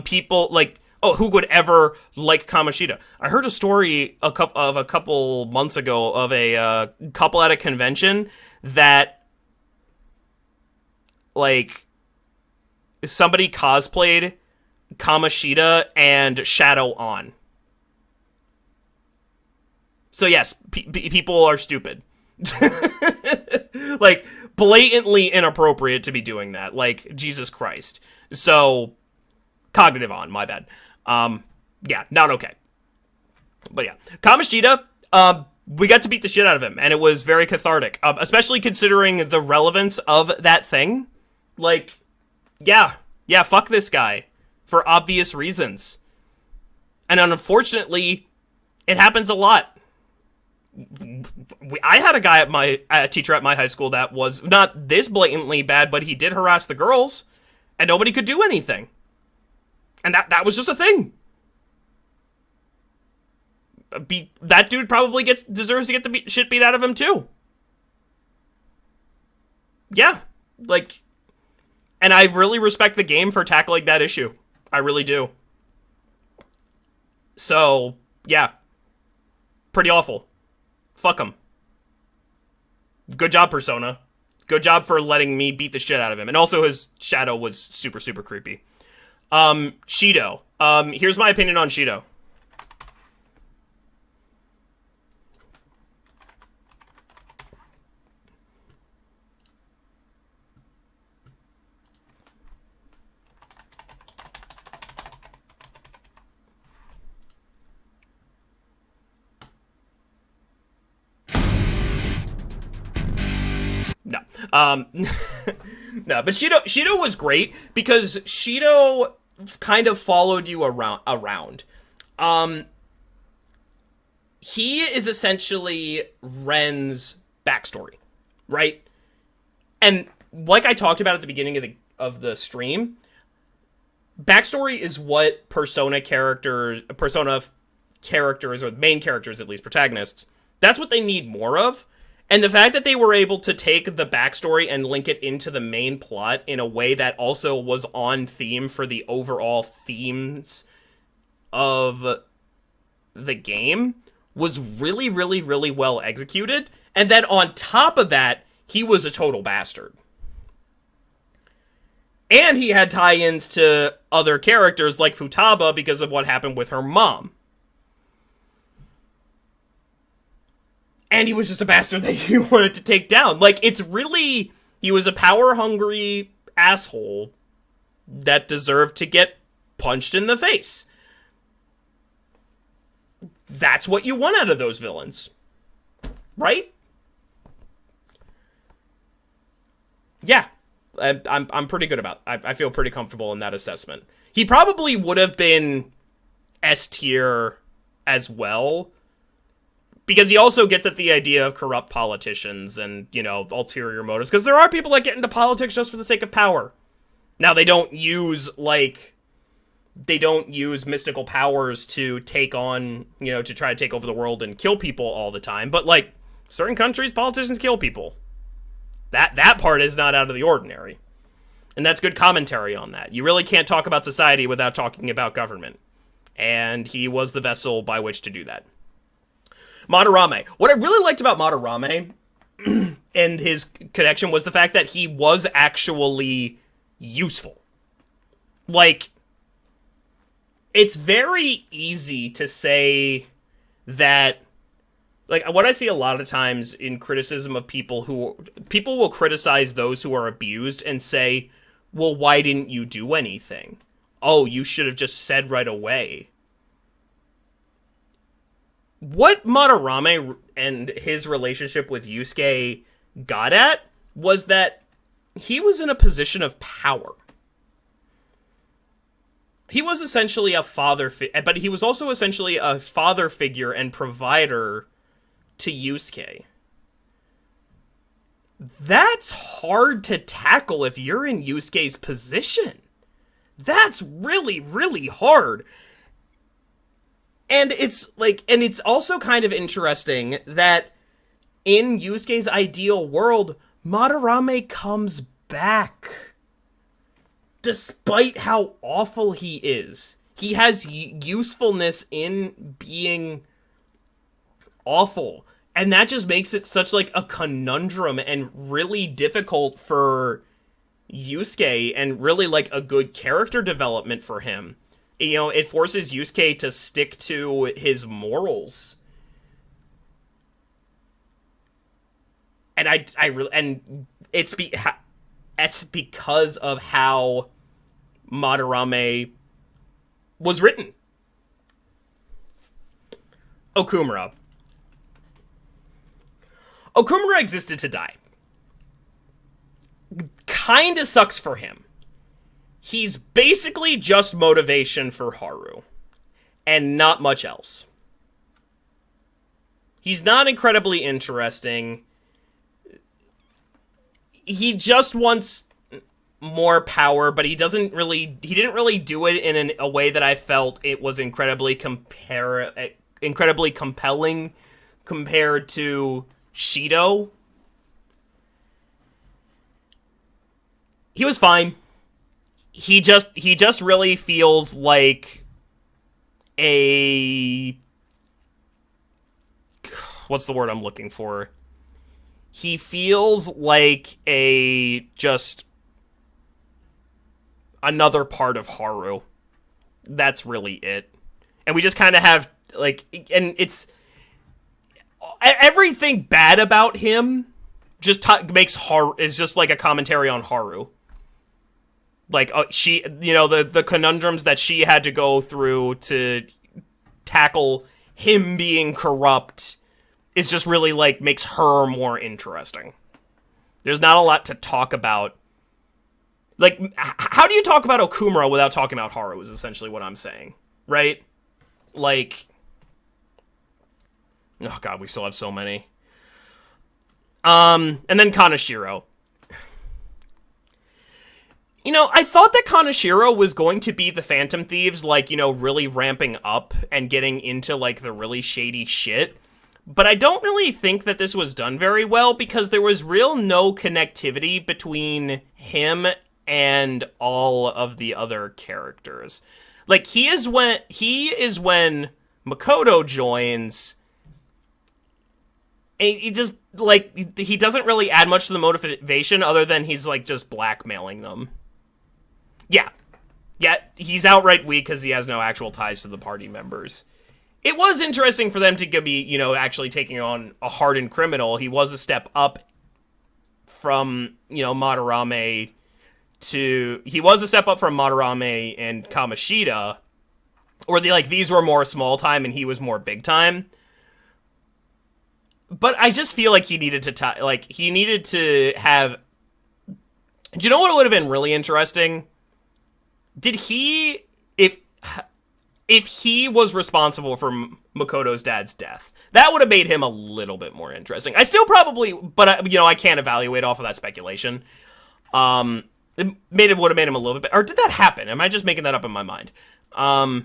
people, like, oh, who would ever like Kamoshida? I heard a story a couple months ago of a couple at a convention that, like, somebody cosplayed Kamoshida and Shadow on. So yes, people are stupid. Like, blatantly inappropriate to be doing that. Like, Jesus Christ. So, cognitive on, my bad. Yeah, not okay. But yeah, Kamoshida, we got to beat the shit out of him, and it was very cathartic, especially considering the relevance of that thing. Like, yeah, fuck this guy, for obvious reasons. And unfortunately, it happens a lot. I had a guy a teacher at my high school that was not this blatantly bad, but he did harass the girls, and nobody could do anything. And that was just a thing. That dude probably deserves to get the shit beat out of him too. Yeah, like, and I really respect the game for tackling that issue. I really do. So, yeah. Pretty awful. Fuck him. Good job, Persona. Good job for letting me beat the shit out of him. And also his shadow was super, super creepy. Shido. Here's my opinion on Shido. No. No, but Shido was great because Shido kind of followed you around. He is essentially Ren's backstory, right? And like I talked about at the beginning of the stream, backstory is what Persona characters, or main characters at least, protagonists, that's what they need more of. And the fact that they were able to take the backstory and link it into the main plot in a way that also was on theme for the overall themes of the game was really, really, really well executed. And then on top of that, he was a total bastard. And he had tie-ins to other characters like Futaba because of what happened with her mom. And he was just a bastard that you wanted to take down. Like, it's really... He was a power-hungry asshole that deserved to get punched in the face. That's what you want out of those villains. Right? Yeah. I'm pretty good about it. I feel pretty comfortable in that assessment. He probably would have been S tier as well, because he also gets at the idea of corrupt politicians and, you know, ulterior motives. Because there are people that get into politics just for the sake of power. Now, they don't use mystical powers to take on, you know, to try to take over the world and kill people all the time. But, like, Certain countries, politicians kill people. That part is not out of the ordinary. And that's good commentary on that. You really can't talk about society without talking about government. And he was the vessel by which to do that. Madarame. What I really liked about Madarame and his connection was the fact that he was actually useful. Like, it's very easy to say that, like, what I see a lot of times in criticism of people will criticize those who are abused and say, well, why didn't you do anything? Oh, you should have just said right away. What Madarame and his relationship with Yusuke got at was that he was in a position of power. He was essentially a father, but he was also essentially a father figure and provider to Yusuke. That's hard to tackle if you're in Yusuke's position. That's really, really hard. And it's also kind of interesting that in Yusuke's ideal world, Madarame comes back. Despite how awful he is. He has usefulness in being awful. And that just makes it such like a conundrum and really difficult for Yusuke and really like a good character development for him. You know, it forces Yusuke to stick to his morals. And it's because of how Madarame was written. Okumura. Okumura existed to die. Kinda sucks for him. He's basically just motivation for Haru. And not much else. He's not incredibly interesting. He just wants more power, but he didn't really do it in a way that I felt it was incredibly compelling compared to Shido. He was fine. He just really feels like a... What's the word I'm looking for? He feels like just another part of Haru. That's really it. And we just kind of have, like, and it's... Everything bad about him just makes Haru... is just like a commentary on Haru. Like, she, you know, the conundrums that she had to go through to tackle him being corrupt is just really, like, makes her more interesting. There's not a lot to talk about. Like, how do you talk about Okumura without talking about Haru is essentially what I'm saying, right? Like, oh god, we still have so many. And then Kaneshiro. You know, I thought that Kaneshiro was going to be the Phantom Thieves, like, you know, really ramping up and getting into, like, the really shady shit. But I don't really think that this was done very well because there was no connectivity between him and all of the other characters. Like, he is when Makoto joins, and he just, like, he doesn't really add much to the motivation other than he's, like, just blackmailing them. Yeah, he's outright weak because he has no actual ties to the party members. It was interesting for them to be, you know, actually taking on a hardened criminal. He was a step up from, you know, Madarame and Kamoshida, or these were more small time and he was more big time. But I just feel like he needed to have. Do you know what would have been really interesting? Did he, if he was responsible for Makoto's dad's death, that would have made him a little bit more interesting. I still probably, but you know, I can't evaluate off of that speculation. Would have made him a little bit, or did that happen? Am I just making that up in my mind? I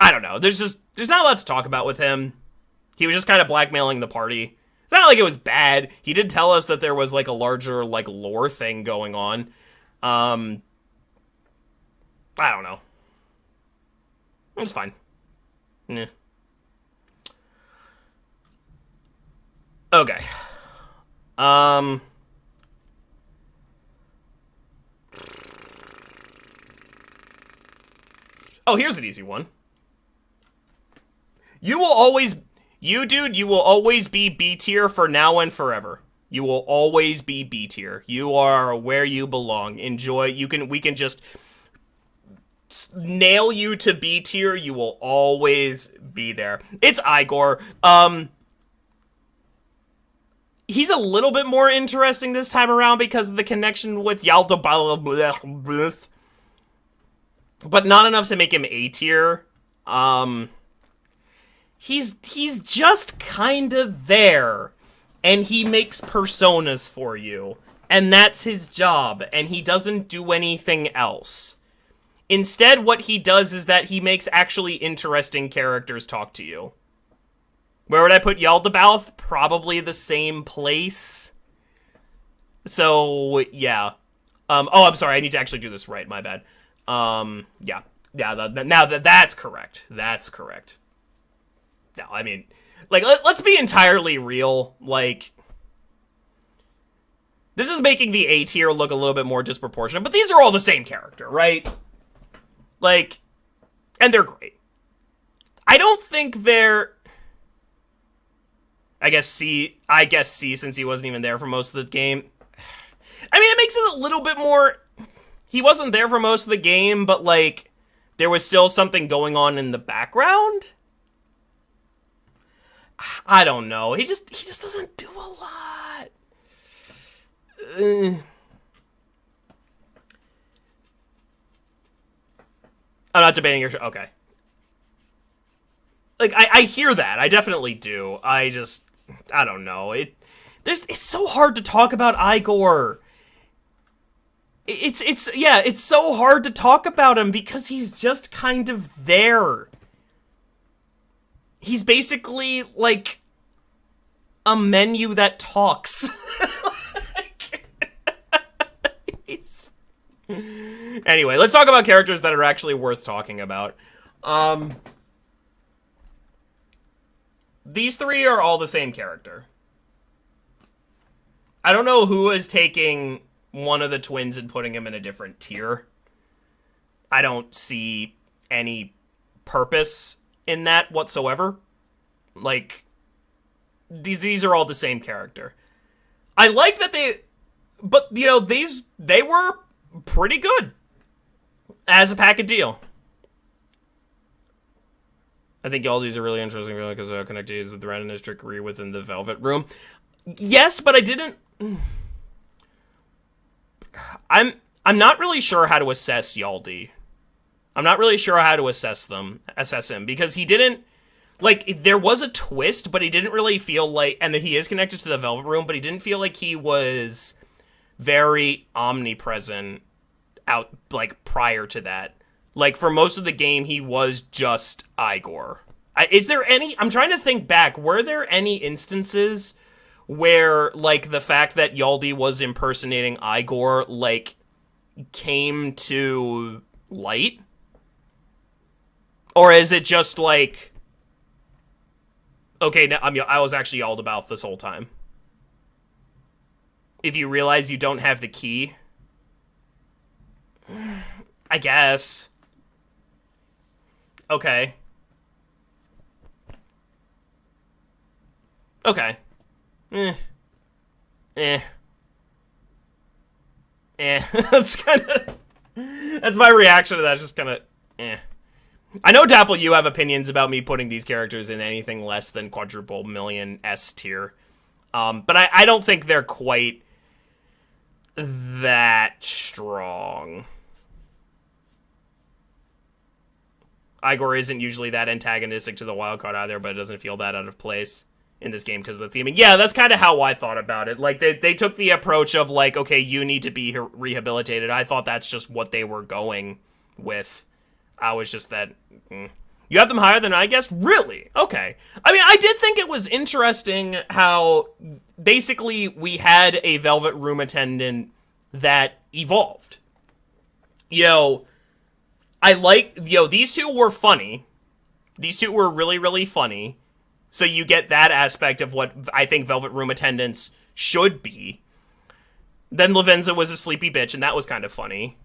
don't know. There's not a lot to talk about with him. He was just kind of blackmailing the party. It's not like it was bad. He did tell us that there was, like, a larger, like, lore thing going on. I don't know. It's fine. Yeah. Okay. Oh, here's an easy one. You will always be B tier for now and forever. You will always be B tier. You are where you belong. Enjoy. We can just nail you to B tier. You will always be there. It's Igor. He's a little bit more interesting this time around because of the connection with Yalda, but not enough to make him A tier. He's just kind of there, and he makes personas for you, and that's his job, and he doesn't do anything else. Instead, what he does is that he makes actually interesting characters talk to you. Where would I put Yaldabaoth? Probably the same place. So, yeah. Oh, I'm sorry, I need to actually do this right, my bad. Yeah. Yeah, now that's correct. That's correct. No, I mean, like, let's be entirely real. Like, this is making the A tier look a little bit more disproportionate, but these are all the same character, right? Like, and they're great. I don't think they're... I guess C, since he wasn't even there for most of the game. I mean, it makes it a little bit more... He wasn't there for most of the game, but, like, there was still something going on in the background? I don't know. He just doesn't do a lot. I'm not debating your... Okay. Like, I hear that. I definitely do. I don't know. It's so hard to talk about Igor. It's so hard to talk about him because he's just kind of there. He's basically, like, a menu that talks. Anyway, let's talk about characters that are actually worth talking about. These three are all the same character. I don't know who is taking one of the twins and putting him in a different tier. I don't see any purpose in that whatsoever. Like, these are all the same character. I like that but, you know, they were pretty good as a package deal. I think all these are really interesting because they're connected with Ren and his trickery within the Velvet Room. Yes, but I didn't... I'm not really sure how to assess Yaldi. I'm not really sure how to assess him, because he didn't... Like, there was a twist, but he didn't really feel like... And he is connected to the Velvet Room, but he didn't feel like he was very omnipresent like, prior to that. Like, for most of the game, he was just Igor. Is there any... I'm trying to think back. Were there any instances where, like, the fact that Yaldi was impersonating Igor, like, came to light? Or is it just, like... Okay, now I was actually Yaldabaoth this whole time. If you realize you don't have the key... I guess... Okay. Okay. That's my reaction to that. It's just kind of, I know, Dapple, you have opinions about me putting these characters in anything less than quadruple million S tier. But I don't think they're quite that strong. Igor isn't usually that antagonistic to the wildcard either, but it doesn't feel that out of place in this game because of the theming. Yeah, that's kind of how I thought about it. Like, they took the approach of, like, okay, you need to be rehabilitated. I thought that's just what they were going with. I was just that... You have them higher than I guessed? Really? Okay. I mean, I did think it was interesting how basically we had a Velvet Room attendant that evolved. These two were funny. These two were really, really funny. So you get that aspect of what I think Velvet Room attendants should be. Then Lavenza was a sleepy bitch, and that was kind of funny.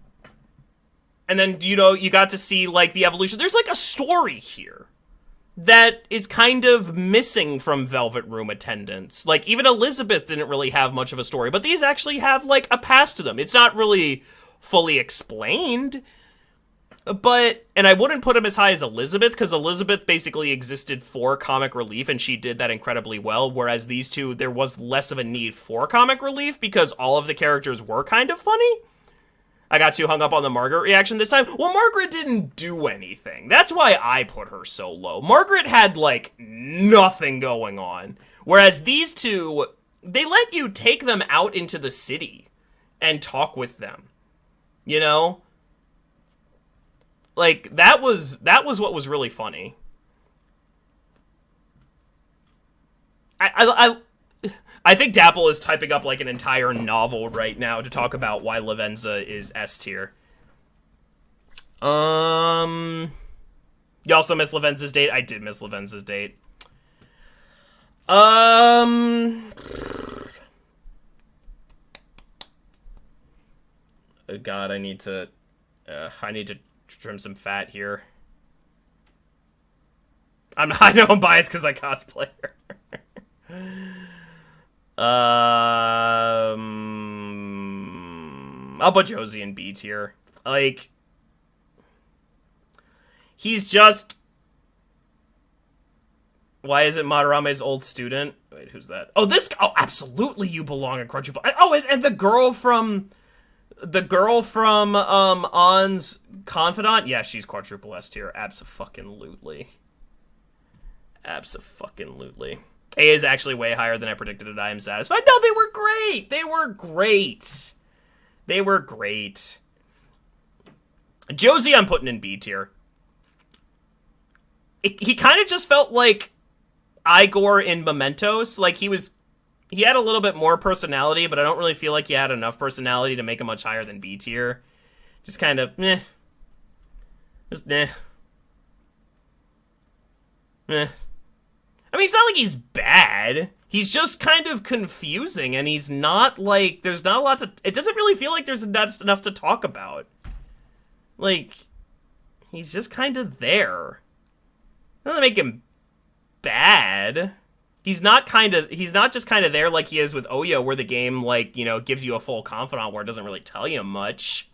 And then, you got to see, like, the evolution. There's, like, a story here that is kind of missing from Velvet Room attendants. Like, even Elizabeth didn't really have much of a story, but these actually have, like, a past to them. It's not really fully explained, and I wouldn't put him as high as Elizabeth, because Elizabeth basically existed for comic relief, and she did that incredibly well, whereas these two, there was less of a need for comic relief, because all of the characters were kind of funny. I got too hung up on the Margaret reaction this time. Well, Margaret didn't do anything. That's why I put her so low. Margaret had, like, nothing going on. Whereas these two, they let you take them out into the city and talk with them. Like, that was what was really funny. I think Dapple is typing up, like, an entire novel right now to talk about why Lavenza is S tier. You also missed Lavenza's date? I did miss Lavenza's date. God, I need to trim some fat here. I know I'm biased because I cosplay her. I'll put Josie in B tier. Like, he's just... Why is it Madarame's old student? Wait, who's that? Oh, this... Oh, absolutely you belong in Crunchyroll. Oh, and the girl from... Ann's confidant? Yeah, she's quadruple S tier. Abso-fucking-lutely. Abso-fucking-lutely. A is actually way higher than I predicted, and I am satisfied. No, they were great! They were great! They were great. Josie I'm putting in B tier. He kind of just felt like Igor in Mementos. Like, he had a little bit more personality, but I don't really feel like he had enough personality to make him much higher than B tier. Just kind of, meh. Just, meh. Meh. I mean, it's not like he's bad. He's just kind of confusing, and he's not, like, there's not a lot to... It doesn't really feel like there's enough to talk about. Like, he's just kind of there. Doesn't make him bad. He's not just kind of there like he is with Oyo, where the game, like, gives you a full confidant where it doesn't really tell you much.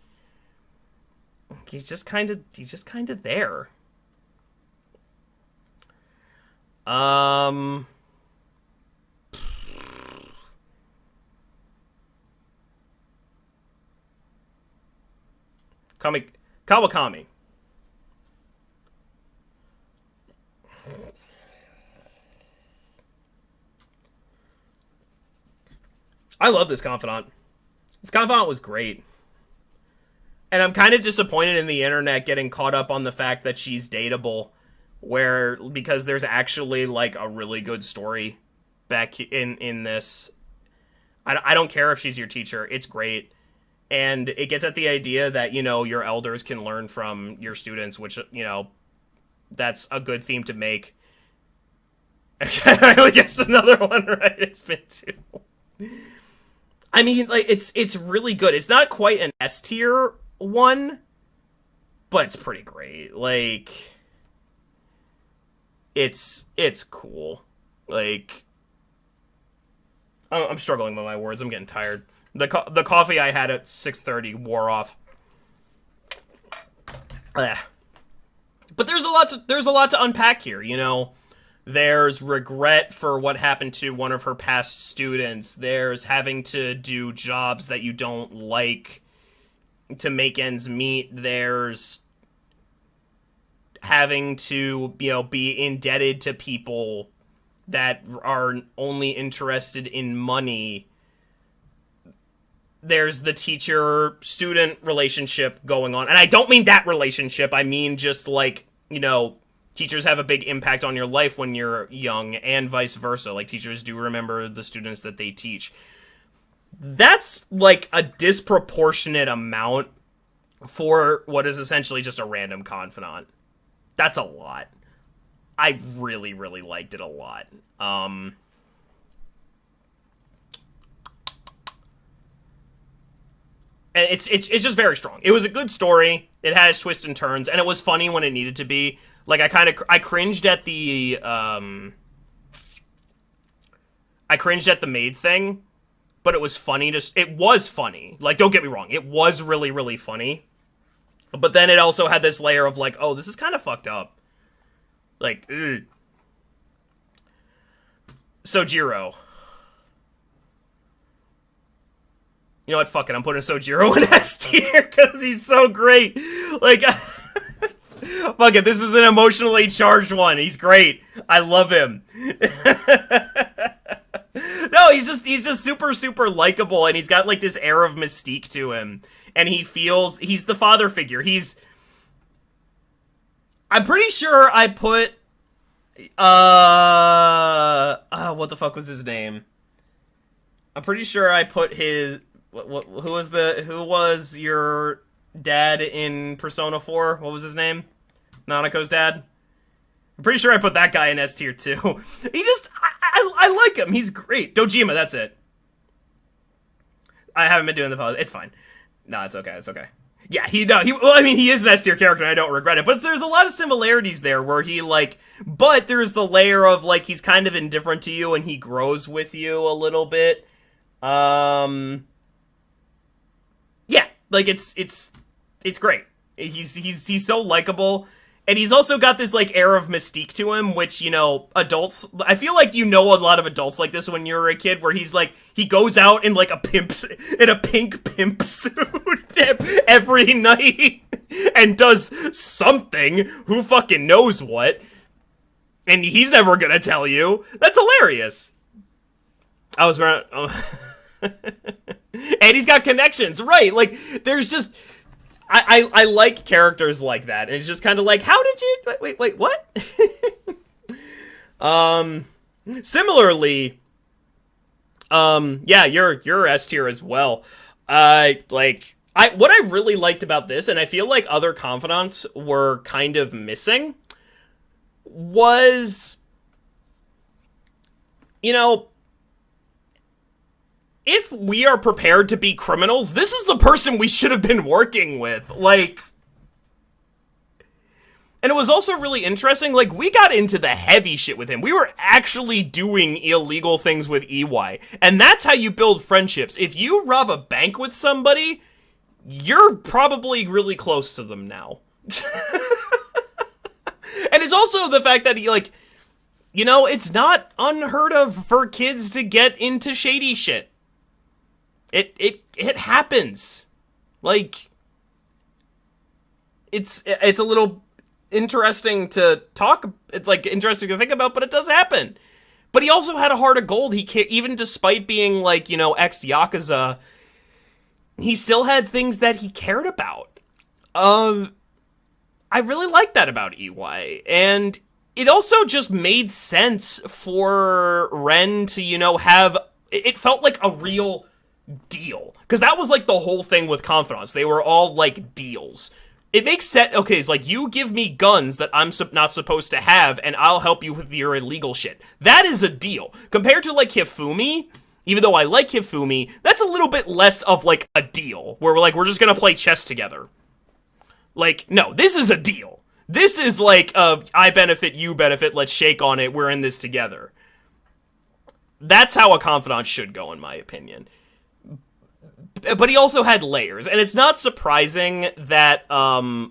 He's just kind of there. Kawakami. I love this confidant. This confidant was great. And I'm kind of disappointed in the internet getting caught up on the fact that she's dateable, because there's actually, like, a really good story back in this. I don't care if she's your teacher. It's great. And it gets at the idea that, your elders can learn from your students, which, that's a good theme to make. I guess another one, right? It's been two. I mean, like, it's really good. It's not quite an S tier one, but it's pretty great. Like, it's cool. Like, I'm struggling with my words. I'm getting tired. The coffee I had at 6:30 wore off. But there's a lot to unpack here, There's regret for what happened to one of her past students. There's having to do jobs that you don't like to make ends meet. There's having to, be indebted to people that are only interested in money. There's the teacher-student relationship going on. And I don't mean that relationship. I mean just, like, teachers have a big impact on your life when you're young, and vice versa. Like, teachers do remember the students that they teach. That's, like, a disproportionate amount for what is essentially just a random confidant. That's a lot. I really, really liked it a lot. And it's just very strong. It was a good story. It has twists and turns, and it was funny when it needed to be. Like, I cringed at the maid thing, but it was funny. It was funny. Like, don't get me wrong, it was really, really funny. But then it also had this layer of like, oh, this is kind of fucked up. Like, ugh. Sojiro. You know what? Fuck it. I'm putting Sojiro in S tier because he's so great. Like, fuck it. This is an emotionally charged one. He's great. I love him. No, he's just super, super likable, and he's got like this air of mystique to him, and he's the father figure. I'm pretty sure I put, what the fuck was his name? I'm pretty sure I put his, who was your dad in Persona 4? What was his name? Nanako's dad? I'm pretty sure I put that guy in S tier too. I like him. He's great. Dojima, that's it. I haven't been doing the pause. It's fine. No, it's okay. It's okay. Yeah, he is an S tier character, and I don't regret it. But there's a lot of similarities there where but there's the layer of, like, he's kind of indifferent to you, and he grows with you a little bit. Yeah, like, it's great. He's so likable. And he's also got this, like, air of mystique to him, which, you know, adults... I feel like you know a lot of adults like this when you're a kid, where he's, like... He goes out in, like, a pink pimp suit every night and does something. Who fucking knows what? And he's never gonna tell you. That's hilarious. And he's got connections, right? Like, there's just... I like characters like that, and it's just kind of like, how did you... Wait, what? Similarly, yeah, you're S tier as well. What I really liked about this, and I feel like other confidants were kind of missing, was, you know, if we are prepared to be criminals, this is the person we should have been working with. Like, and it was also really interesting, like, we got into the heavy shit with him. We were actually doing illegal things with EY, and that's how you build friendships. If you rob a bank with somebody, you're probably really close to them now. And it's also the fact that he, like, you know, it's not unheard of for kids to get into shady shit. It happens. Like, it's a little interesting to talk. It's, like, interesting to think about, but it does happen. But he also had a heart of gold. Even despite being, like, you know, ex-Yakuza, he still had things that he cared about. I really like that about EY, and it also just made sense for Ren to, you know, have... It felt like a real deal, because that was, like, the whole thing with confidants. They were all, like, deals. It makes sense. Okay, it's like, you give me guns that I'm not supposed to have, and I'll help you with your illegal shit. That is a deal. Compared to, like, Hifumi, even though I like Hifumi, that's a little bit less of, like, a deal, where we're just gonna play chess together. Like, no, this is a deal. This is like, I benefit, you benefit, let's shake on it, we're in this together. That's how a confidant should go, in my opinion. But he also had layers, and it's not surprising that, I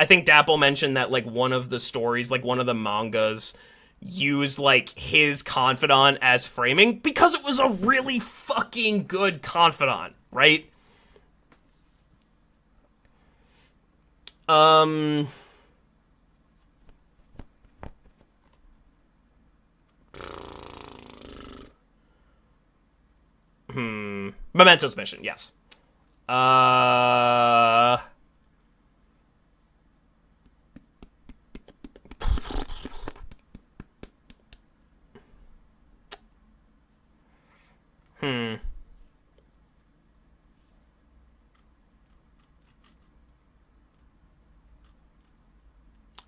think Dapple mentioned that, like, one of the stories, like, one of the mangas used, like, his confidant as framing, because it was a really fucking good confidant, right? Memento's mission, yes.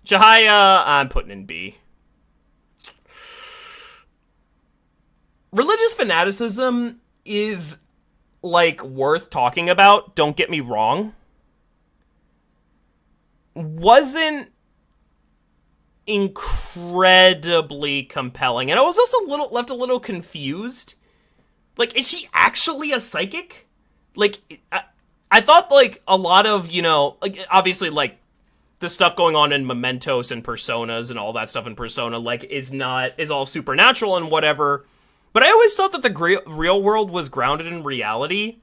Chihaya, I'm putting in B. Religious fanaticism is, like, worth talking about, don't get me wrong. Wasn't incredibly compelling. And I was also left a little confused. Like, is she actually a psychic? Like, I thought, like, a lot of, you know, like, obviously, like, the stuff going on in Mementos and Personas and all that stuff in Persona, like, is all supernatural and whatever. But I always thought that the real world was grounded in reality.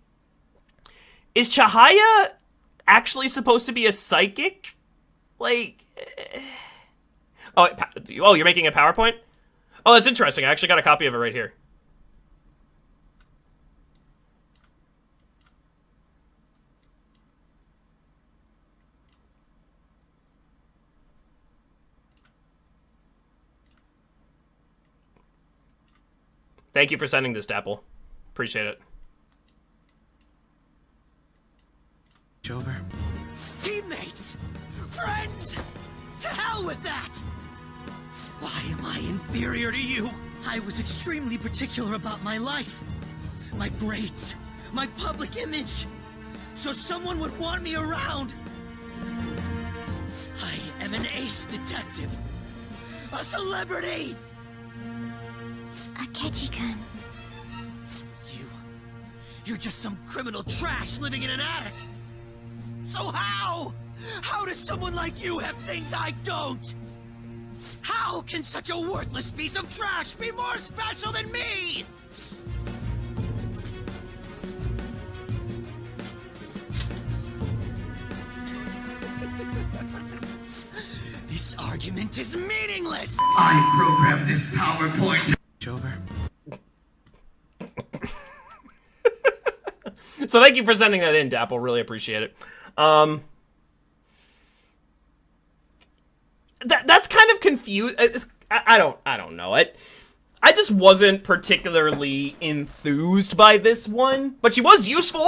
Is Chihaya actually supposed to be a psychic? Like, oh, you're making a PowerPoint? Oh, that's interesting. I actually got a copy of it right here. Thank you for sending this, Dapple. Appreciate it. Over. Teammates! Friends! To hell with that! Why am I inferior to you? I was extremely particular about my life. My grades. My public image. So someone would want me around. I am an ace detective. A celebrity! Akechi-kun. You're just some criminal trash living in an attic. So how? How does someone like you have things I don't? How can such a worthless piece of trash be more special than me? This argument is meaningless. I programmed this PowerPoint. Over. So thank you for sending that in, Dapple. Really appreciate it. That's kind of confused. I don't know it. I just wasn't particularly enthused by this one, but she was useful.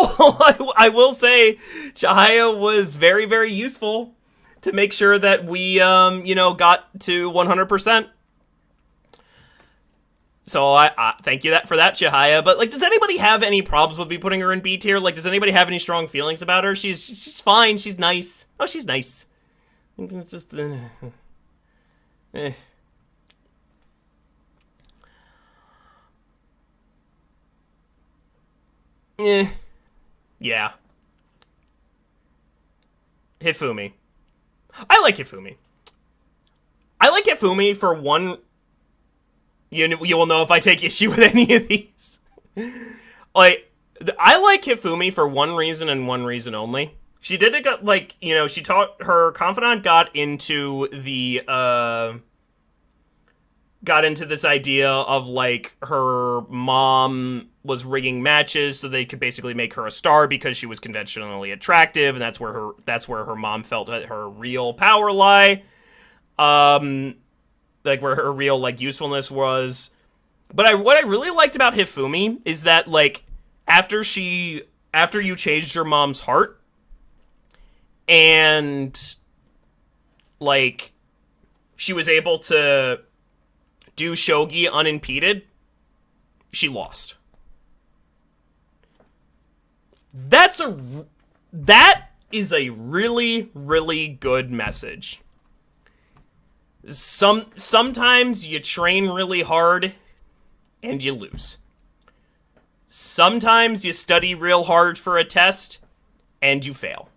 I will say, Chihaya was very, very useful to make sure that we, you know, got to 100%. So I thank you for that, Chihaya. But like, does anybody have any problems with me putting her in B tier? Like, does anybody have any strong feelings about her? She's fine. She's nice. Oh, she's nice. It's just yeah. Hifumi. I like Hifumi. I like Hifumi for one. You will know if I take issue with any of these. Like, I like Hifumi for one reason and one reason only. She did it, like, you know, she taught her confidant got into the, got into this idea of, like, her mom was rigging matches so they could basically make her a star because she was conventionally attractive, and that's where her mom felt her real power lie. Like, where her real, like, usefulness was. But what I really liked about Hifumi is that, like, after you changed your mom's heart, and, like, she was able to do shogi unimpeded, she lost. That is a really, really good message. Sometimes you train really hard and you lose. Sometimes you study real hard for a test and you fail.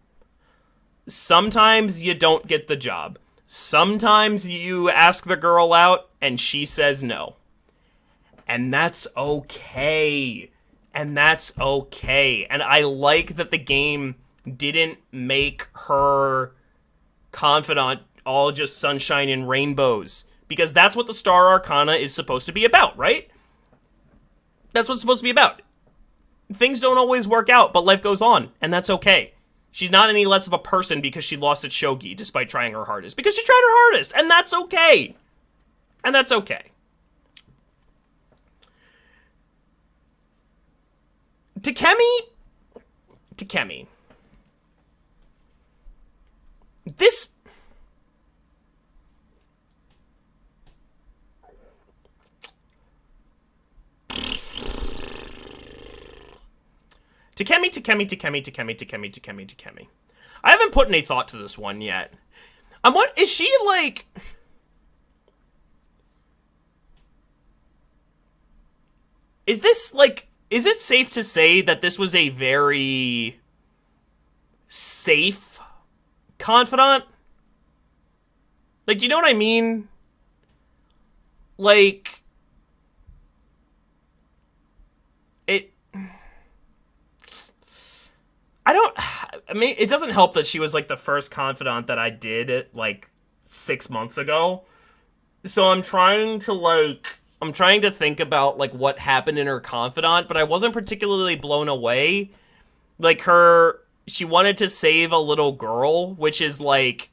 Sometimes you don't get the job. Sometimes you ask the girl out and she says no. And that's okay. And that's okay. And I like that the game didn't make her confidant all just sunshine and rainbows. Because that's what the Star Arcana is supposed to be about, right? That's what it's supposed to be about. Things don't always work out, but life goes on, and that's okay. She's not any less of a person because she lost at shogi, despite trying her hardest. Because she tried her hardest, and that's okay. And that's okay. Takemi. This... Takemi. I haven't put any thought to this one yet. What is she like? Is this like? Is it safe to say that this was a very safe confidant? Like, do you know what I mean? Like, I mean, it doesn't help that she was, like, the first confidant that I did, like, 6 months ago. So I'm trying to think about, like, what happened in her confidant, but I wasn't particularly blown away. Like, she wanted to save a little girl, which is, like,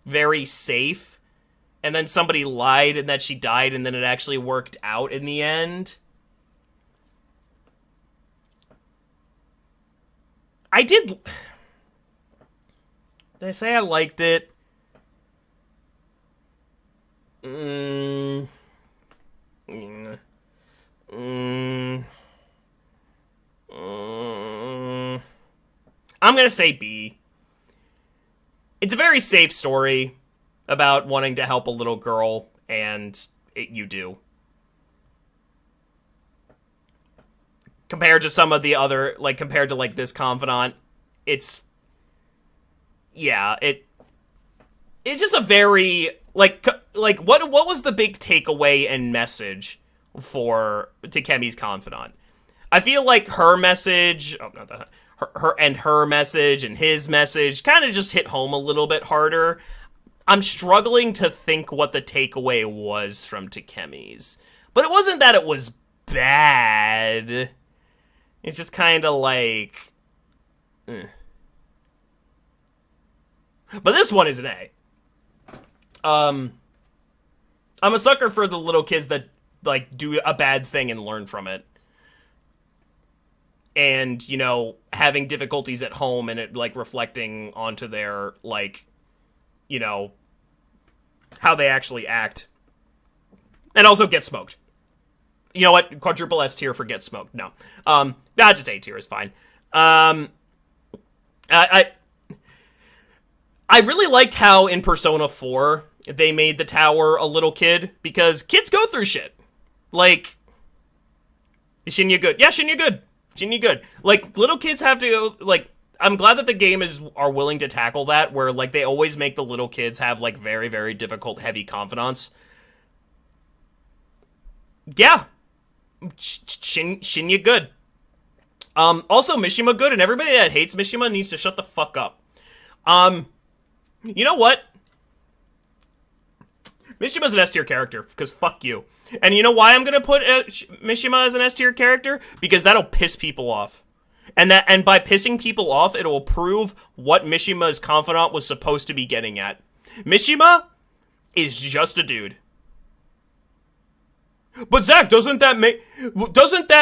very safe. And then somebody lied and that she died, and then it actually worked out in the end. Did I say I liked it? I'm gonna say B. It's a very safe story about wanting to help a little girl, and you do. Compared to some of the other, like, compared to, like, this confidant, it's just a very, like, what was the big takeaway and message for Takemi's confidant? I feel like her message, her message and his message kind of just hit home a little bit harder. I'm struggling to think what the takeaway was from Takemi's. But it wasn't that it was bad. It's just kind of like... But this one is an A. I'm a sucker for the little kids that, like, do a bad thing and learn from it. And, you know, having difficulties at home and it, like, reflecting onto their, like, you know, how they actually act. And also get smoked. You know what? Quadruple S tier for get smoked. No. Just A tier is fine. I really liked how in Persona 4 they made the tower a little kid, because kids go through shit. Like, Shinya good. Yeah, Shinya good. Shinya good. Like, little kids have to, like, I'm glad that the game are willing to tackle that, where, like, they always make the little kids have, like, very, very difficult, heavy confidants. Yeah. Shinya good. Also, Mishima good, and everybody that hates Mishima needs to shut the fuck up. You know what? Mishima's an S-tier character, because fuck you. And you know why I'm gonna put Mishima as an S-tier character? Because that'll piss people off. And by pissing people off, it'll prove what Mishima's confidant was supposed to be getting at. Mishima is just a dude. But Zach, doesn't that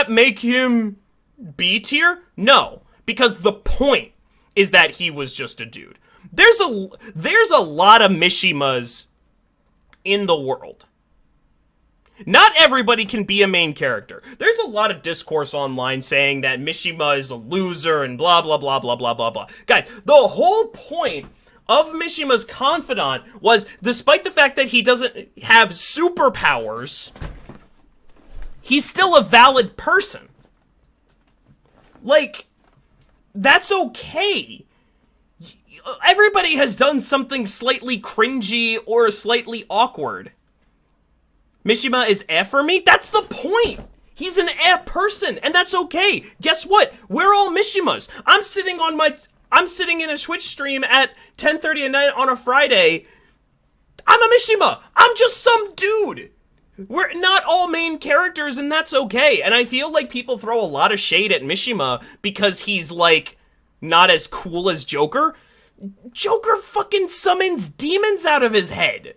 make him B tier? No, because the point is that he was just a dude. There's a lot of Mishimas in the world. Not everybody can be a main character. There's a lot of discourse online saying that Mishima is a loser and blah, blah, blah, blah, blah, blah, blah. Guys, the whole point of Mishima's confidant was, despite the fact that he doesn't have superpowers, he's still a valid person. Like, that's okay. Everybody has done something slightly cringy or slightly awkward. Mishima is F for me? That's the point! He's an F person, and that's okay. Guess what? We're all Mishimas. I'm sitting in a Twitch stream at 10:30 at night on a Friday. I'm a Mishima. I'm just some dude. We're not all main characters, and that's okay. And I feel like people throw a lot of shade at Mishima because he's, like, not as cool as Joker. Joker fucking summons demons out of his head.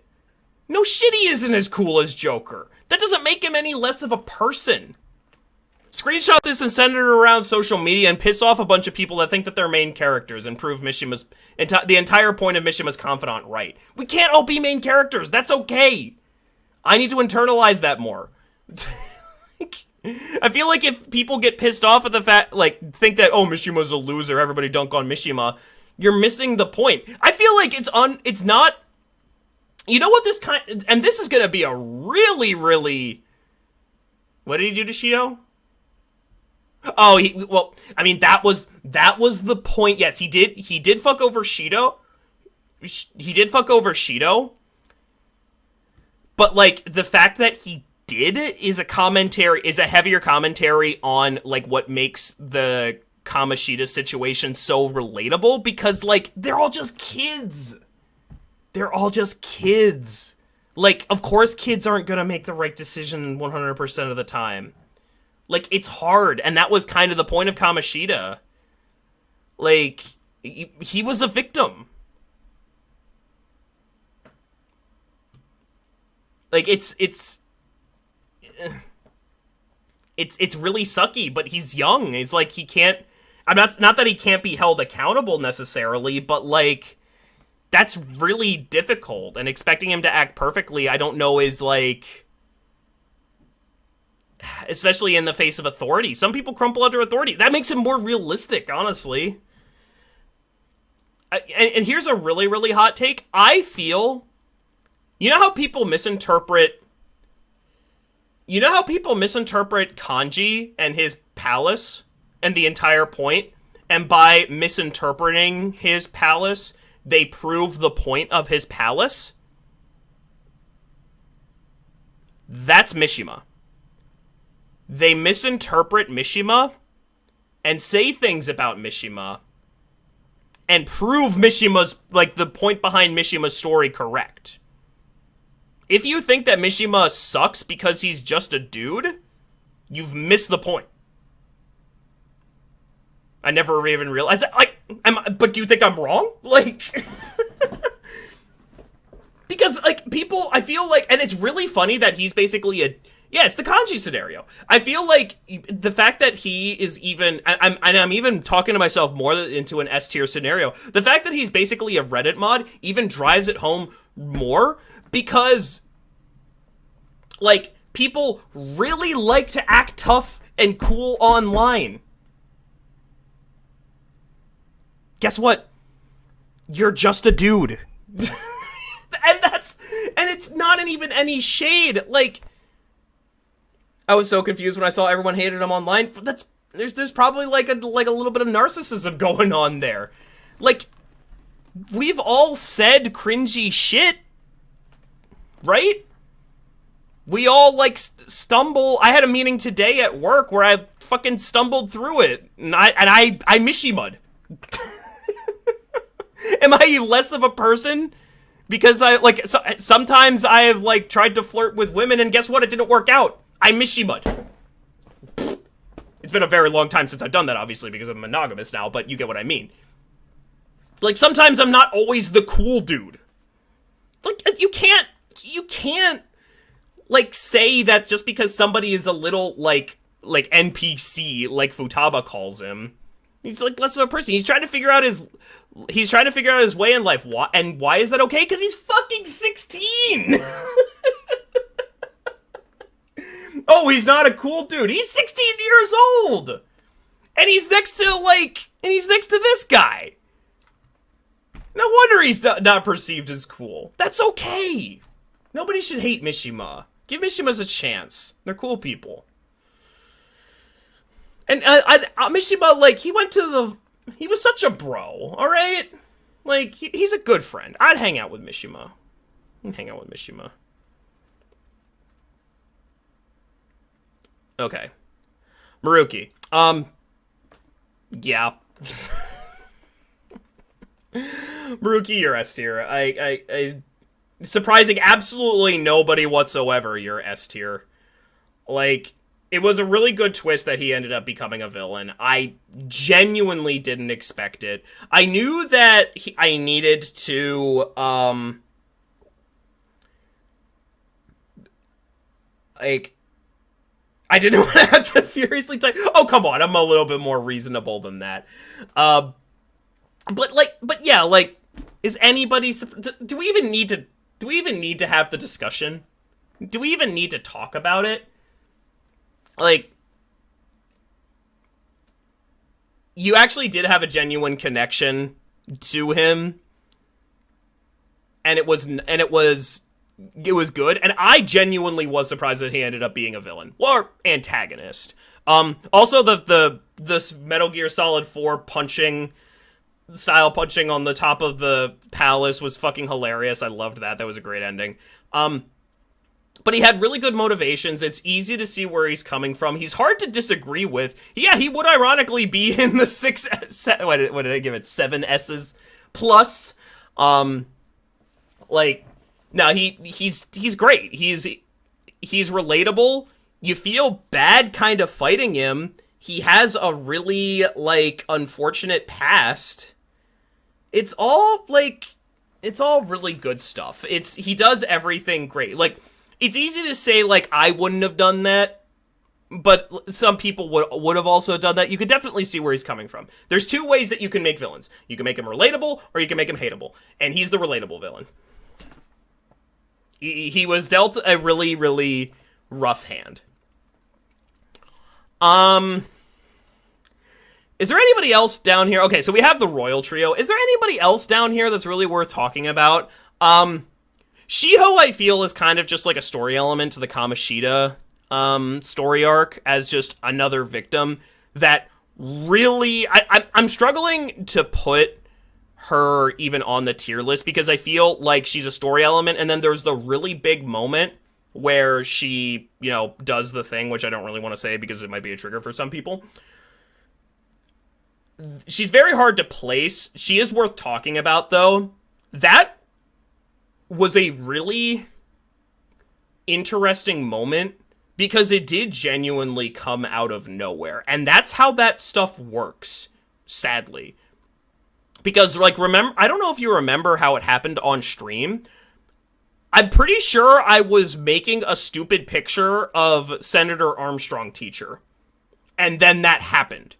No shit, he isn't as cool as Joker. That doesn't make him any less of a person. Screenshot this and send it around social media and piss off a bunch of people that think that they're main characters and prove Mishima's the entire point of Mishima's confidant right. We can't all be main characters. That's okay. I need to internalize that more. I feel like if people get pissed off at the fact, like, think that, oh, Mishima's a loser, everybody dunk on Mishima, you're missing the point. I feel like it's not, you know what this and this is gonna be a really, really, what did he do to Shido? Oh, well, I mean, that was the point. Yes, he did fuck over Shido. He did fuck over Shido. But, like, the fact that he did is a heavier commentary on, like, what makes the Kamoshida situation so relatable, because, like, they're all just kids. They're all just kids. Like, of course kids aren't gonna make the right decision 100% of the time. Like, it's hard, and that was kind of the point of Kamoshida. Like, he was a victim. Like, it's really sucky, but he's young. It's like he can't, not that he can't be held accountable necessarily, but like, that's really difficult, and expecting him to act perfectly, I don't know, is like, especially in the face of authority. Some people crumple under authority. That makes him more realistic, honestly. And here's a really, really hot take. I feel, you know how people misinterpret Kanji and his palace and the entire point, and by misinterpreting his palace, they prove the point of his palace? That's Mishima. They misinterpret Mishima and say things about Mishima and prove Mishima's, like, the point behind Mishima's story correct. If you think that Mishima sucks because he's just a dude, you've missed the point. I never even realized that. Like, but do you think I'm wrong? Like, because, like, people, I feel like, and it's really funny that he's basically yeah, it's the Kanji scenario. I feel like the fact that he is even, I'm even talking to myself more into an S tier scenario. The fact that he's basically a Reddit mod even drives it home more, because, like, people really like to act tough and cool online. Guess what? You're just a dude. and it's not even any shade. Like, I was so confused when I saw everyone hated him online. There's probably like a little bit of narcissism going on there. Like, we've all said cringy shit, right? We all, like, stumble. I had a meeting today at work where I fucking stumbled through it, and I Mishima'd. Am I less of a person because sometimes I have, like, tried to flirt with women, and guess what? It didn't work out. I Mishima'd. It's been a very long time since I've done that, obviously, because I'm monogamous now, but you get what I mean. Like, sometimes I'm not always the cool dude. Like, you can't, like, say that just because somebody is a little, like NPC, like Futaba calls him, he's, like, less of a person. He's trying to figure out his way in life. Why is that okay? Because he's fucking 16! Oh, he's not a cool dude. He's 16 years old! And he's next to this guy. No wonder he's not perceived as cool. That's okay. Nobody should hate Mishima. Give Mishimas a chance. They're cool people. And Mishima, like, he was such a bro, alright? Like, he's a good friend. I'd hang out with Mishima. Okay. Maruki. Yeah. Maruki, you're S tier. I surprising absolutely nobody whatsoever, you're S tier. Like, it was a really good twist that he ended up becoming a villain. I genuinely didn't expect it. I knew that I needed to, like, I didn't want to have to furiously type. Oh, come on. I'm a little bit more reasonable than that. But yeah, like, is anybody, do we even need to have the discussion? Do we even need to talk about it? Like, you actually did have a genuine connection to him, and it was good, and I genuinely was surprised that he ended up being a villain or antagonist. Also the Metal Gear Solid 4 style punching on the top of the palace was fucking hilarious. I loved that. That was a great ending. But he had really good motivations. It's easy to see where he's coming from. He's hard to disagree with. Yeah, he would ironically be in the what did I give it? 7 S's plus. Like, no, he's great. He's relatable. You feel bad kind of fighting him. He has a really, like, unfortunate past. It's all really good stuff. He does everything great. Like, it's easy to say, like, I wouldn't have done that, but some people would have also done that. You could definitely see where he's coming from. There's 2 ways that you can make villains. You can make him relatable, or you can make him hateable. And he's the relatable villain. He was dealt a really, really rough hand. Is there anybody else down here? Okay, so we have the Royal Trio. Is there anybody else down here that's really worth talking about? Shiho, I feel, is kind of just like a story element to the Kamoshida story arc as just another victim that really... I'm struggling to put her even on the tier list because I feel like she's a story element, and then there's the really big moment where she, you know, does the thing, which I don't really want to say because it might be a trigger for some people. She's very hard to place. She is worth talking about, though. That was a really interesting moment because it did genuinely come out of nowhere. And that's how that stuff works, sadly. Because, like, I don't know if you remember how it happened on stream. I'm pretty sure I was making a stupid picture of Senator Armstrong teacher. And then that happened.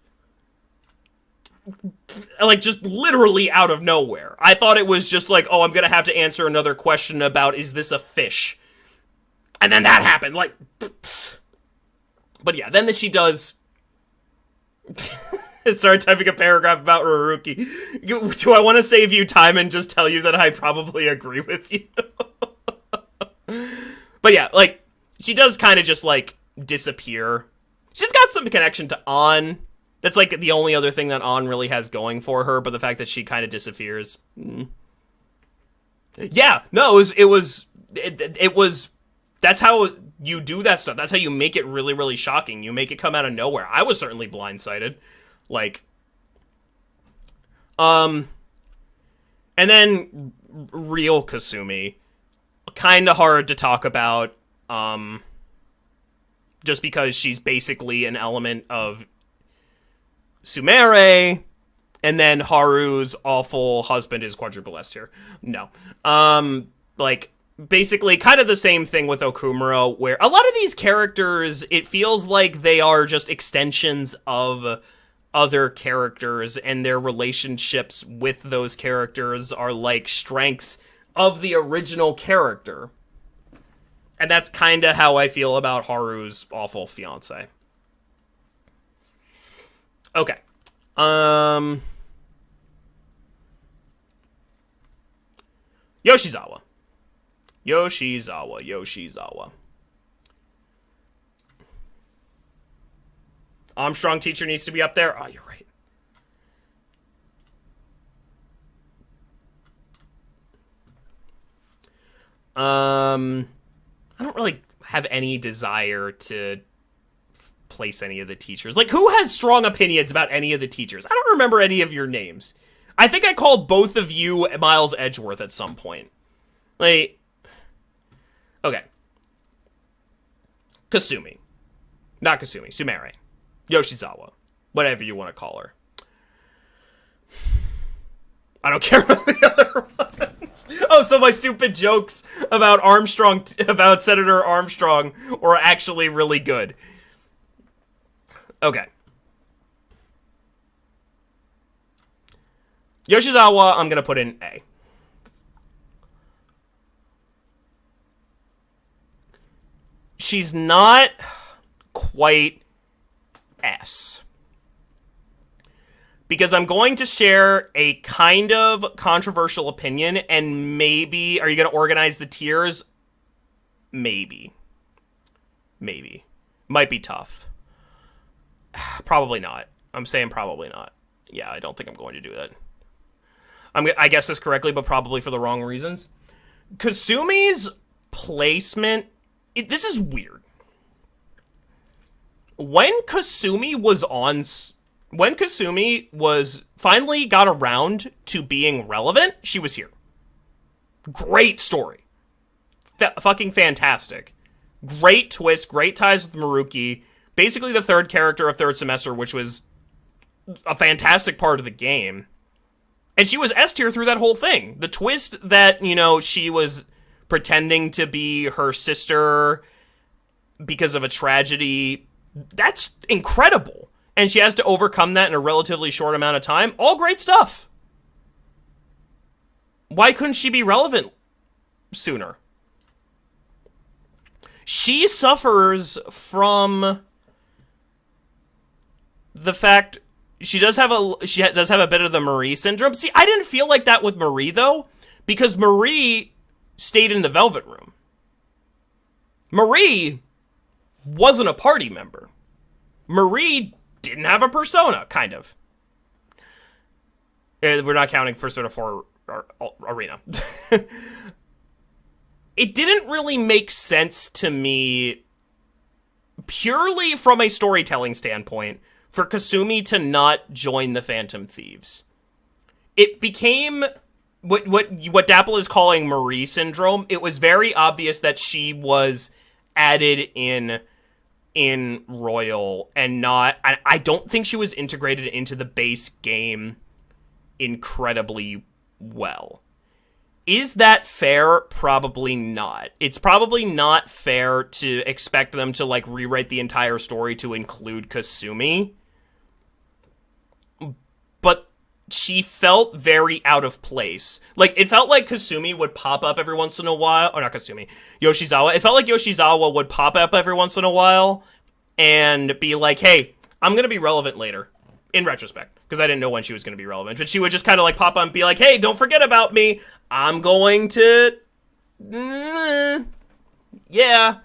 Like, just literally out of nowhere. I thought it was just like, oh, I'm gonna have to answer another question about, is this a fish? And then that happened, like... But yeah, then she does... start typing a paragraph about Ruruki. Do I want to save you time and just tell you that I probably agree with you? But yeah, like, she does kind of just, like, disappear. She's got some connection to An. That's, like, the only other thing that An really has going for her, but the fact that she kind of disappears. Yeah, no, it was, that's how you do that stuff. That's how you make it really, really shocking. You make it come out of nowhere. I was certainly blindsided. Like, and then real Kasumi, kind of hard to talk about, just because she's basically an element of Sumire, and then Haru's awful husband is Quadruple S tier. No. Like, basically kind of the same thing with Okumuro, where a lot of these characters, it feels like they are just extensions of other characters, and their relationships with those characters are like strengths of the original character. And that's kind of how I feel about Haru's awful fiance. Okay. Yoshizawa. Armstrong teacher needs to be up there. Oh, you're right. I don't really have any desire to place any of the teachers. Like, who has strong opinions about any of the teachers? I don't remember any of your names. I think I called both of you Miles Edgeworth at some point. Like, okay. Kasumi. Not Kasumi. Sumire. Yoshizawa. Whatever you want to call her. I don't care about the other ones. Oh, so my stupid jokes about Senator Armstrong were actually really good. Okay. Yoshizawa, I'm gonna put in A. She's not quite S. Because I'm going to share a kind of controversial opinion, and maybe... Are you going to organize the tiers? Maybe. Maybe. Might be tough. Probably not. I'm saying probably not. Yeah, I don't think I'm going to do that. I guess this correctly, but probably for the wrong reasons. Kasumi's placement... this is weird. When Kasumi finally got around to being relevant, she was here. Great story. Fucking fantastic. Great twist, great ties with Maruki. Basically the third character of third semester, which was a fantastic part of the game. And she was S tier through that whole thing. The twist that, you know, she was pretending to be her sister because of a tragedy, that's incredible. And she has to overcome that in a relatively short amount of time. All great stuff. Why couldn't she be relevant sooner? She suffers from the fact she does have a bit of the Marie syndrome. See, I didn't feel like that with Marie though, because Marie stayed in the Velvet Room. Marie wasn't a party member. Marie didn't have a persona, kind of. We're not counting Persona 4 Arena. It didn't really make sense to me, purely from a storytelling standpoint, for Kasumi to not join the Phantom Thieves. It became what Dapple is calling Marie syndrome. It was very obvious that she was added in Royal and not... I don't think she was integrated into the base game incredibly well. Is that fair? Probably not. It's probably not fair to expect them to, like, rewrite the entire story to include Kasumi. But she felt very out of place. Like, it felt like Kasumi would pop up every once in a while. Or not Kasumi. Yoshizawa. It felt like Yoshizawa would pop up every once in a while and be like, hey, I'm going to be relevant later. In retrospect, because I didn't know when she was going to be relevant. But she would just kind of like pop up and be like, hey, don't forget about me. I'm going to... yeah.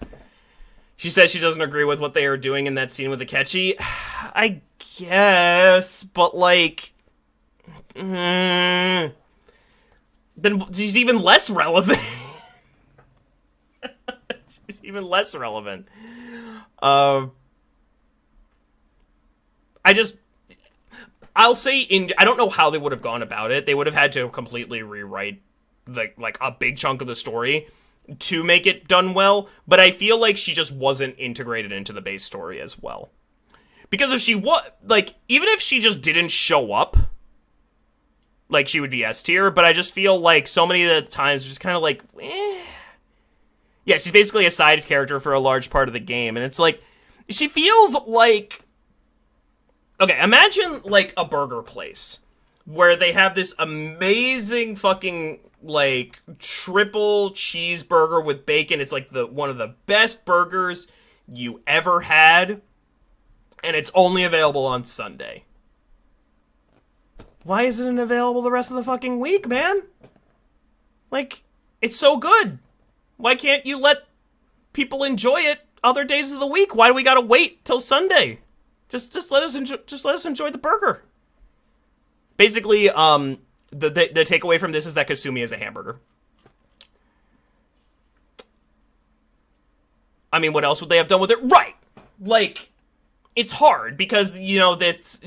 She says she doesn't agree with what they are doing in that scene with Akechi. I guess, but like... then she's even less relevant. She's even less relevant. I'll say I don't know how they would have gone about it. They would have had to completely rewrite like a big chunk of the story to make it done well, but I feel like she just wasn't integrated into the base story as well. Because if she was, like, even if she just didn't show up, like, she would be S tier, but I just feel like so many of the times just kind of like, yeah, she's basically a side character for a large part of the game, and it's like, she feels like... Okay, imagine, like, a burger place where they have this amazing fucking, like, triple cheeseburger with bacon. It's, like, one of the best burgers you ever had, and it's only available on Sunday. Why isn't it available the rest of the fucking week, man? Like, it's so good. Why can't you let people enjoy it other days of the week? Why do we gotta wait till Sunday? Let us enjoy the burger. Basically, the takeaway from this is that Kasumi is a hamburger. I mean, what else would they have done with it? Right. Like, it's hard because, you know,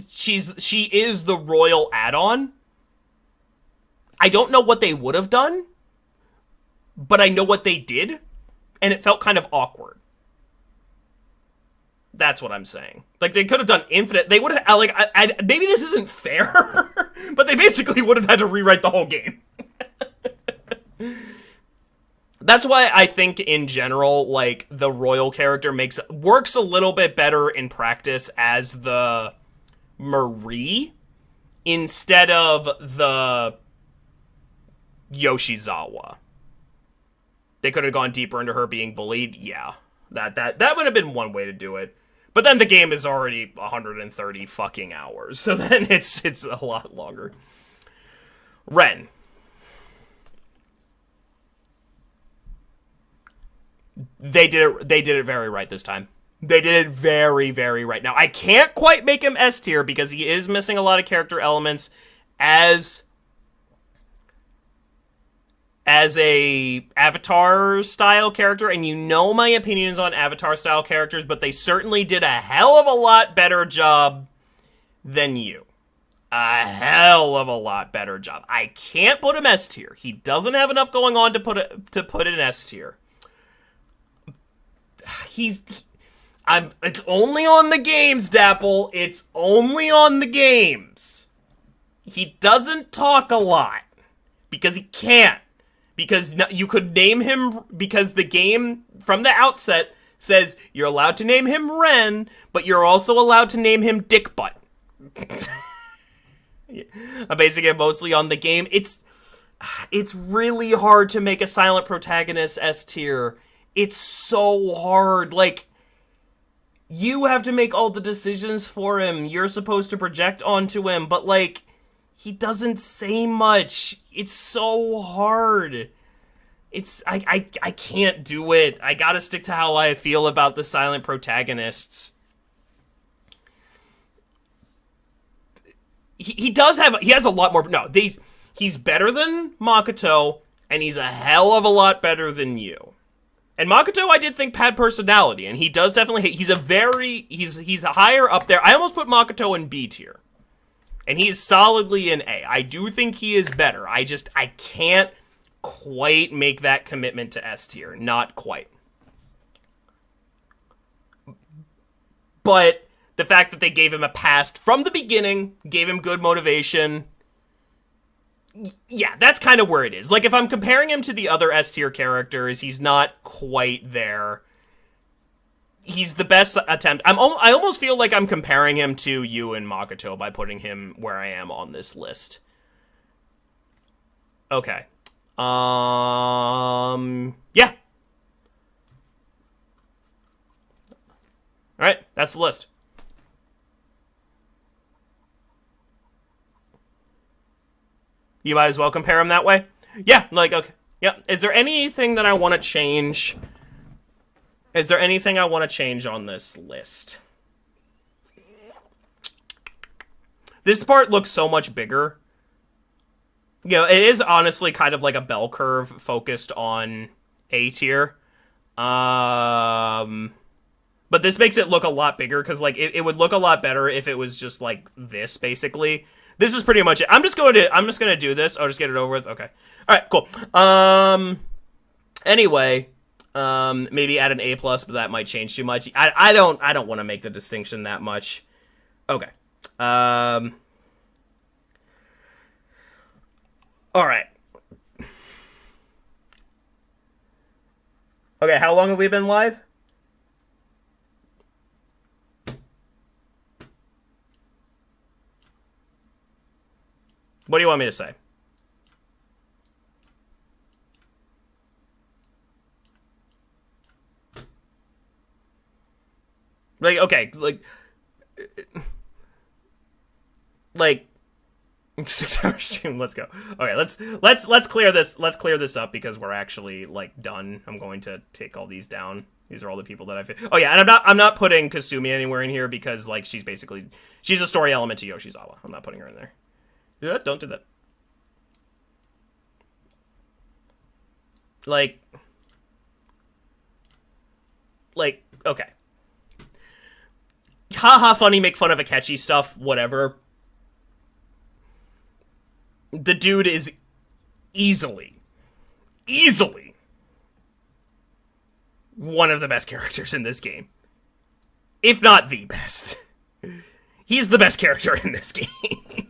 she is the royal add-on. I don't know what they would have done, but I know what they did, and it felt kind of awkward. That's what I'm saying. Like, they could have done infinite... They would have... Like, maybe this isn't fair, but they basically would have had to rewrite the whole game. That's why I think in general, like, the Royal character works a little bit better in practice as the Marie instead of the Yoshizawa. They could have gone deeper into her being bullied. Yeah, that would have been one way to do it. But then the game is already 130 fucking hours, so then it's a lot longer. Ren. They did it very right this time. They did it very, very right. Now, I can't quite make him S tier because he is missing a lot of character elements as a Avatar-style character, and you know my opinions on Avatar-style characters, but they certainly did a hell of a lot better job than you. A hell of a lot better job. I can't put him S tier. He doesn't have enough going on to put it in S tier. It's only on the games, Dapple. It's only on the games. He doesn't talk a lot because he can't. Because you could name him, because the game from the outset says you're allowed to name him Ren, but you're also allowed to name him Dick Butt. I'm basing it mostly on the game. It's really hard to make a silent protagonist S tier. It's so hard. Like, you have to make all the decisions for him. You're supposed to project onto him, but like, he doesn't say much. It's so hard. I can't do it. I gotta stick to how I feel about the silent protagonists. He has a lot more. No, he's better than Makoto, and he's a hell of a lot better than you. And Makoto, I did think had personality, and he does definitely. He's a higher up there. I almost put Makoto in B tier, and he's solidly in A. I do think he is better. I can't quite make that commitment to S tier. Not quite. But the fact that they gave him a past from the beginning, gave him good motivation, yeah, that's kind of where it is. Like, if I'm comparing him to the other S tier characters, he's not quite there. He's the best attempt. I almost feel like I'm comparing him to you and Makoto by putting him where I am on this list. Okay. Yeah. Alright, that's the list. You might as well compare them that way. Yeah, like, okay. Yeah. Is there anything that I want to change? Is there anything I want to change on this list? This part looks so much bigger. You know, it is honestly kind of like a bell curve focused on A tier. But this makes it look a lot bigger because, like, it would look a lot better if it was just like this, basically. This is pretty much it. I'm just gonna do this. I'll just get it over with. Okay. All right. Cool. Anyway, maybe add an A+, but that might change too much. I don't want to make the distinction that much. Okay. All right. Okay. How long have we been live? What do you want me to say? Like, okay, like 6-hour stream. Let's go. Okay, let's clear this. Let's clear this up because we're actually like done. I'm going to take all these down. These are all the people that I've. Oh yeah, and I'm not putting Kasumi anywhere in here because like she's a story element to Yoshizawa. I'm not putting her in there. Yeah, don't do that. Like, okay. Haha, funny, make fun of Akechi stuff, whatever. The dude is easily one of the best characters in this game. If not the best. He's the best character in this game.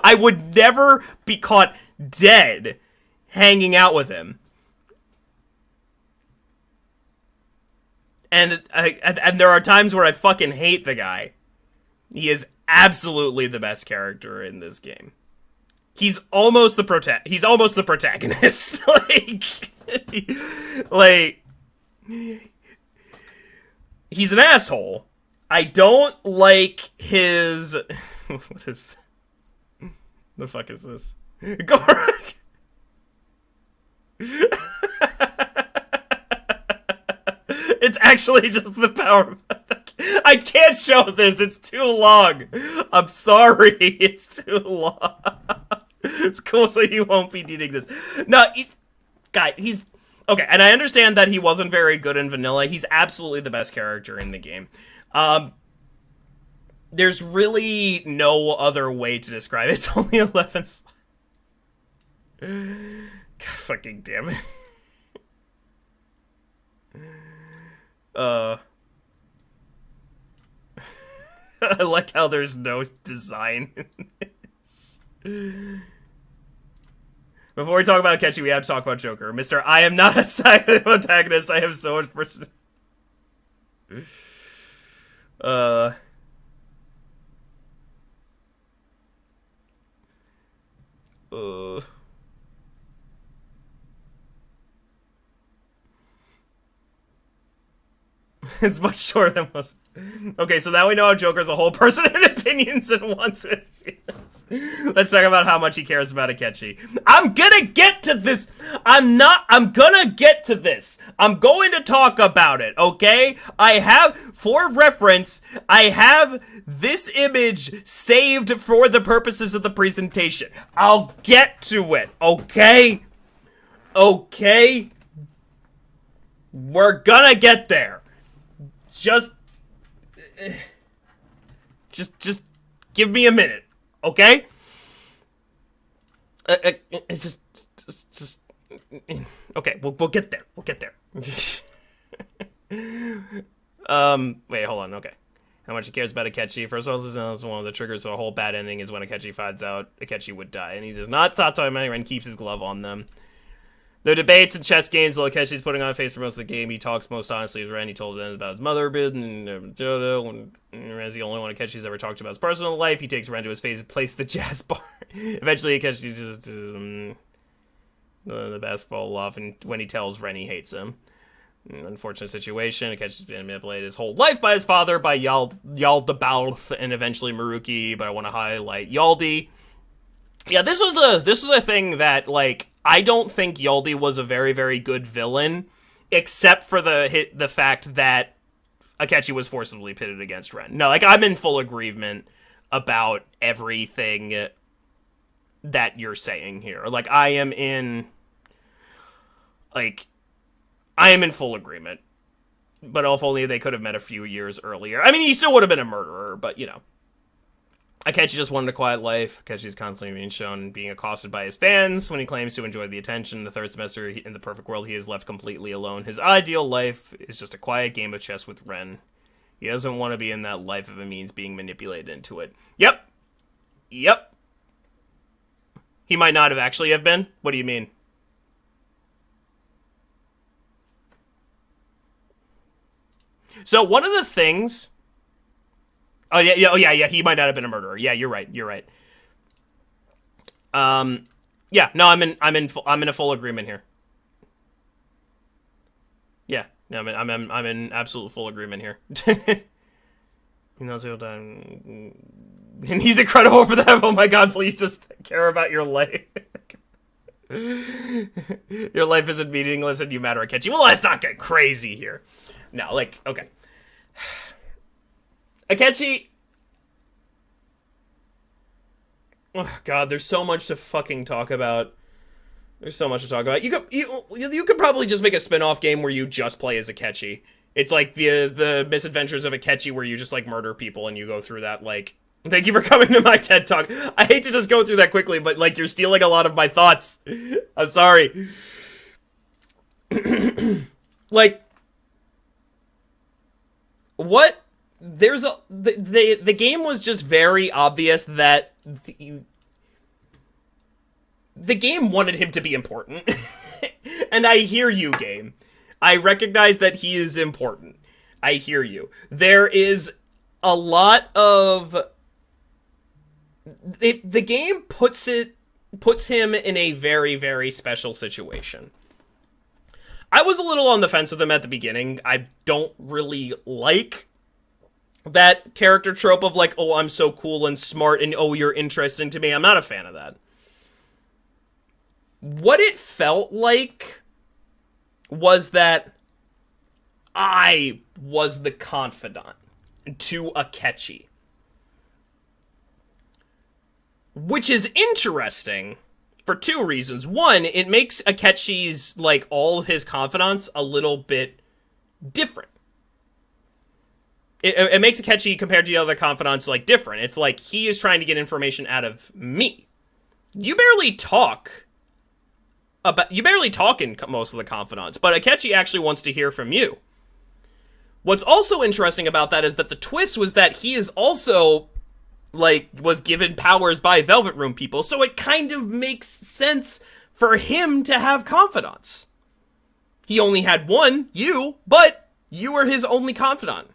I would never be caught dead hanging out with him. And there are times where I fucking hate the guy. He is absolutely the best character in this game. He's almost the protagonist. like, he's an asshole. I don't like his... What is... The fuck is this? Gorak! It's actually just the power... I can't show this, it's too long. I'm sorry, it's too long. It's cool, so you won't be needing this. No, he's... Okay, and I understand that he wasn't very good in vanilla. He's absolutely the best character in the game. There's really no other way to describe it. It's only 11 slots. God fucking damn it. I like how there's no design in this. Before we talk about Akechi, we have to talk about Joker. Mr. I am not a silent protagonist. I have so much person. It's much shorter than most. Okay, so now we know how Joker's a whole person and opinions and wants it feels. Let's talk about how much he cares about Akechi. I'm gonna get to this. I'm gonna get to this. I'm going to talk about it, okay? For reference, I have this image saved for the purposes of the presentation. I'll get to it, okay? Okay? We're gonna get there. Just give me a minute, okay? It's just okay. We'll get there. We'll get there. Wait, hold on. Okay, how much he cares about Akechi? First of all, this is one of the triggers for a whole bad ending is when Akechi finds out Akechi would die, and he does not stop talking about it and keeps his glove on them. The debates and chess games while Akechi's putting on a face for most of the game. He talks most honestly with Ren. He told Ren about his mother and Jodo. When Ren's the only one Akechi's ever talked about his personal life. He takes Ren to his face and plays the jazz bar. Eventually, Akechi just the basketball off, and when he tells Ren he hates him. Unfortunate situation. Akechi's been manipulated his whole life by his father, by Yaldabaoth, and eventually Maruki. But I want to highlight Yaldi. Yeah, this was a thing that, like, I don't think Yaldi was a very, very good villain, except for the fact that Akechi was forcibly pitted against Ren. No, like, I'm in full agreement about everything that you're saying here. Like, I am in full agreement. But if only they could have met a few years earlier. I mean, he still would have been a murderer, but, you know. Akechi just wanted a quiet life. Akechi's constantly being shown being accosted by his fans when he claims to enjoy the attention. The third semester, in the perfect world, he is left completely alone. His ideal life is just a quiet game of chess with Ren. He doesn't want to be in that life if it means being manipulated into it. Yep. He might not have actually have been. What do you mean? So one of the things... Oh yeah. He might not have been a murderer. Yeah, you're right. Yeah. No, I'm in a full agreement here. Yeah. No, I'm in absolute full agreement here. You know, and he's incredible for that. Oh my God! Please just care about your life. Your life isn't meaningless, and you matter, Akechi. Well, let's not get crazy here. No, like, okay. Akechi... Oh, God, there's so much to fucking talk about. There's so much to talk about. You could probably just make a spin-off game where you just play as Akechi. It's like the misadventures of Akechi where you just, like, murder people and you go through that, like... Thank you for coming to my TED Talk. I hate to just go through that quickly, but, like, you're stealing a lot of my thoughts. I'm sorry. Like... What... There's a the game was just very obvious that the game wanted him to be important. And I hear you, game. I recognize that he is important. I hear you. There is a lot of... the game puts him in a very, very special situation. I was a little on the fence with him at the beginning. I don't really like that character trope of like, oh, I'm so cool and smart and oh, you're interesting to me. I'm not a fan of that. What it felt like was that I was the confidant to Akechi. Which is interesting for two reasons. One, it makes Akechi's, like, all of his confidants a little bit different. It makes Akechi, compared to the other confidants, like, different. It's like, he is trying to get information out of me. You barely talk in most of the confidants, but Akechi actually wants to hear from you. What's also interesting about that is that the twist was that he is also, like, was given powers by Velvet Room people, so it kind of makes sense for him to have confidants. He only had one, you, but you were his only confidant.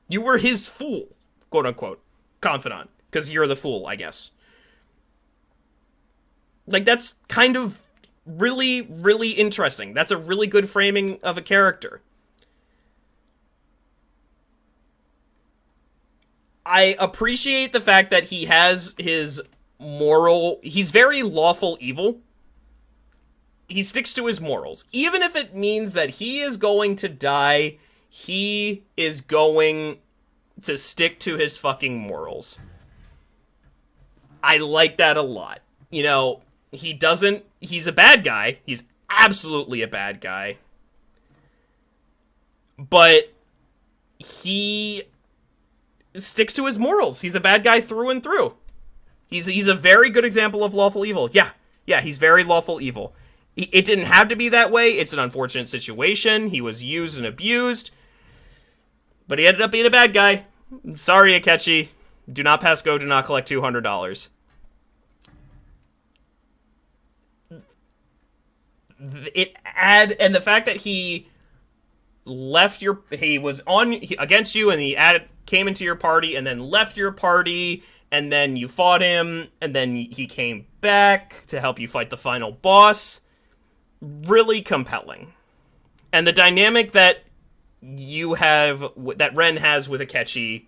You were his fool, quote-unquote, confidant, because you're the fool, I guess. Like, that's kind of really, really interesting. That's a really good framing of a character. I appreciate the fact that he has his moral... He's very lawful evil. He sticks to his morals. Even if it means that he is going to die, he is going to stick to his fucking morals. I like that a lot. You know, he doesn't... He's a bad guy. He's absolutely a bad guy. But he sticks to his morals. He's a bad guy through and through. He's a very good example of lawful evil. Yeah, he's very lawful evil. It didn't have to be that way. It's an unfortunate situation. He was used and abused. But he ended up being a bad guy. Sorry, Akechi. Do not pass go, do not collect $200. And the fact that he left he was against you, and he came into your party, and then left your party, and then you fought him, and then he came back to help you fight the final boss. Really compelling. And the dynamic that that Ren has with Akechi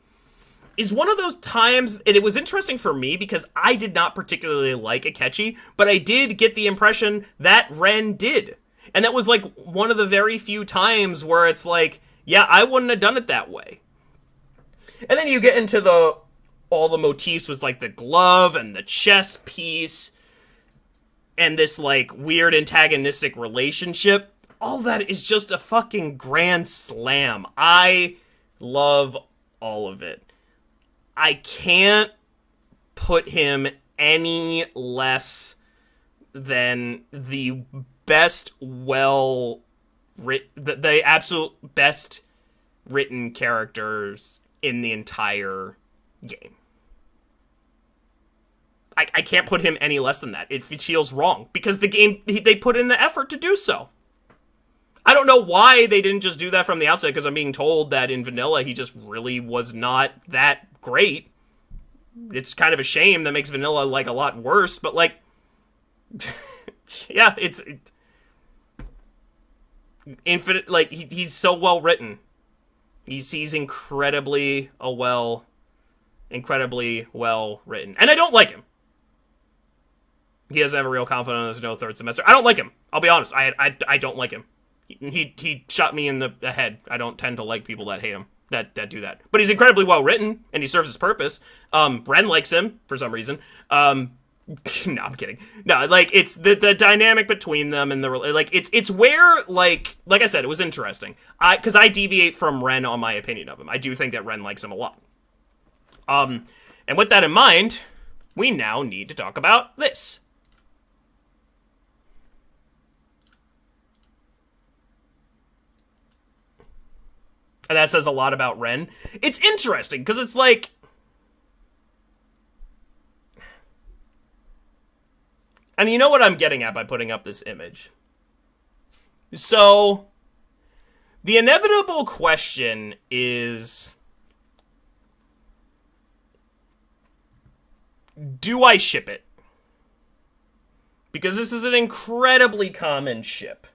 is one of those times, and it was interesting for me because I did not particularly like Akechi, but I did get the impression that Ren did. And that was like one of the very few times where it's like, yeah, I wouldn't have done it that way. And then you get into all the motifs with like the glove and the chess piece and this like weird antagonistic relationship. All that is just a fucking grand slam. I love all of it. I can't put him any less than the best the absolute best written characters in the entire game. I can't put him any less than that. It feels wrong because the game, they put in the effort to do so. I don't know why they didn't just do that from the outset, because I'm being told that in vanilla he just really was not that great. It's kind of a shame that makes vanilla like a lot worse, but like yeah, it's infinite. Like he's so well written. He's incredibly well written, and I don't like him. He doesn't have a real confidence. There's no third semester. I don't like him. I'll be honest. I don't like him. He shot me in the head. I don't tend to like people that hate him, that do that. But he's incredibly well written, and he serves his purpose. Ren likes him for some reason. No, I'm kidding. No, like it's the dynamic between them, and it's where like I said, it was interesting. Because I deviate from Ren on my opinion of him. I do think that Ren likes him a lot. And with that in mind, we now need to talk about this. And that says a lot about Ren. It's interesting, because it's like... And you know what I'm getting at by putting up this image? So, The inevitable question is, do I ship it? Because this is an incredibly common ship.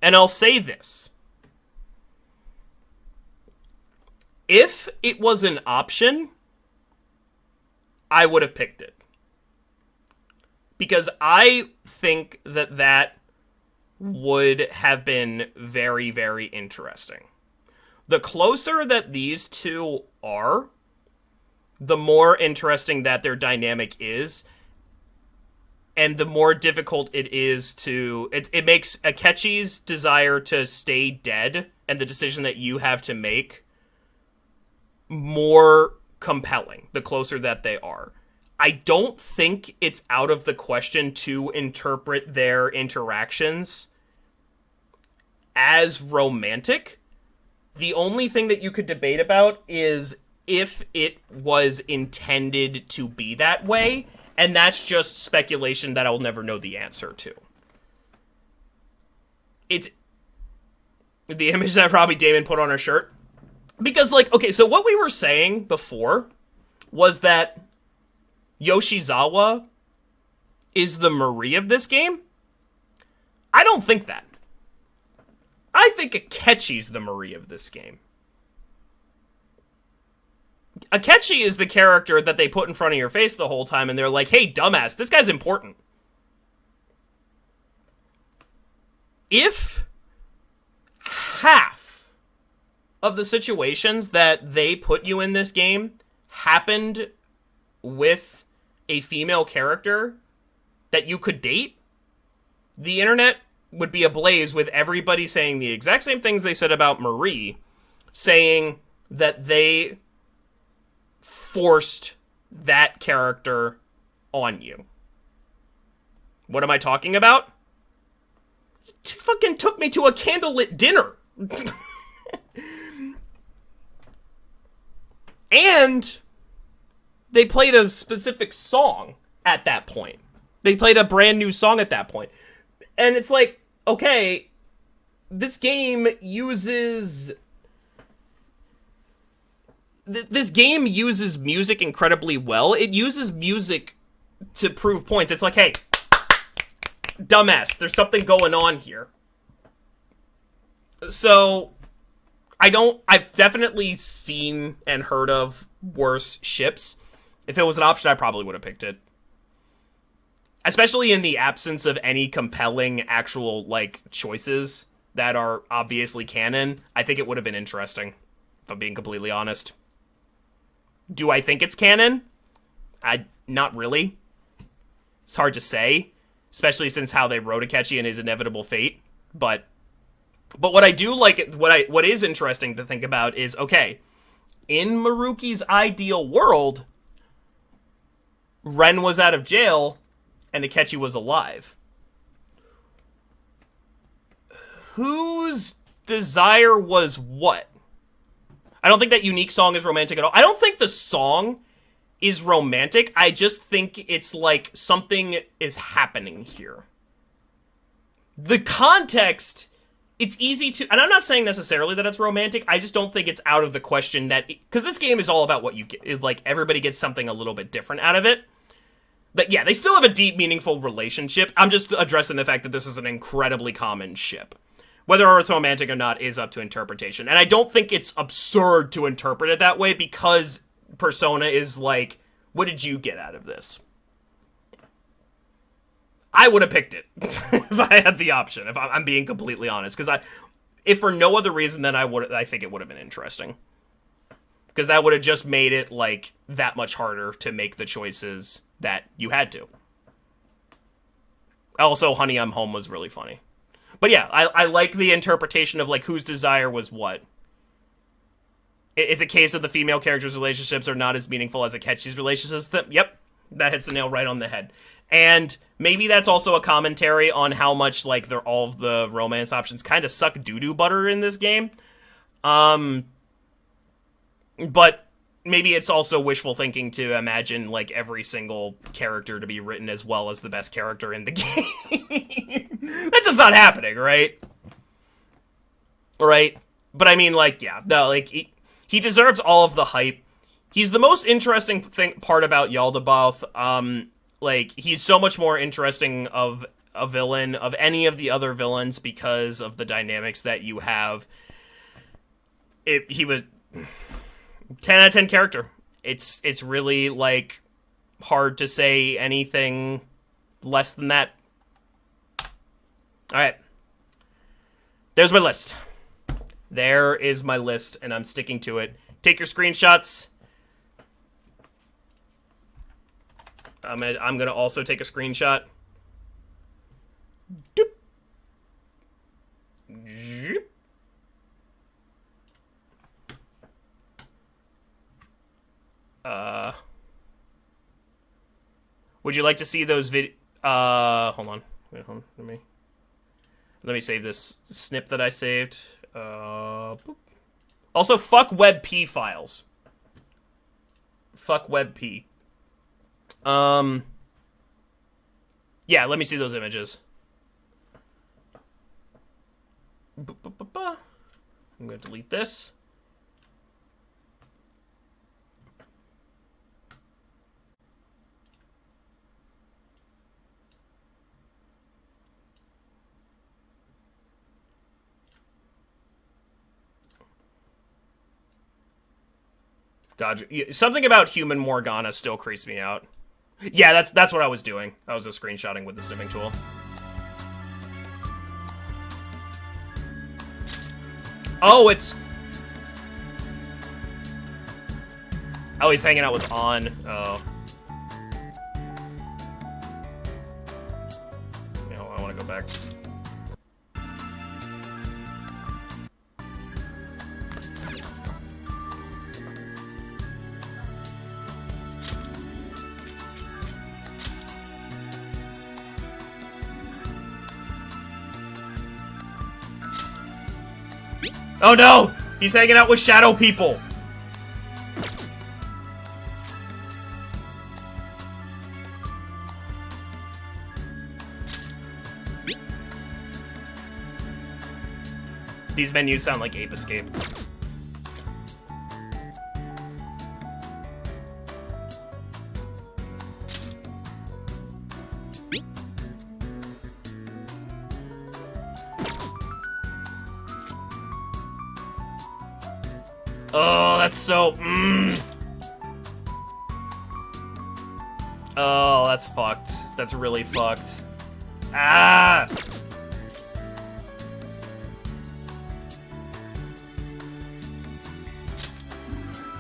And I'll say this. If it was an option, I would have picked it. Because I think that that would have been very, very interesting. The closer that these two are, the more interesting that their dynamic is, and the more difficult it is to... It makes Akechi's desire to stay dead and the decision that you have to make more compelling, the closer that they are. I don't think it's out of the question to interpret their interactions as romantic. The only thing that you could debate about is if it was intended to be that way, and that's just speculation that I'll never know the answer to. It's the image that Robbie Damon put on her shirt. Because, like, okay, so what we were saying before was that Yoshizawa is the Marie of this game. I don't think that. I think Akechi's the Marie of this game. Akechi is the character that they put in front of your face the whole time, and they're like, hey, dumbass, this guy's important. If half of the situations that they put you in this game happened with a female character that you could date, the internet would be ablaze with everybody saying the exact same things they said about Marie, saying that they forced that character on you. What am I talking about? It fucking took me to a candlelit dinner. And they played a specific song at that point. They played a brand new song at that point. And it's like, okay, this game uses... This game uses music incredibly well. It uses music to prove points. It's like, hey, dumbass, there's something going on here. So, I've definitely seen and heard of worse ships. If it was an option, I probably would have picked it. Especially in the absence of any compelling actual, like, choices that are obviously canon. I think it would have been interesting, if I'm being completely honest. Do I think it's canon? Not really. It's hard to say, especially since how they wrote Akechi and his inevitable fate. But what I do like, what is interesting to think about is, okay, in Maruki's ideal world, Ren was out of jail and Akechi was alive. Whose desire was what? I don't think that unique song is romantic at all. I don't think the song is romantic. I just think it's like something is happening here. The context, it's easy to... And I'm not saying necessarily that it's romantic. I just don't think it's out of the question that... Because this game is all about what you get. Like, everybody gets something a little bit different out of it. But yeah, they still have a deep, meaningful relationship. I'm just addressing the fact that this is an incredibly common ship. Whether it's romantic or not is up to interpretation. And I don't think it's absurd to interpret it that way because Persona is like, what did you get out of this? I would have picked it if I had the option, if I'm being completely honest. Because if for no other reason than I think it would have been interesting. Because that would have just made it, like, that much harder to make the choices that you had to. Also, Honey, I'm Home was really funny. But yeah, I like the interpretation of, like, whose desire was what. It's a case of the female characters' relationships are not as meaningful as Akechi's relationships. Yep, that hits the nail right on the head. And maybe that's also a commentary on how much, like, all of the romance options kind of suck doo-doo butter in this game. But maybe it's also wishful thinking to imagine, like, every single character to be written as well as the best character in the game. That's just not happening, right? right? But I mean, like, yeah, no, like, he deserves all of the hype. He's the most interesting part about Yaldabaoth. Like, he's so much more interesting of a villain of any of the other villains because of the dynamics that you have. He was 10 out of 10 character. It's really, like, hard to say anything less than that. Alright. There's my list. There is my list, and I'm sticking to it. Take your screenshots. I'm gonna also take a screenshot. Doop. Zoop. Would you like to see those hold on. Wait, hold on. Let me save this snip that I saved. Boop. Also, fuck WebP files. Fuck WebP. Yeah, let me see those images. I'm gonna delete this. God, something about human Morgana still creeps me out. Yeah, that's what I was doing. I was just screenshotting with the snipping tool. Oh, it's... Oh, he's hanging out with On. Oh. No, I want to go back. Oh no! He's hanging out with shadow people! These menus sound like Ape Escape. Oh, that's so... Oh, that's fucked. That's really fucked. Ah!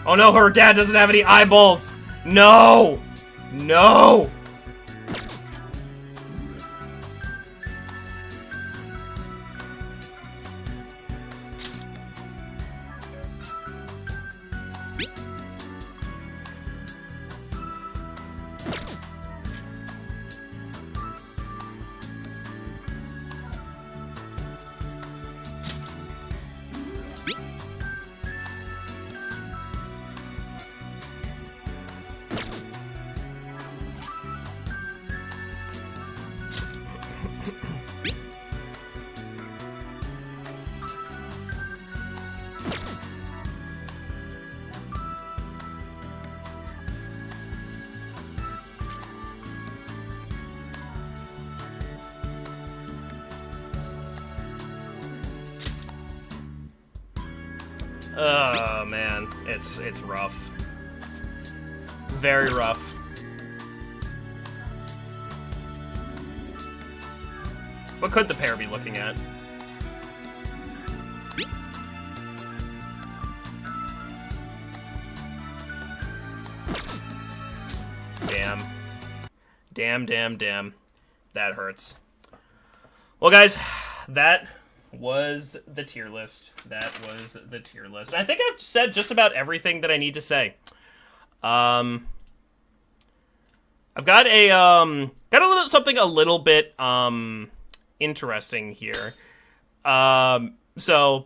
Oh no, her dad doesn't have any eyeballs! No! No! Oh man, it's rough. It's very rough. What could the pair be looking at? Damn. Damn. That hurts. Well, guys, that was the tier list. I think I've said just about everything that I need to say. I've got a something a little bit interesting here. So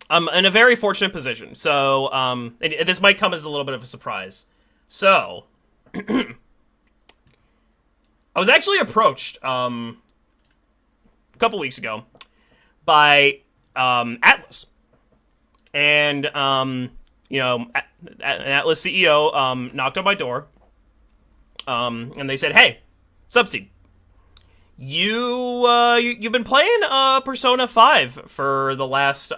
I'm in a very fortunate position. So and this might come as a little bit of a surprise. So I was actually approached a couple weeks ago by Atlus. And, you know, an Atlus CEO knocked on my door, and they said, "Hey, Subseed, you've been playing Persona 5 for the last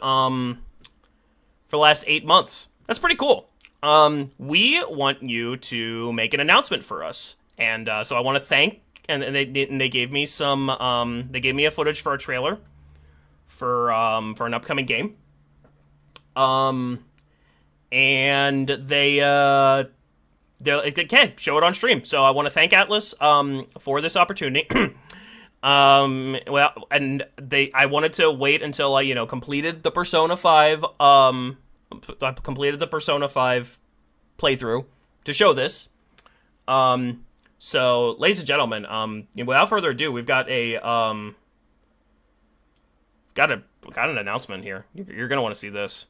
8 months. That's pretty cool. We want you to make an announcement for us." And so I want to thank, and they gave me some, they gave me a footage for a trailer for an upcoming game. And they can show it on stream. So I want to thank Atlus for this opportunity. Well, and I wanted to wait until I, completed the Persona 5 completed the Persona 5 playthrough to show this. So ladies and gentlemen, without further ado, we've got an announcement here. You're going to want to see this.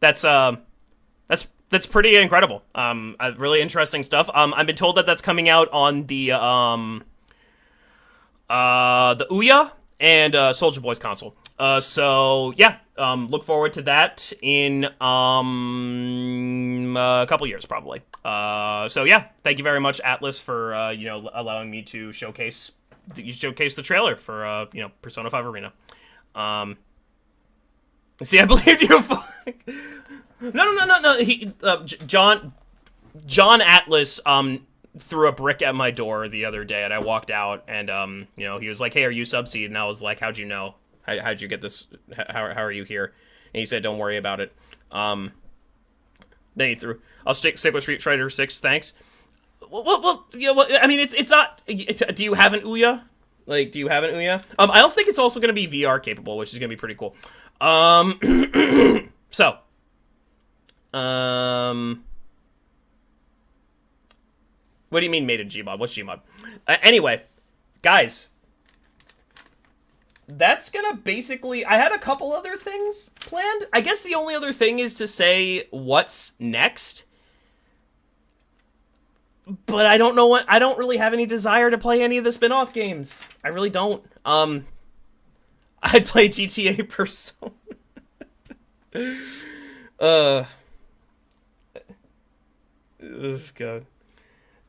That's pretty incredible. Really interesting stuff. I've been told that that's coming out on the Ouya and Soulja Boy's console. So yeah, look forward to that in a couple years probably. So yeah, thank you very much, Atlus, for allowing me to showcase the trailer for Persona 5 Arena. See, I believed you. No. John Atlus threw a brick at my door the other day, and I walked out, and he was like, "Hey, are you Subseed?" And I was like, "How'd you know? How'd you get this? How are you here?" And he said, "Don't worry about it." Then he threw, "I'll stick with Street Fighter 6, thanks." Well, I mean, it's not. Do you have an Ouya? Like, do you have an Ouya? I also think it's also going to be VR capable, which is going to be pretty cool. So, what do you mean made in Gmod? What's Gmod? Anyway, guys, that's gonna basically, I had a couple other things planned. I guess the only other thing is to say what's next. But I don't know I don't really have any desire to play any of the spin-off games. I really don't. I'd play GTA Persona. God.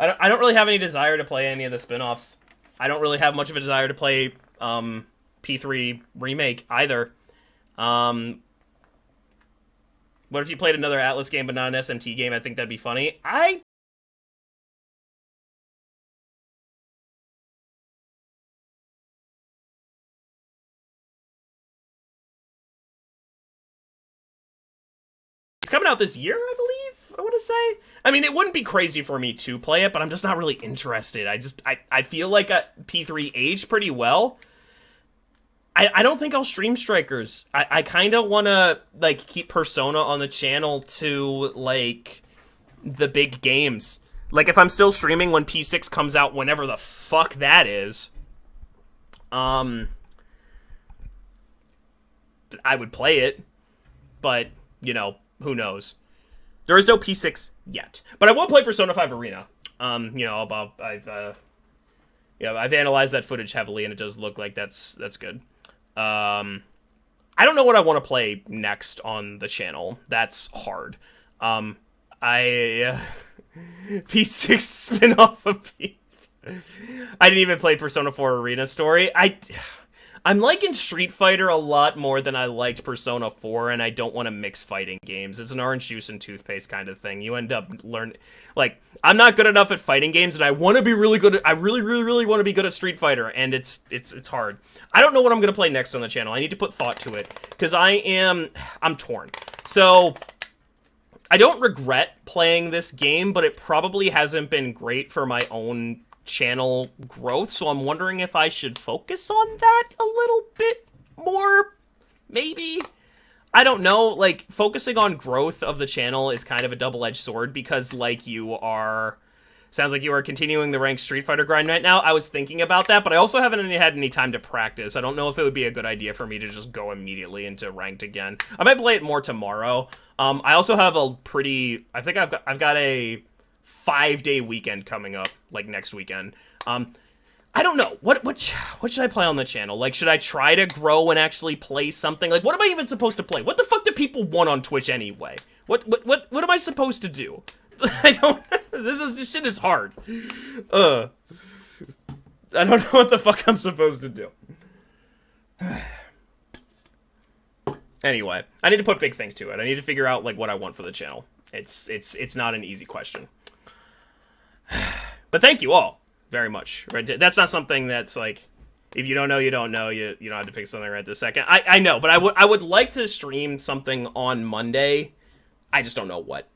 I don't really have any desire to play any of the spin-offs. I don't really have much of a desire to play P3 Remake either. What if you played another Atlus game but not an SMT game? I think that'd be funny. It's coming out this year, I believe, I want to say. I mean, it wouldn't be crazy for me to play it, but I'm just not really interested. I feel like P3 aged pretty well. I don't think I'll stream Strikers. I kind of want to, like, keep Persona on the channel to, like, the big games. Like, if I'm still streaming when P6 comes out, whenever the fuck that is, I would play it, but, who knows? There is no P6 yet, but I will play Persona 5 Arena. I've analyzed that footage heavily, and it does look like that's good. I don't know what I want to play next on the channel. That's hard. P6 spin-off of P. I didn't even play Persona 4 Arena Story. I'm liking Street Fighter a lot more than I liked Persona 4, and I don't want to mix fighting games. It's an orange juice and toothpaste kind of thing. You end up learning... Like, I'm not good enough at fighting games, and I want to be really good at... I really, really, really want to be good at Street Fighter, and it's hard. I don't know what I'm going to play next on the channel. I need to put thought to it, because I'm torn. So... I don't regret playing this game, but it probably hasn't been great for my own channel growth, so I'm wondering if I should focus on that a little bit more, maybe? I don't know, like, focusing on growth of the channel is kind of a double-edged sword, because, like, sounds like you are continuing the ranked Street Fighter grind right now. I was thinking about that, but I also haven't had any time to practice. I don't know if it would be a good idea for me to just go immediately into ranked again. I might play it more tomorrow. I also have I think I've got a 5-day weekend coming up, like next weekend. I don't know. What should I play on the channel? Like, should I try to grow and actually play something? Like, what am I even supposed to play? What the fuck do people want on Twitch anyway? What am I supposed to do? I don't... This shit is hard. I don't know what the fuck I'm supposed to do. Anyway, I need to put big things to it. I need to figure out, like, what I want for the channel. It's not an easy question. But thank you all very much. Right? That's not something that's, like, if you don't know, you don't know. You don't have to pick something right this second. I know, but I would like to stream something on Monday. I just don't know what.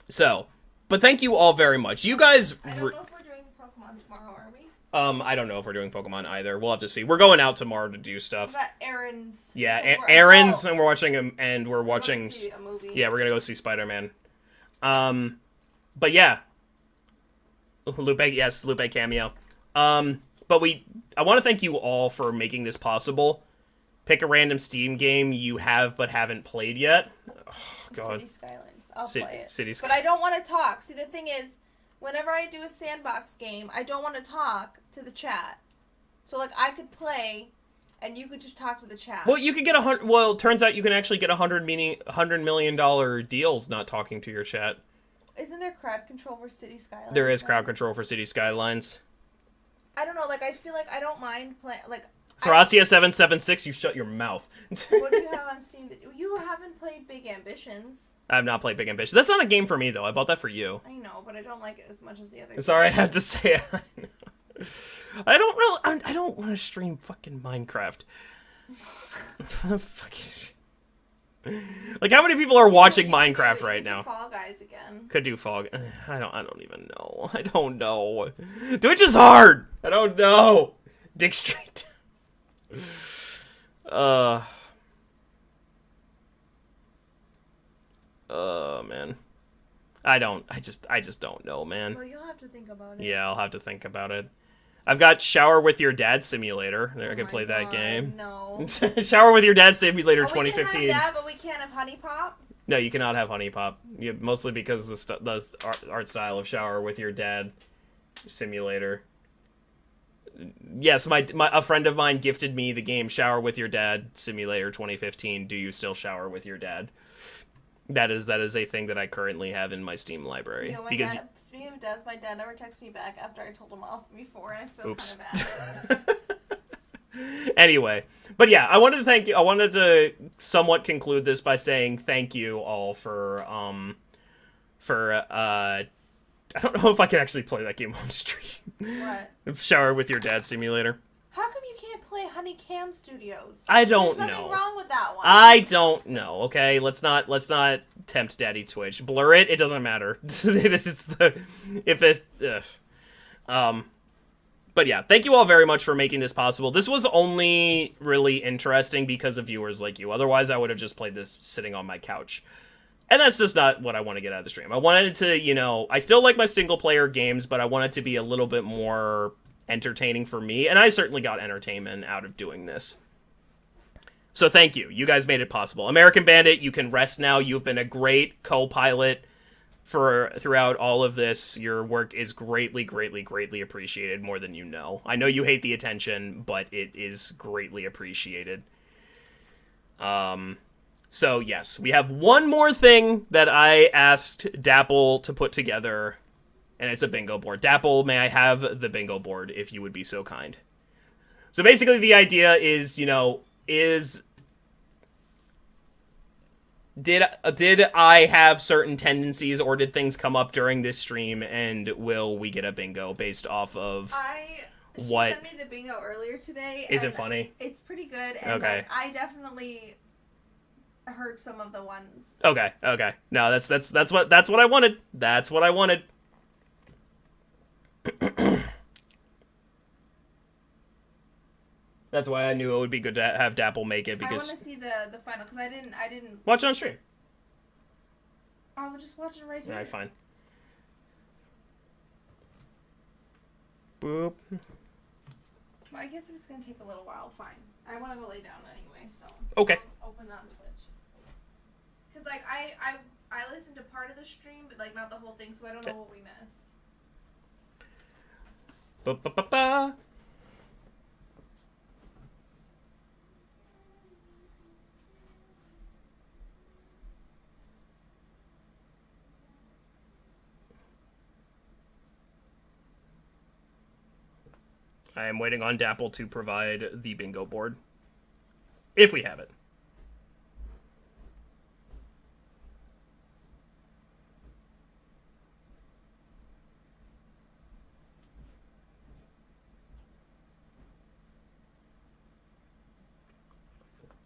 So, but thank you all very much. You guys... I don't know if we're doing Pokemon tomorrow, are we? I don't know if we're doing Pokemon either. We'll have to see. We're going out tomorrow to do stuff. What about errands? Yeah, errands, and we're watching a movie. Yeah, we're gonna go see Spider-Man. But yeah, Lupe cameo. But I want to thank you all for making this possible. Pick a random Steam game you have but haven't played yet. Oh, God. City Skylines. I'll play it. City but I don't want to talk. See, the thing is, whenever I do a sandbox game, I don't want to talk to the chat. So, like, I could play, and you could just talk to the chat. Well, you could get well, it turns out you can actually get $100 million deals not talking to your chat. Isn't there crowd control for City Skylines? There is crowd control for City Skylines. I don't know, like, I feel like I don't mind playing, like... Thracia776, you shut your mouth. What do you have on Steam? You haven't played Big Ambitions. I have not played Big Ambitions. That's not a game for me, though. I bought that for you. I know, but I don't like it as much as the other Sorry, I have to say it. I don't want to stream fucking Minecraft. Like, how many people are watching Minecraft right now? Fall Guys again. Could do Fall. I don't even know. I don't know. Twitch is hard. I don't know. Dick Street. Man. I just don't know, man. Well, you'll have to think about it. Yeah, I'll have to think about it. I've got Shower with Your Dad Simulator. I can play that game. No. Shower with Your Dad Simulator 2015. We can have that, but we can't have Honey Pop? No, you cannot have Honey Pop. Mostly because the art style of Shower with Your Dad Simulator. Yes, a friend of mine gifted me the game Shower with Your Dad Simulator 2015. Do you still shower with your dad? That is a thing that I currently have in my Steam library. You know, speaking of dads, my dad never texted me back after I told him off before, and I feel kind of bad. Anyway, but yeah, I wanted to thank you. I wanted to somewhat conclude this by saying thank you all for I don't know if I can actually play that game on stream. What? Shower with Your Dad Simulator. How come you can't play Honeycam Studios? I don't There's know. nothing wrong with that one. I don't know. Okay, let's not tempt Daddy Twitch. Blur it. It doesn't matter. But yeah, thank you all very much for making this possible. This was only really interesting because of viewers like you. Otherwise, I would have just played this sitting on my couch. And that's just not what I want to get out of the stream. I wanted to, I still like my single-player games, but I want it to be a little bit more entertaining for me. And I certainly got entertainment out of doing this. So thank you. You guys made it possible. American Bandit, you can rest now. You've been a great co-pilot throughout all of this. Your work is greatly, greatly, greatly appreciated, more than you know. I know you hate the attention, but it is greatly appreciated. So yes, we have one more thing that I asked Dapple to put together, and it's a bingo board. Dapple, may I have the bingo board if you would be so kind? So basically the idea is, you know, did I have certain tendencies, or did things come up during this stream, and will we get a bingo based off of She what? sent me the bingo earlier today. Is it and funny? It's pretty good, and Okay. like, I definitely heard some of the ones. Okay. No, that's what I wanted. That's what I wanted. That's why I knew it would be good to have Dapple make it, I because want to see the final because I didn't. watch it on stream. I was just watching right here. All right, fine. Boop. Well, I guess if it's gonna take a little while, fine. I want to go lay down anyway, so. Okay. I'll open on Twitch. Cause like I listened to part of the stream, but like not the whole thing, so I don't know what we missed. Ba-ba-ba-ba. I am waiting on Dapple to provide the bingo board. If we have it.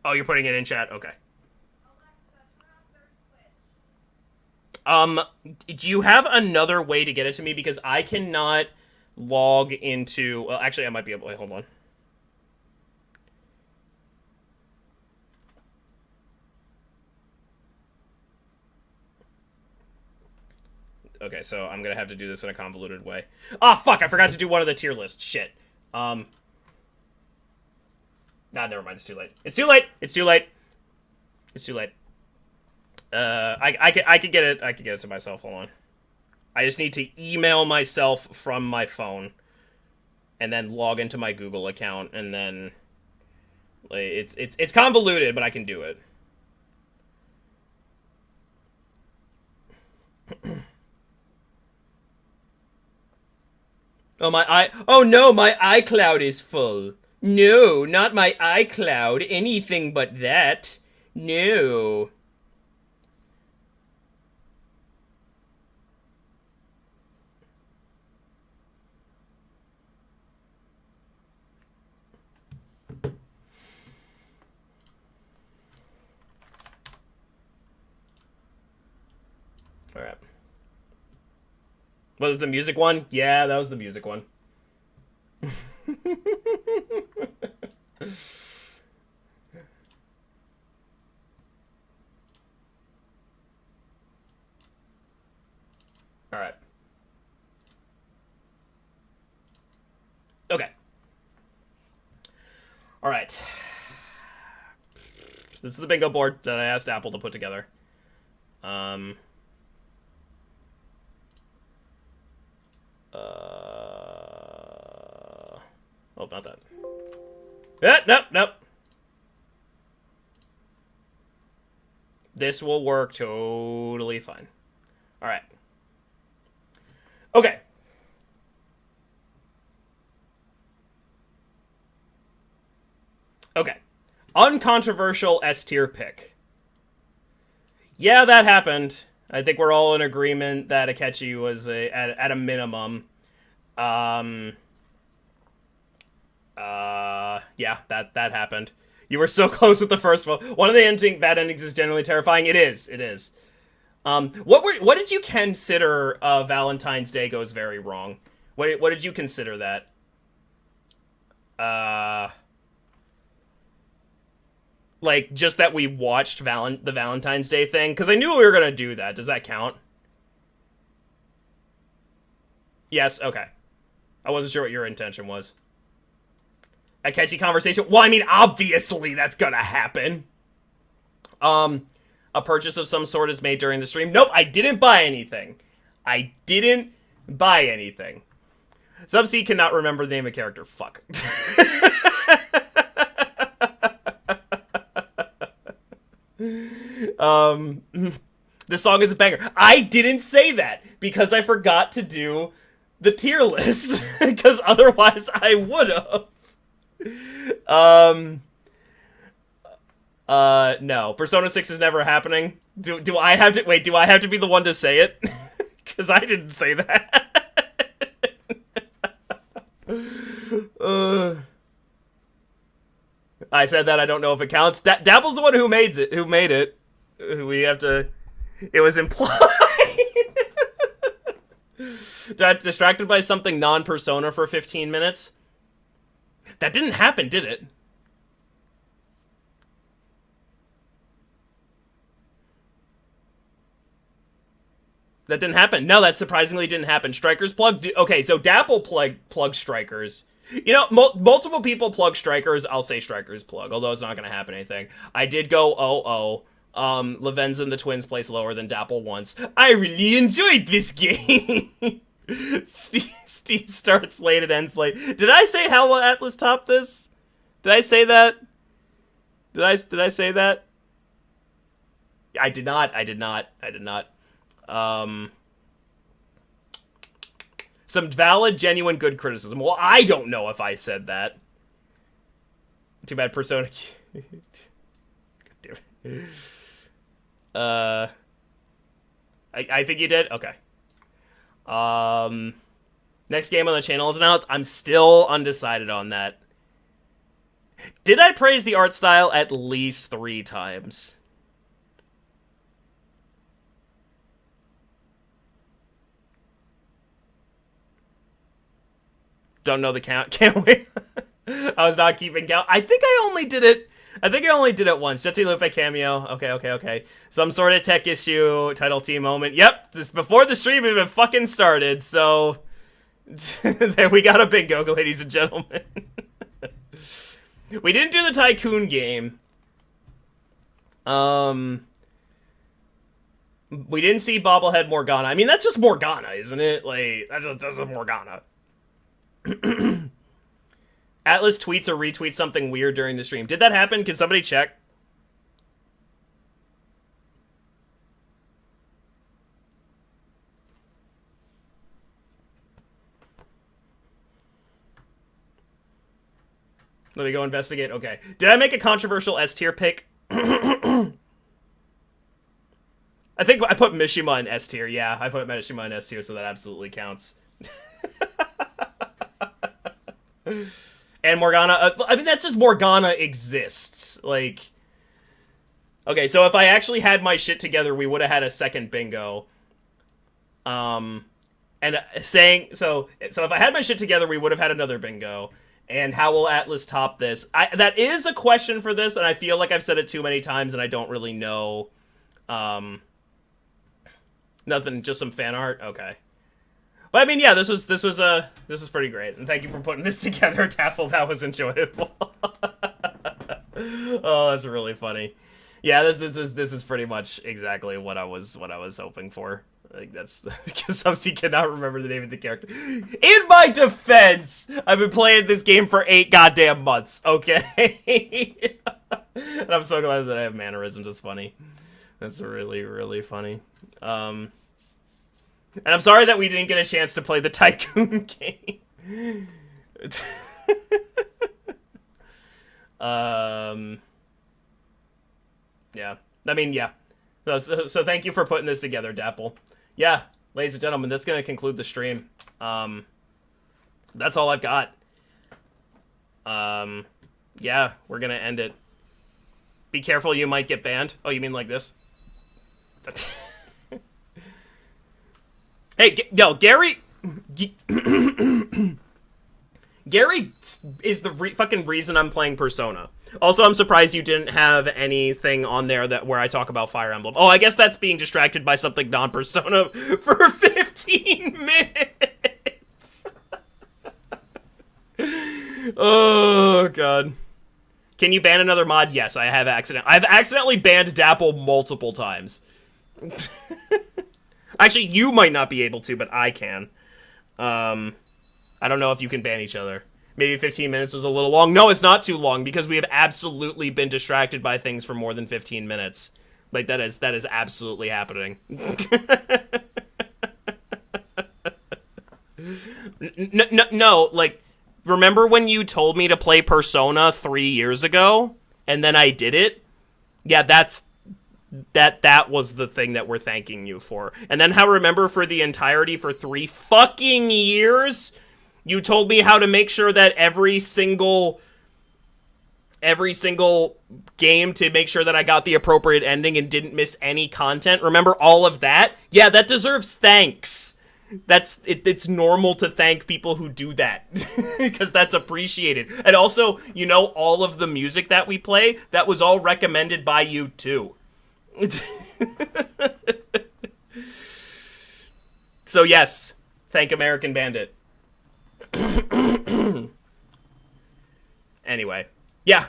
Oh, you're putting it in chat? Okay. Do you have another way to get it to me? Because I cannot log into... Well, actually, I might be able... Wait, hold on. Okay, so I'm gonna have to do this in a convoluted way. Ah, fuck! I forgot to do one of the tier lists. Shit. Nah, never mind. It's too late. It's too late. It's too late. It's too late. I could get it. I could get it to myself. Hold on. I just need to email myself from my phone, and then log into my Google account, and then like, it's convoluted, but I can do it. Oh no, my iCloud is full. No, not my iCloud. Anything but that. No. Alright. Was it the music one? Yeah, that was the music one. Alright. Okay. Alright. This is the bingo board that I asked Apple to put together. Oh, not that. Nope. This will work totally fine. Alright. Okay. Okay. Uncontroversial S-tier pick. Yeah, that happened. I think we're all in agreement that Akechi was at a minimum. Yeah, that happened. You were so close with the first one. One of the bad endings is generally terrifying. It is. What did you consider Valentine's Day Goes Very Wrong? What did you consider that? Like, just that we watched the Valentine's Day thing? Because I knew we were going to do that. Does that count? Yes, okay. I wasn't sure what your intention was. A catchy conversation? Well, I mean, obviously that's going to happen. A purchase of some sort is made during the stream? Nope, I didn't buy anything. Subsea cannot remember the name of character. Fuck. This song is a banger. I didn't say that because I forgot to do the tier list because otherwise I would have. No. Persona 6 is never happening. Do I have to wait, do I have to be the one to say it? Cuz I didn't say that. I said that, I don't know if it counts. Dapple's the one who made it. We have to... It was implied. Distracted by something non-Persona for 15 minutes? That didn't happen, did it? That didn't happen. No, that surprisingly didn't happen. Strikers plug... Okay, so Dapple plug Strikers. You know, multiple people plug Strikers. I'll say Strikers plug, although it's not going to happen anything. I did go 0-0. Lavenza and the Twins place lower than Dapple once. I really enjoyed this game. Steve starts late, it ends late. Did I say how will Atlas top this? Did I say that? Did I say that? I did not. Some valid, genuine, good criticism. Well, I don't know if I said that. Too bad Persona... God damn it. I think you did? Okay. Next game on the channel is announced. I'm still undecided on that. Did I praise the art style at least 3 times? Don't know the count. Can't wait. I was not keeping count. I think I only did it once. Jetty Lupe cameo. Okay. Some sort of tech issue. Title team moment. Yep. This before the stream even fucking started. So there we got a bingo, ladies and gentlemen. We didn't do the Tycoon game. We didn't see Bobblehead Morgana. I mean, that's just Morgana, isn't it? Like, that's just Morgana. Atlas tweets or retweets something weird during the stream. Did that happen? Can somebody check? Let me go investigate. Okay. Did I make a controversial S tier pick? I think I put Mishima in S tier. Yeah, I put Mishima in S tier, so that absolutely counts. And Morgana, I mean, that's just Morgana exists. Like, okay, so if I actually had my shit together, we would have had a second bingo. And saying, so if I had my shit together, we would have had another bingo. And how will Atlas top this? That is a question for this, and I feel like I've said it too many times, and I don't really know. Nothing, just some fan art? Okay. But I mean, yeah, this was pretty great, and thank you for putting this together, Taffel. That was enjoyable. Oh, that's really funny. Yeah, this is pretty much exactly what I was hoping for. Like, that's because Subsy cannot remember the name of the character. In my defense, I've been playing this game for 8 goddamn months. Okay, and I'm so glad that I have mannerisms. It's funny. That's really, really funny. And I'm sorry that we didn't get a chance to play the Tycoon game. Yeah. I mean, yeah. So thank you for putting this together, Dapple. Yeah, ladies and gentlemen, that's going to conclude the stream. That's all I've got. Yeah, we're going to end it. Be careful, you might get banned. Oh, you mean like this? Hey, yo, Gary... Gary is the fucking reason I'm playing Persona. Also, I'm surprised you didn't have anything on there where I talk about Fire Emblem. Oh, I guess that's being distracted by something non-Persona for 15 minutes. Oh, God. Can you ban another mod? Yes, I've accidentally banned Dapple multiple times. Actually, you might not be able to, but I can. I don't know if you can ban each other. Maybe 15 minutes was a little long. No, it's not too long, because we have absolutely been distracted by things for more than 15 minutes. Like, that is absolutely happening. No, like, remember when you told me to play Persona 3 years ago, and then I did it? Yeah, that was the thing that we're thanking you for. And then remember for the entirety for 3 fucking years, you told me how to make sure that every single game to make sure that I got the appropriate ending and didn't miss any content. Remember all of that? Yeah, that deserves thanks. It's normal to thank people who do that because that's appreciated. And also, you know, all of the music that we play, that was all recommended by you too. So yes, thank American Bandit. Anyway, yeah,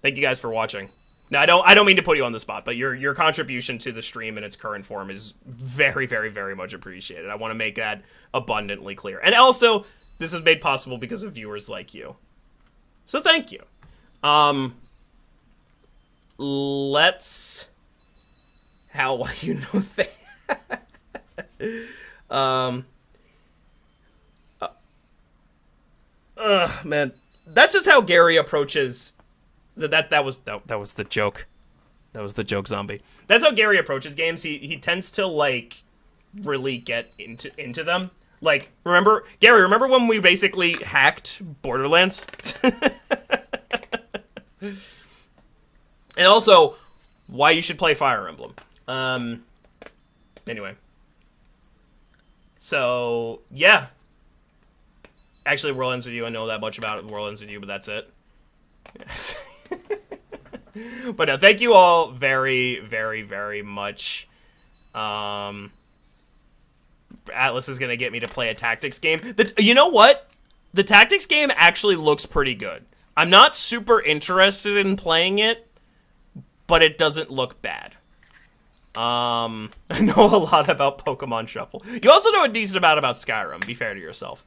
thank you guys for watching. Now, I don't mean to put you on the spot, but your contribution to the stream in its current form is very, very, very much appreciated. I want to make that abundantly clear. And also, this is made possible because of viewers like you. So thank you. Let's... How well you know that. Man. That's just how Gary approaches... That was the joke. That was the joke, zombie. That's how Gary approaches games. He tends to, like, really get into them. Like, Gary, remember when we basically hacked Borderlands? And also, why you should play Fire Emblem. Anyway. So, yeah. Actually, World Ends With You, I know that much about it. World Ends With You, but that's it. Yes. But no, thank you all very, very, very much. Atlas is going to get me to play a tactics game. You know what? The tactics game actually looks pretty good. I'm not super interested in playing it, but it doesn't look bad. I know a lot about Pokemon Shuffle. You also know a decent amount about Skyrim, be fair to yourself.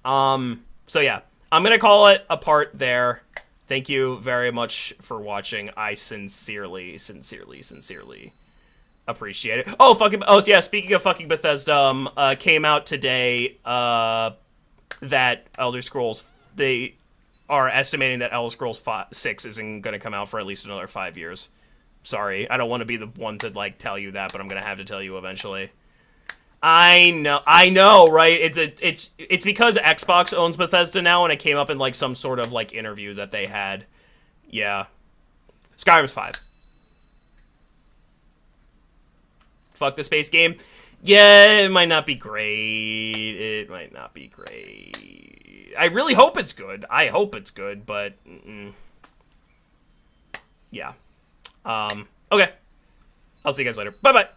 So yeah, I'm going to call it a part there. Thank you very much for watching. I sincerely, sincerely, sincerely appreciate it. Oh yeah, speaking of fucking Bethesda, came out today, that Elder Scrolls, they are estimating that Elder Scrolls 6 isn't going to come out for at least another 5 years. Sorry, I don't want to be the one to, like, tell you that, but I'm going to have to tell you eventually. I know, right? It's because Xbox owns Bethesda now, and it came up in, like, some sort of, like, interview that they had. Yeah. Skyrim's 5. Fuck the space game. Yeah, it might not be great. It might not be great. I really hope it's good. I hope it's good, but... yeah. Okay. I'll see you guys later. Bye-bye.